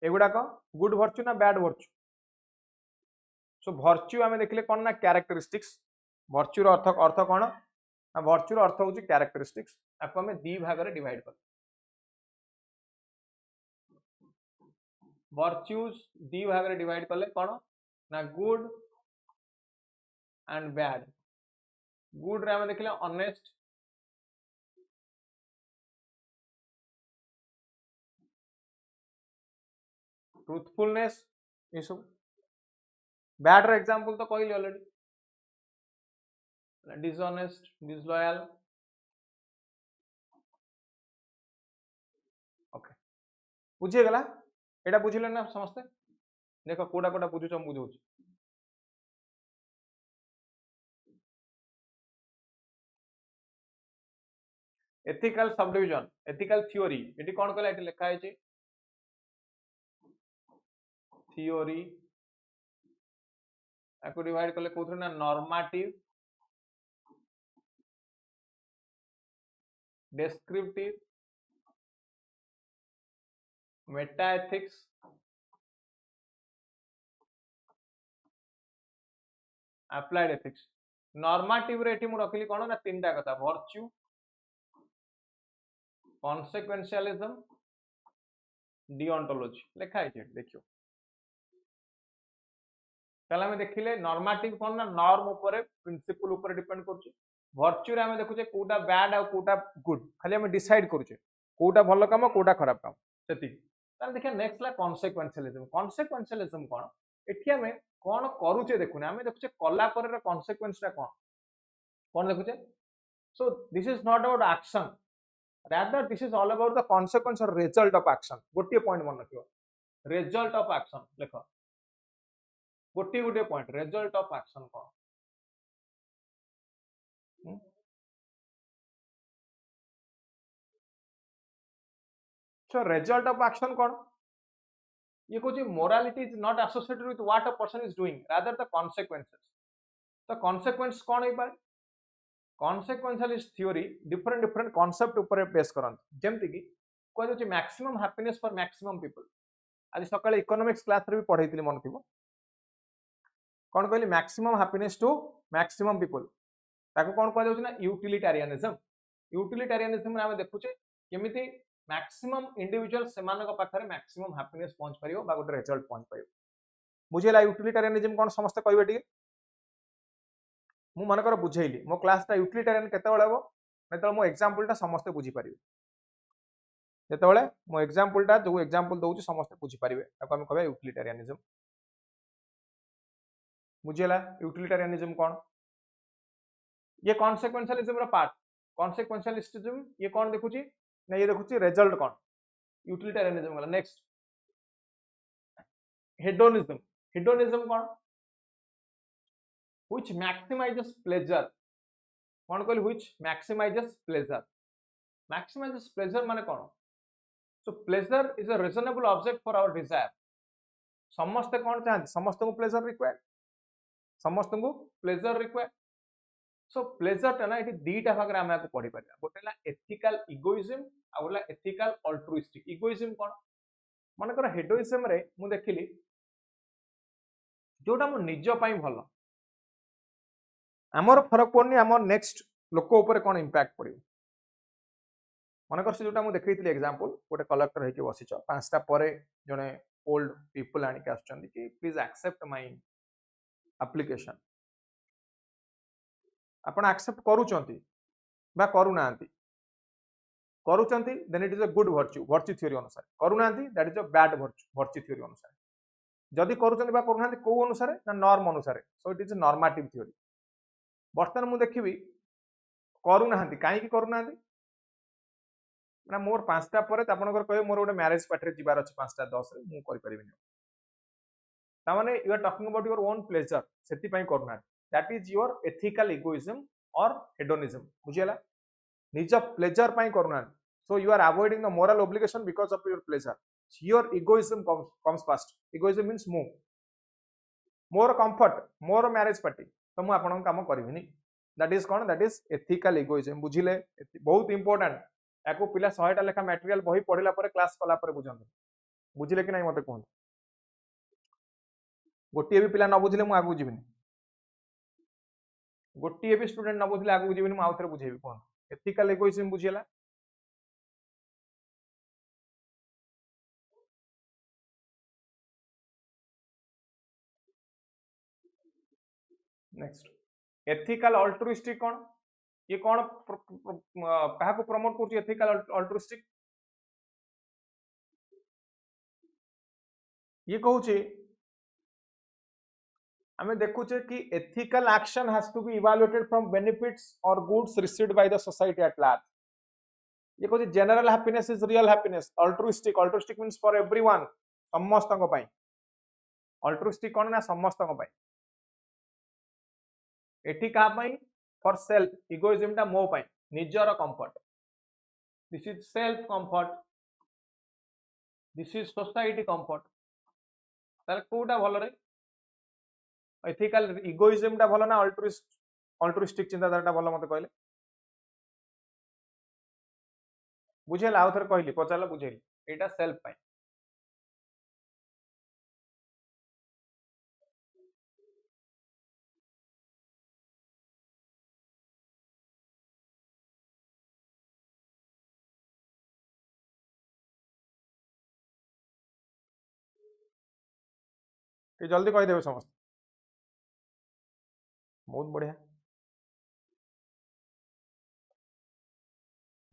A: एगुड़ा गुड वर्च्यू ना बैड वर्च्यू सो वर्च्यू आम देखले कौन ना कैरेक्टरिस्टिक्स वर्च्यूर अर्थ कौन ना वर्च्यूर अर्थ हूँ कैरेक्टरिस्टिक्स आपको आम दी भाग में डिवाइड कर वर्च्यूज दी भाग में डिवाइड कले कौन ना गुड एंड बैड गुड रे देखले ऑनेस्ट ट्रुथफुलनेस ये सब बैड रे एग्जांपल तो कहली ऑलरेडी डिसऑनेस्ट डिसलॉयल ओके बुझे गला एटा बुझिले ना समस्ते देखो कोडा कोडा बुझुछ हम बुझौछ एथिकल सबडिविजन एथिकल थ्योरी एटी कोन कहला एटी लिखा है थ्योरी आपको डिवाइड करले कोथरे ना normative descriptive meta ethics applied ethics normative रे एठी मु रखली कोन ना तीनटा कथा वर्च्यू कॉन्सिक्वेंशियलिज्म डिओंटोलॉजी लिखा है देखियो ताले हमें देखिले नॉर्मेटिव कोन ना नॉर्म ऊपर प्रिंसिपल ऊपर डिपेंड करछि वर्च्यू रे हमें देखुचे कोटा बैड आ कोटा गुड खाली हमें डिसाइड करूचे कोटा भलो काम कोटा खराब काम सेति ताले देखिया नेक्स्ट ला कॉन्सिक्वेंशियलिज्म कोन एठी हमें कोन करूचे देखुने हमें देखुचे कला पर रे कॉन्सिक्वेंस रा कोन देखुचे so this is not about action rather this is all about the consequence or result of action गोटे पॉइंट मन रखियो result of action देखो गोटे point result of action cone so result of action कोन ये कहूँ morality is not associated with what a person is doing rather the consequences तो consequence कोन होई पारे consequentialist theory different concept ऊपर बेस करन जेमति कि कोइ जे maximum happiness for maximum people आज सकाळे economics class रे भी पढैतिली मन थिबो कोन कहली maximum happiness to maximum people ताको कोन कहै जाउछ ना यूटिलिटेरियनिज्म रे हम देखुचे केमिति maximum individual सेमानक पाखरे maximum happiness पहुंच परियो बा गोटे रिजल्ट पहुंच परियो बुझेला यूटिलिटेरियनिज्म कोन समस्त कहबे टिके मु मनकर बुझेइली मो क्लास टा यूटिलिटेरियन केते बेले हो नेतल मो एग्जांपल टा समस्त बुझी परिबे जेते बेले मो एग्जांपल टा जो एग्जांपल दोउची समस्त बुझी परिबे ताको हम कहबे यूटिलिटेरियनिज्म बुझेला यूटिलिटेरियनिज्म कोन ये कॉन्सिक्वेंशियलिज्म रा पार्ट कॉन्सिक्वेंशियलिस्टिज्म ये कोन देखुची ना ये देखुची रिजल्ट कोन यूटिलिटेरियनिज्म वाला next hedonism cone which maximizes pleasure कोन कहली which maximizes pleasure माने कोन so pleasure is a reasonable object for our desire समस्त कोन चाहते समस्त को pleasure required so pleasure टा ना एठी दीटा भाग रे हम को पढी परिया गोटेला ethical egoism आ बोला ethical altruistic egoism कोन माने कर हेडोइज्म रे मु देखिली जोटा मो निज पई भलो आमर फरक पड़नी आमर नेक्स्ट लोक ऊपर कौन इंपैक्ट पड़ो मनकर से जोटा मुझे देखी एग्जांपल गोटे कलेक्टर होके बसीच पांचटा परे जने ओल्ड पीपल आनिक आछन कि प्लीज एक्सेप्ट माय एप्लिकेशन आपण एक्सेप्ट करूचंती बा करूनांती then it is a good virtue theory अनुसार करूनांती that is a bad virtue theory अनुसार जदि करूचंती बा करूनांती को अनुसार ना नॉर्म अनुसार so it is a normative theory बर्तमान मुझे देखी करूना कहीं करूना ना मोर पांचटा पर कहे मोर गोटे मैरेज पार्टी जीवार अच्छे 5:10 मुझे माने you are talking about your own pleasure से करूना that is your ethical egoism और हेडोनिज्म बुझीला निज प्लेजर करूना so you are avoiding the moral obligation because of your pleasure your egoism comes first egoism means मु more comfort more marriage party तो मु आपन काम करबिनी दैट इज कोन दैट इज एथिकल इगोइज्म बुझिले बहुत इंपोर्टेंट याको पिला 100टा लेखा मटेरियल बही पढिला पर क्लास कला पर बुझन बुझिले कि नहीं मते कोन गोटिए भी पिला न बुझिले मु आगु जिबिनी गोटिए भी स्टूडेंट न बुझिले आगु जिबिनी मु आउथरे बुझेबी कोन एथिकल इगोइज्म बुझिला नेक्स्ट एथिकल अल्ट्रुइस्टिक कोन ये कौन कहा को प्रमोट कर एथिकल अल्ट्रुइस्टिक ये कहूचे हमें देखुचे कि ethical action has to be evaluated from benefits और goods received by the society at large ये कहूचे general happiness is real happiness altruistic means for everyone समस्त को पई अल्ट्रुइस्टिक कोन ना समस्त को पई एठी का पई फॉर सेल्फ इगोइज्म टा मो पई निजर comfort this is self comfort this is society comfort ताले कोटा भलो रे एथिकल इगोइज्म टा भलो ना अल्ट्रुइस्टिक चिंताधारा टा भलो मते कहले बुझेला आउ थर कहली पचाला बुझेली एटा सेल्फ पई कि जल्दी कहीदेवे समस्त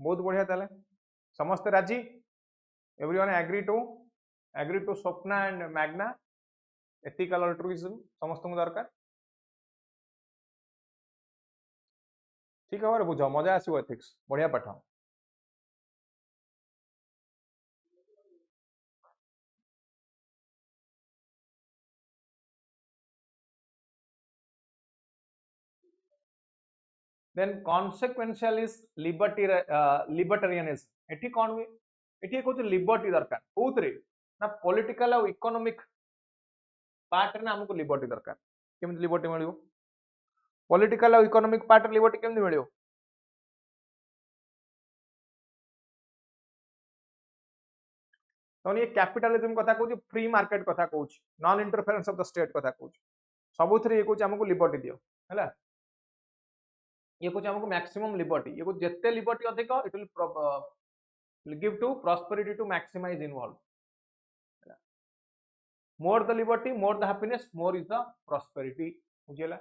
A: बहुत बढ़िया ताले समस्त राजी everyone agree to Swapna and Magna ethical altruism समस्त को दरकार ठीक भाव बुझ मजा आसो एथिक्स बढ़िया पाठ देन कॉन्सिक्वेंशियलिस्ट लिबर्टेरियनिज्म एठी कोन हुए एठी कहू लिबर्टी दरकार कोउतरे ना पॉलिटिकल और इकोनॉमिक पार्ट रे हमको लिबर्टी दरकार केमि लिबर्टी मिलियो पॉलिटिकल और इकोनॉमिक पार्ट रे लिबर्टी केमि मिलियो तो ये कैपिटलिज्म कथा कहू फ्री मार्केट कथा कहू non interference of the state कथा कहू सबुथरे ये कहू हमको लिबर्टी दियो हैला ये कहू हमको मैक्सिमम लिबर्टी ये कहू जेते लिबर्टी अधिक it will give to prosperity to maximize involve more the liberty more the happiness more is the prosperity बुझेला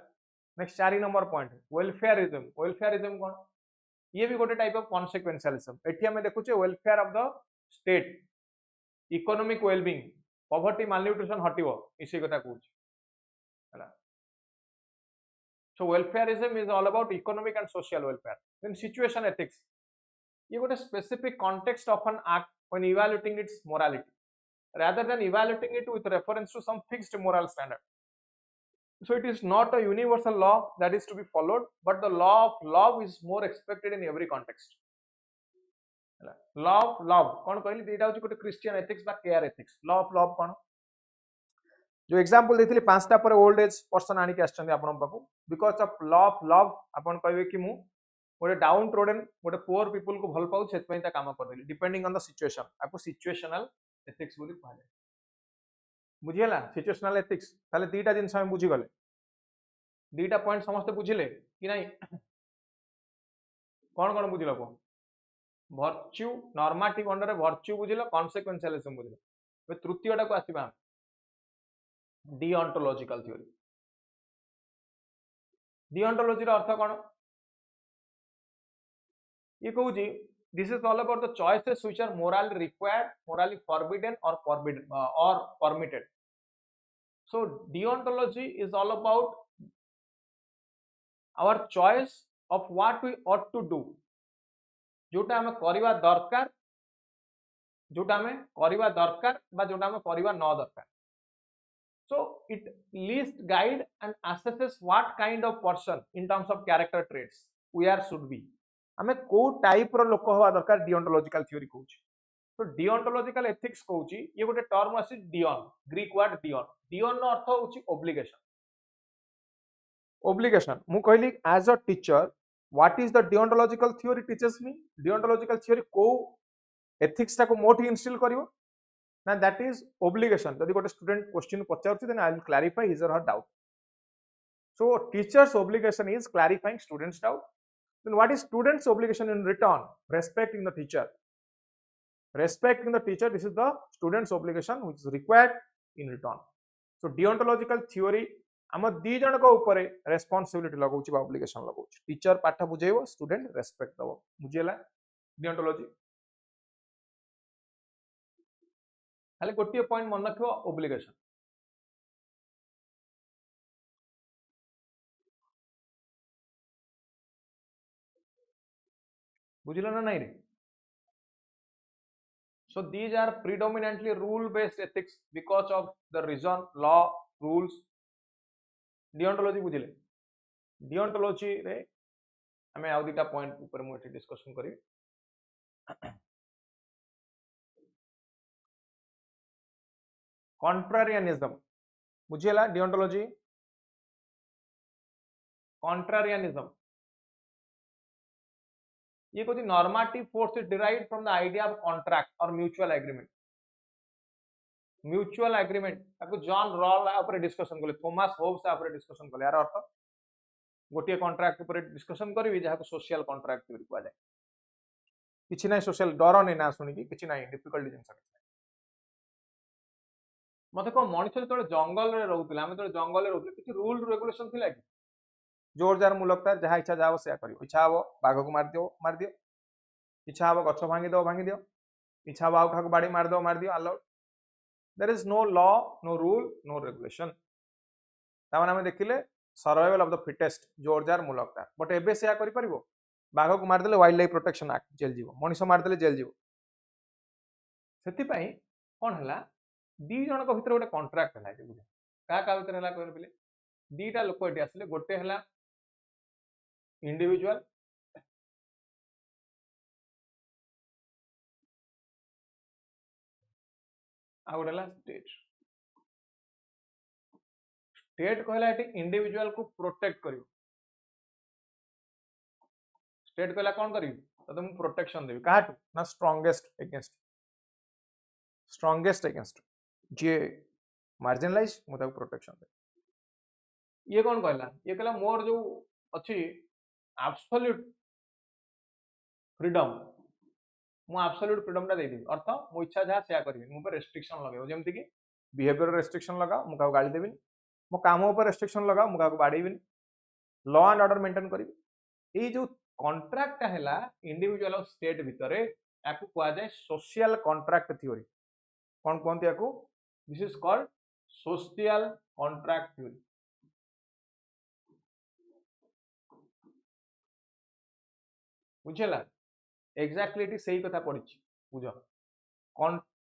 A: नेक्स्ट 4 नंबर पॉइंट वेलफेयरिज्म कौन ये भी गोटे टाइप ऑफ कॉन्सिक्वेंशियलिज्म एठी हमें देखुचे welfare of the state economic wellbeing poverty malnutrition हटिवो इसी कथा कहूछ हैला so welfarism is all about economic and social welfare then situation ethics ये गोटे specific context of an act when evaluating its morality rather than evaluating it with reference to some fixed moral standard. So it is not a universal law that is to be followed, but the law of love is more expected in every context. Law of love कौन कहली एटा होची कोटे Christian ethics बा care ethics law of love कौन जो example देथिली पांचटा पर old age person आनी के आछन आपन पाखु because of law of love आपन कहबे कि मु गोटे डाउन ट्रोडन गोटे पुअर पीपल को भल पाउ सेत पई ता काम कर देली डिपेंडिंग ऑन द सिचुएशन आपको सिचुएशनल एथिक्स बोली कहले बुझियला सिचुएशनल एथिक्स ताले दीटा जिंस हम बुझी गले दीटा पॉइंट समस्त बुझिले कि नहीं कौन कौन बुझिलो को वर्च्यू नॉर्मेटिव अंडर वर्च्यू बुझिलो कॉन्सिक्वेंशियलिज्म बुझिलो बे तृतीयटा को आसीबा हम डिओंटोलॉजिकल थ्योरी डिओंटोलॉजी रो अर्थ कौन ये कहू जी this is all about the choices which are morally required, morally forbidden or permitted. So deontology is all about our choice of what we ought to do जोटा हमें करिवा दरकार जोटा हमें करिवा दरकार बा जोटा हमें करिवा न दरकार so it least guide and assesses what kind of person in terms of character traits we are should be आमे को टाइप रो लोक होवा दरकार डिओंटोलॉजिकल थ्योरी कहूची तो डिओंटोलॉजिकल एथिक्स कहूची ये गोटे टर्म आसी डिओन ग्रीक वर्ड डिओन नो अर्थ होची ओब्लिगेशन मु कहली as a teacher what is the deontological theory teacher's मी डिओंटोलॉजिकल थ्योरी को एथिक्स टा को मोठी इंस्टिल करिवो ना दैट इज ओब्लिगेशन जदी गोटे स्टूडेंट क्वेश्चन पचारछि then I will clarify his और her doubt so teacher's obligation is clarifying students doubt then what is students obligation in return respecting the teacher this is the students obligation which is required in return so deontological theory हम दी जन को ऊपर responsibility लगाउची बा obligation लगाउची teacher पाठ बुझेइबो student respect दबो बुझियला deontology खाली गोटिए point मन रखियो obligation बुझिलो ना नहीं रे so these are predominantly rule based ethics because of the reason law rules deontology बुझिले deontology रे हमें आउ दिटा पॉइंट ऊपर मु एठी डिस्कशन करी contrarianism बुझिला deontology contrarianism ये कोई normative force is derived from the idea of contract और म्यूचुअल एग्रीमेंट ताको जॉन रॉल ऊपर डिस्कशन करले थॉमस होब्स ऊपर डिस्कशन करले यार अर्थ गोटिए कॉन्ट्रैक्ट ऊपर डिस्कशन करबी जहा को सोशल कॉन्ट्रैक्ट थ्योरी कहला जाय किछि नै सोशल डर नै ना सुनि कि किछि नै डिफिकल्टी जिंस मत कह मनुष्य जो जंगल में रोला आम जो जंगल में रोते किसी रूल रेगुलेशन थी कि जोर जार मुलकतार जहाँ इच्छा जाओ से कर इच्छा हम बाघ को मार दियो इच्छा हम गछ भांगी दियो इच्छा हम आउ क्या बाड़ी मार दियो allowed there is no law no rule no regulation ताମାନେ ଆମେ ଦେଖିଲେ सर्वाइवल ऑफ द फिटेस्ट जोर जार मुलकतार बट एबे से करि परिबो बाघ को मारदेले wildlife protection act jail जीव मनीष मारदेले जेल जीव से कौन है दी जन भर गोटे कंट्राक्ट है बुझ क्या भर है कहले दीटा लोक ये आसिले गोटे है इंडिविजुअल आ गोटे है स्टेट स्टेट कहला इंडिविजुअल को प्रोटेक्ट कर स्टेट कहला कौन करी तो मुझे प्रोटेक्शन देवी क्या ना स्ट्रॉन्गेस्ट अगेंस्ट जी मार्जिनलाइज मुझे प्रोटेक्शन दे ये कौन कहला ये कहला मोर जो अच्छी एब्सोल्यूट फ्रीडम मु एब्सोल्यूट फ्रीडम टा देदेवी अर्थ मो इच्छा जहाँ से करी मो रेस्ट्रिक्शन लगे जमीक कि बिहेवियर रेस्ट्रिक्शन लगा मुझे गाड़ी देवी मो काम रेस्ट्रिक्शन लगा मुझे बाड़ेबी लॉ एंड ऑर्डर मेंटेन करी ये जो कॉन्ट्रैक्ट है इंडिविजुअल और स्टेट भितर या कहुए सोशल कॉन्ट्रैक्ट थ्योरी कौन कहते हैं this is called social contract theory बुझेगा एक्जाक्टली सही कथा पड़ी बुझ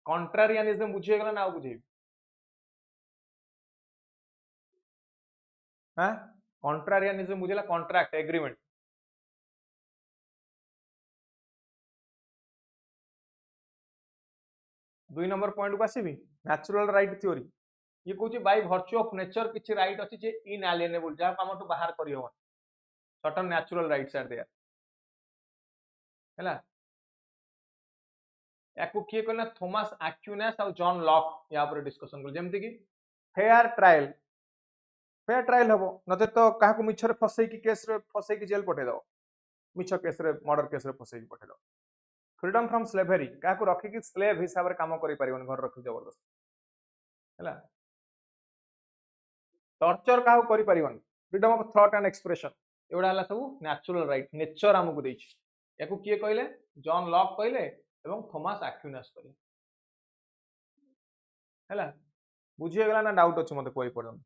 A: कॉन्ट्रारियनिज्म बुझीगला ना बुझे हाँ कॉन्ट्रारियनिज्म बुझेगा कॉन्ट्रैक्ट एग्रीमेंट दुई नंबर पॉइंट को आसबि नेचुरल राइट थ्योरी ये कहूँ बाय भर्च्यू ऑफ नेचर किसी राइट अच्छी जे इनएलिएनेबल जहाँ आम बाहर कर certain natural rights are there है या किए कहना थॉमस एक्विनास और जॉन लॉक या डिस्कशन कर जमती कि फेयर ट्रायल हम नचे तो क्या मिछरे फसैकी केस फसैकी जेल पठेद मिछ केस मर्डर केस फसैकी पठेद फ्रीडम फ्रॉम स्लेवरी क्या रखिकी स्लेव हिसाब से कम कर घर रखी जबरदस्त है टर्चर क्या कर freedom of thought and expression एगुड़ा है सब नेचुरल राइट नेचर आमको देछि या किए कहले जॉन लॉक कहले एवं थॉमस एक्विनास कहले है बुझीगला ना डाउट अच्छे मत कोई पर्यंत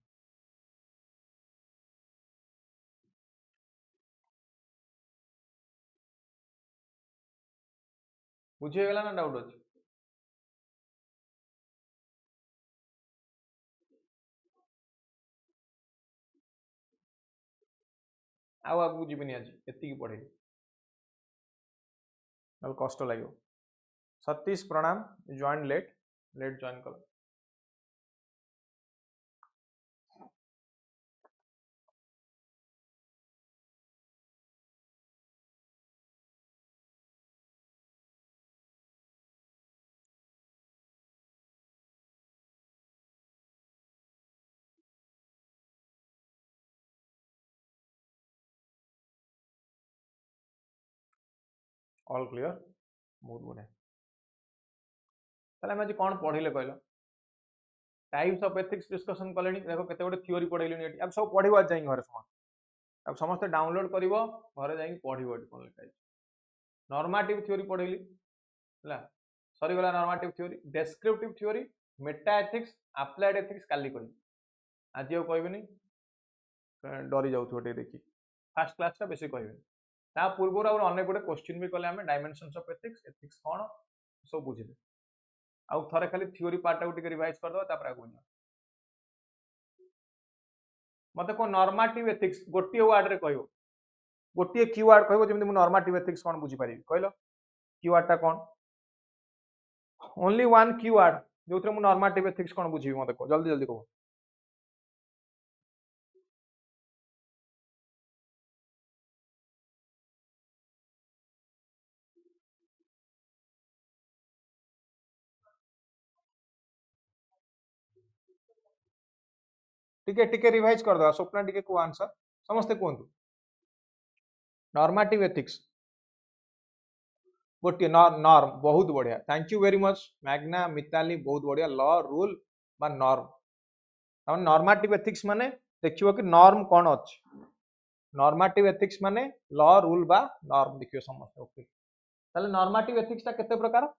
A: बुझीगला ना डाउट अच्छे आगू जीवन आज एति पढ़े कष्ट लगे सतीश प्रणाम जॉइन लेट जॉइन कल ऑल क्लियर बहुत बढ़िया ताले आज कौन पढ़े कहल टाइप्स ऑफ एथिक्स डिस्कशन कले देखो केते गोटे थ्योरी पढ़ेलुनी अब सब पढ़वा जाए घर समस्त अब समस्त डाउनलोड कर घर जा पढ़ कौन लिखा नॉर्मेटिव थ्योरी पढ़ेली है सरीगला normative theory descriptive theory meta ethics applied ethics काली कह आज आउ कहबेनी डरी जाऊ देखी फास्ट क्लास टा बेसी कहबेनी ता पूर्व अनेक गोटे क्वेश्चन भी कले आम डायमेंशन्स ऑफ एथिक्स एथिक्स कौन सब बुझे आउ थे खाली थ्योरी पार्ट को रिवाइज करदे आगे मत कौन नॉर्मेटिव एथिक्स गोटे वर्ड रे कह गोटे कीवर्ड कह जमी नॉर्मेटिव एथिक्स कौन बुझीपारि कहल कीवर्ड टा कौन ओनली वन कीवर्ड जो थे मुझे नॉर्मेटिव एथिक्स कौन बुझी मत कह जल्दी जल्दी कह टिके टिके रिवाइज कर दो स्वप्ना टिके को आंसर समस्ते कहतु नॉर्मेटिव एथिक्स गोटे नॉर्म बहुत बढ़िया thank you very much Magna Mitali बहुत बढ़िया लॉ रूल बा नॉर्म नॉर्मेटिव एथिक्स माने देखियो कि नॉर्म कौन अछि नॉर्मेटिव एथिक्स माने लॉ रूल बा नॉर्म देखियो समस्त ओके ताले नॉर्मेटिव एथिक्स ता केते प्रकार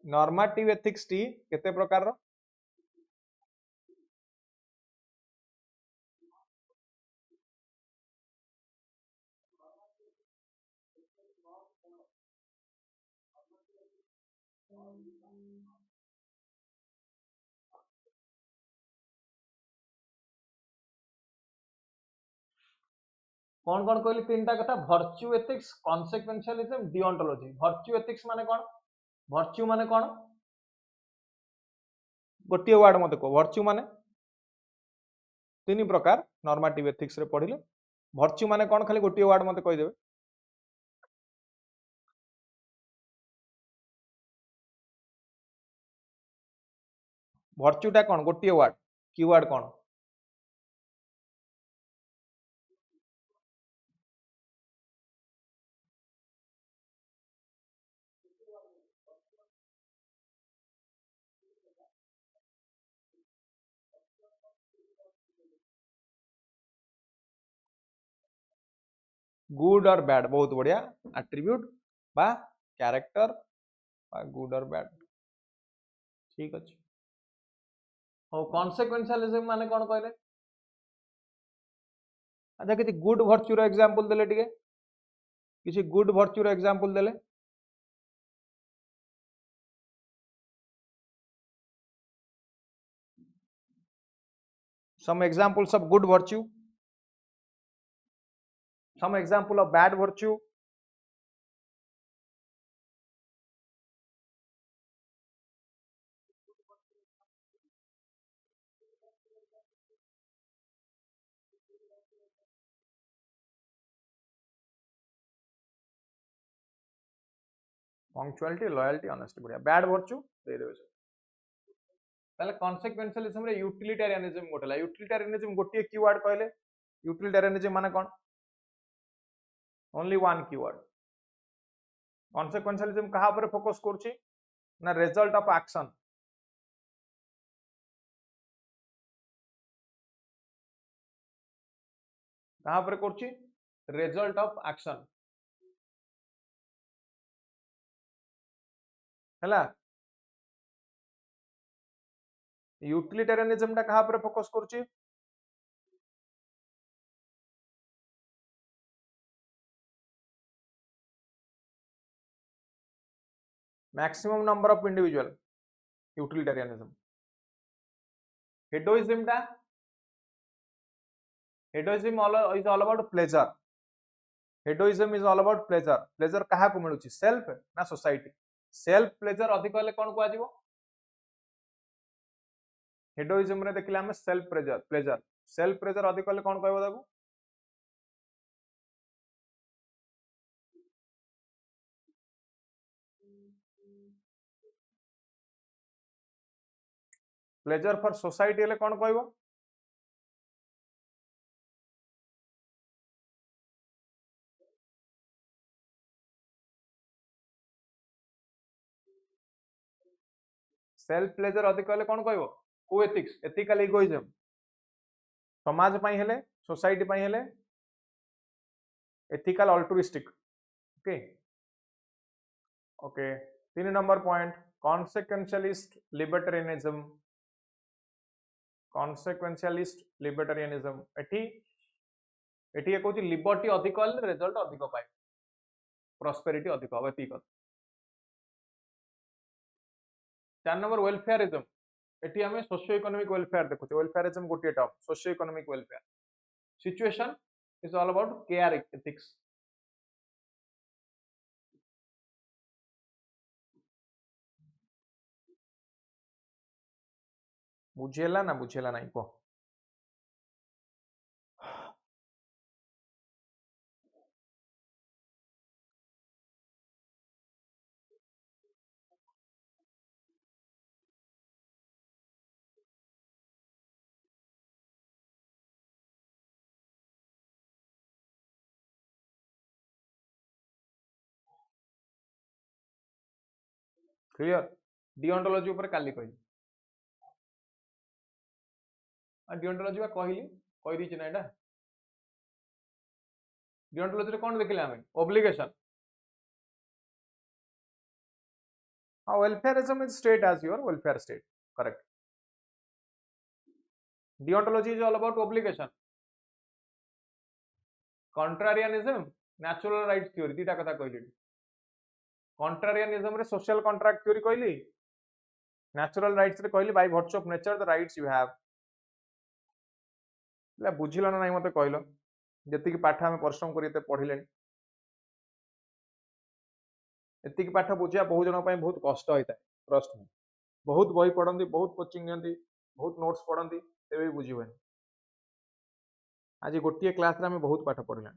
A: नॉर्मेटिव एथिक्स टी केते प्रकार रो कौन कौन कहली तीनटा कथा वर्च्यू एथिक्स कॉन्सिक्वेंशियलिज्म डिओंटोलॉजी वर्च्यू एथिक्स माने कौन वर्च्यू माने कौन गोटे वर्ड मते को वर्च्यू माने तीन प्रकार नॉर्मेटिव एथिक्स रे पढ़िले वर्च्यू माने कौन खाली गोटे वर्ड मते कहि देबे वर्च्यूटा कौन गोटे वर्ड कीवर्ड कौन गुड और बैड बहुत बढ़िया एट्रीब्यूट बा कैरेक्टर बा गुड और बैड ठीक अछि हो कॉन्सिक्वेंशियलिज्म माने कौन कहले अच्छा किछि गुड वर्च्यू रो एग्जांपल देले टिके किछि गुड वर्च्यू रो एग्जांपल देले some examples of good virtue some example of bad virtue punctuality loyalty honesty बढ़िया bad virtue दे देबे ताले consequentialism रे utilitarianism गोटेला utilitarianism गोटे कीवर्ड कहले utilitarianism माने कोन only one keyword consequentialism कहा पर फोकस करछि ना result of action कहा पर करछि result of action हैला यूटिलिटेरियनिज्म टा कहा पर फोकस करछि maximum number of individual utilitarianism hedonism टा hedonism is all about pleasure hedonism is all about pleasure pleasure कहा को मिलुछि सेल्फ ना सोसाइटी सेल्फ प्लेजर अधिक हेले कोन को आजिवो हेडोइज्म रे देखिले हम सेल्फ प्लेजर अधिक हेले कोन कहबो ताको प्लेजर फॉर सोसाइटी हेले कोन कहबो सेल्फ प्लेजर अधिक हेले कोन कहबो को एथिक्स एथिकल इगोइज्म समाज पई हेले सोसाइटी पई हेले ethical altruistic okay okay 3 number point consequentialist libertarianism एठी एठी कहूँ लिबर्टी अधिक रिजल्ट अधिक पाए प्रॉस्पेरिटी अधिक हम एति 4 नंबर वेलफेयरिज्म एठी हमें सोशियो इकोनॉमिक वेलफेयर देखुचे वेलफेयरिज्म गोटे term socio economic welfare situation is all about care ethics बुझेला ना बुझेला नहीं को क्लियर डिओंटोलॉजी ऊपर काली कहली डिओंटोलॉजी बा कहली कहि दी ना एटा डिओंटोलॉजी रे कोन देखिले हमें obligation welfarism is state as your welfare state correct deontology is all about obligation contrarianism natural rights theory दीटा कथा कहली contrarianism रे social contract theory कहली natural rights रे कहली by virtue of nature the rights you have ले बुझिलो ना नहीं मते कहलो जति की पाठ हम परिश्रम करिते पढिले एति की पाठ बुझिया बहुत जन पय बहुत कष्ट होता है ट्रस्ट में बहुत बही पढ़ती बहुत कोचिंग नियंती बहुत नोट्स पढ़ती तेबे भी बुझिबेन आज गोटे क्लास रे हम बहुत पाठ पढ़िला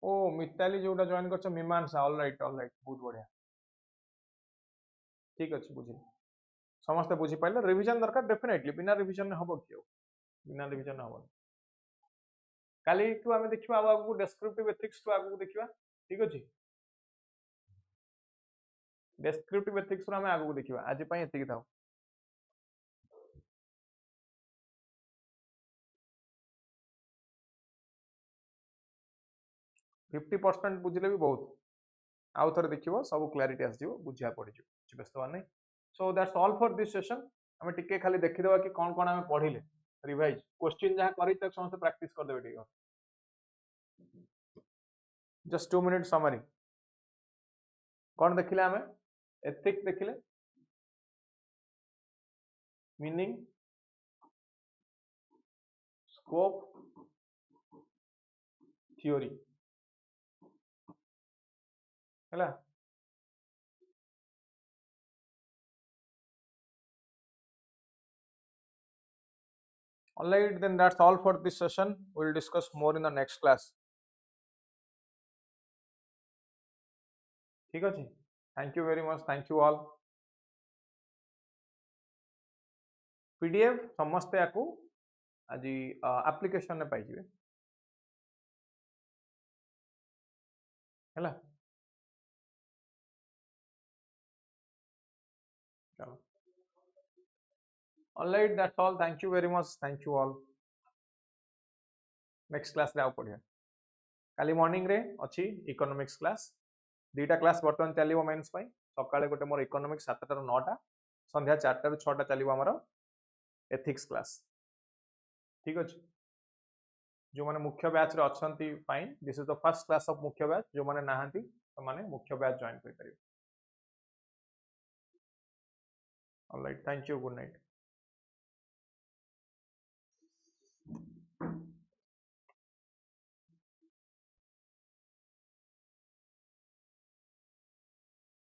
A: ओ मिताली जोटा जॉइन करछ मीमांसा ऑल राइट बहुत बढ़िया ठीक अछि बुझी समस्त बुझी पाइले रिवीजन दरकार डेफिनेटली बिना रिवीजन हबो कियो बिना रिवीजन हबो काली को हमें देखिबा आगु डेस्क्रिप्टिव एथिक्स को आगु देखिबा ठीक अछि डेस्क्रिप्टिव एथिक्स रो हमें आगु देखिबा आज पय एति थाओ फिफ्टी परसेंट बुझिले भी बहुत आउ थे देखिए सब क्लारिटी आसो बुझा पड़ व्यस्त नहीं so that's all for this session हमें टिके खाली देखीदेवा कि कौन कौन आम पढ़िले रिवाइज क्वेश्चन जहाँ कर समस्त प्रैक्टिस करदे टिके जस्ट 2 मिनट समरी कौन देखिले आम एथिक्स देखिले मीनिंग स्कोप थ्योरी है alright then that's all for this session we'll discuss more in the next class ठीक अछि thank you very much thank you all pdf समस्त याकू आज एप्लिकेशन ने पाई जिवे हैला चलो alright that's all thank you very much thank you all next class रे आउ पढ़िया काली मॉर्निंग रे अछि इकोनॉमिक्स क्लास दुईटा क्लास बर्तमान चलिबो मेंस पई सकाळे गोटे मोर इकोनॉमिक्स 7 टा 9 टा संध्या 4 टा 6 टा चलिबो हमर एथिक्स क्लास ठीक अछि जो माने मुख्य बैच रे अछंती fine this is the first class of मुख्य बैच जो माने नाहंती तो माने मुख्य बैच जॉइन कर करियो alright thank you good night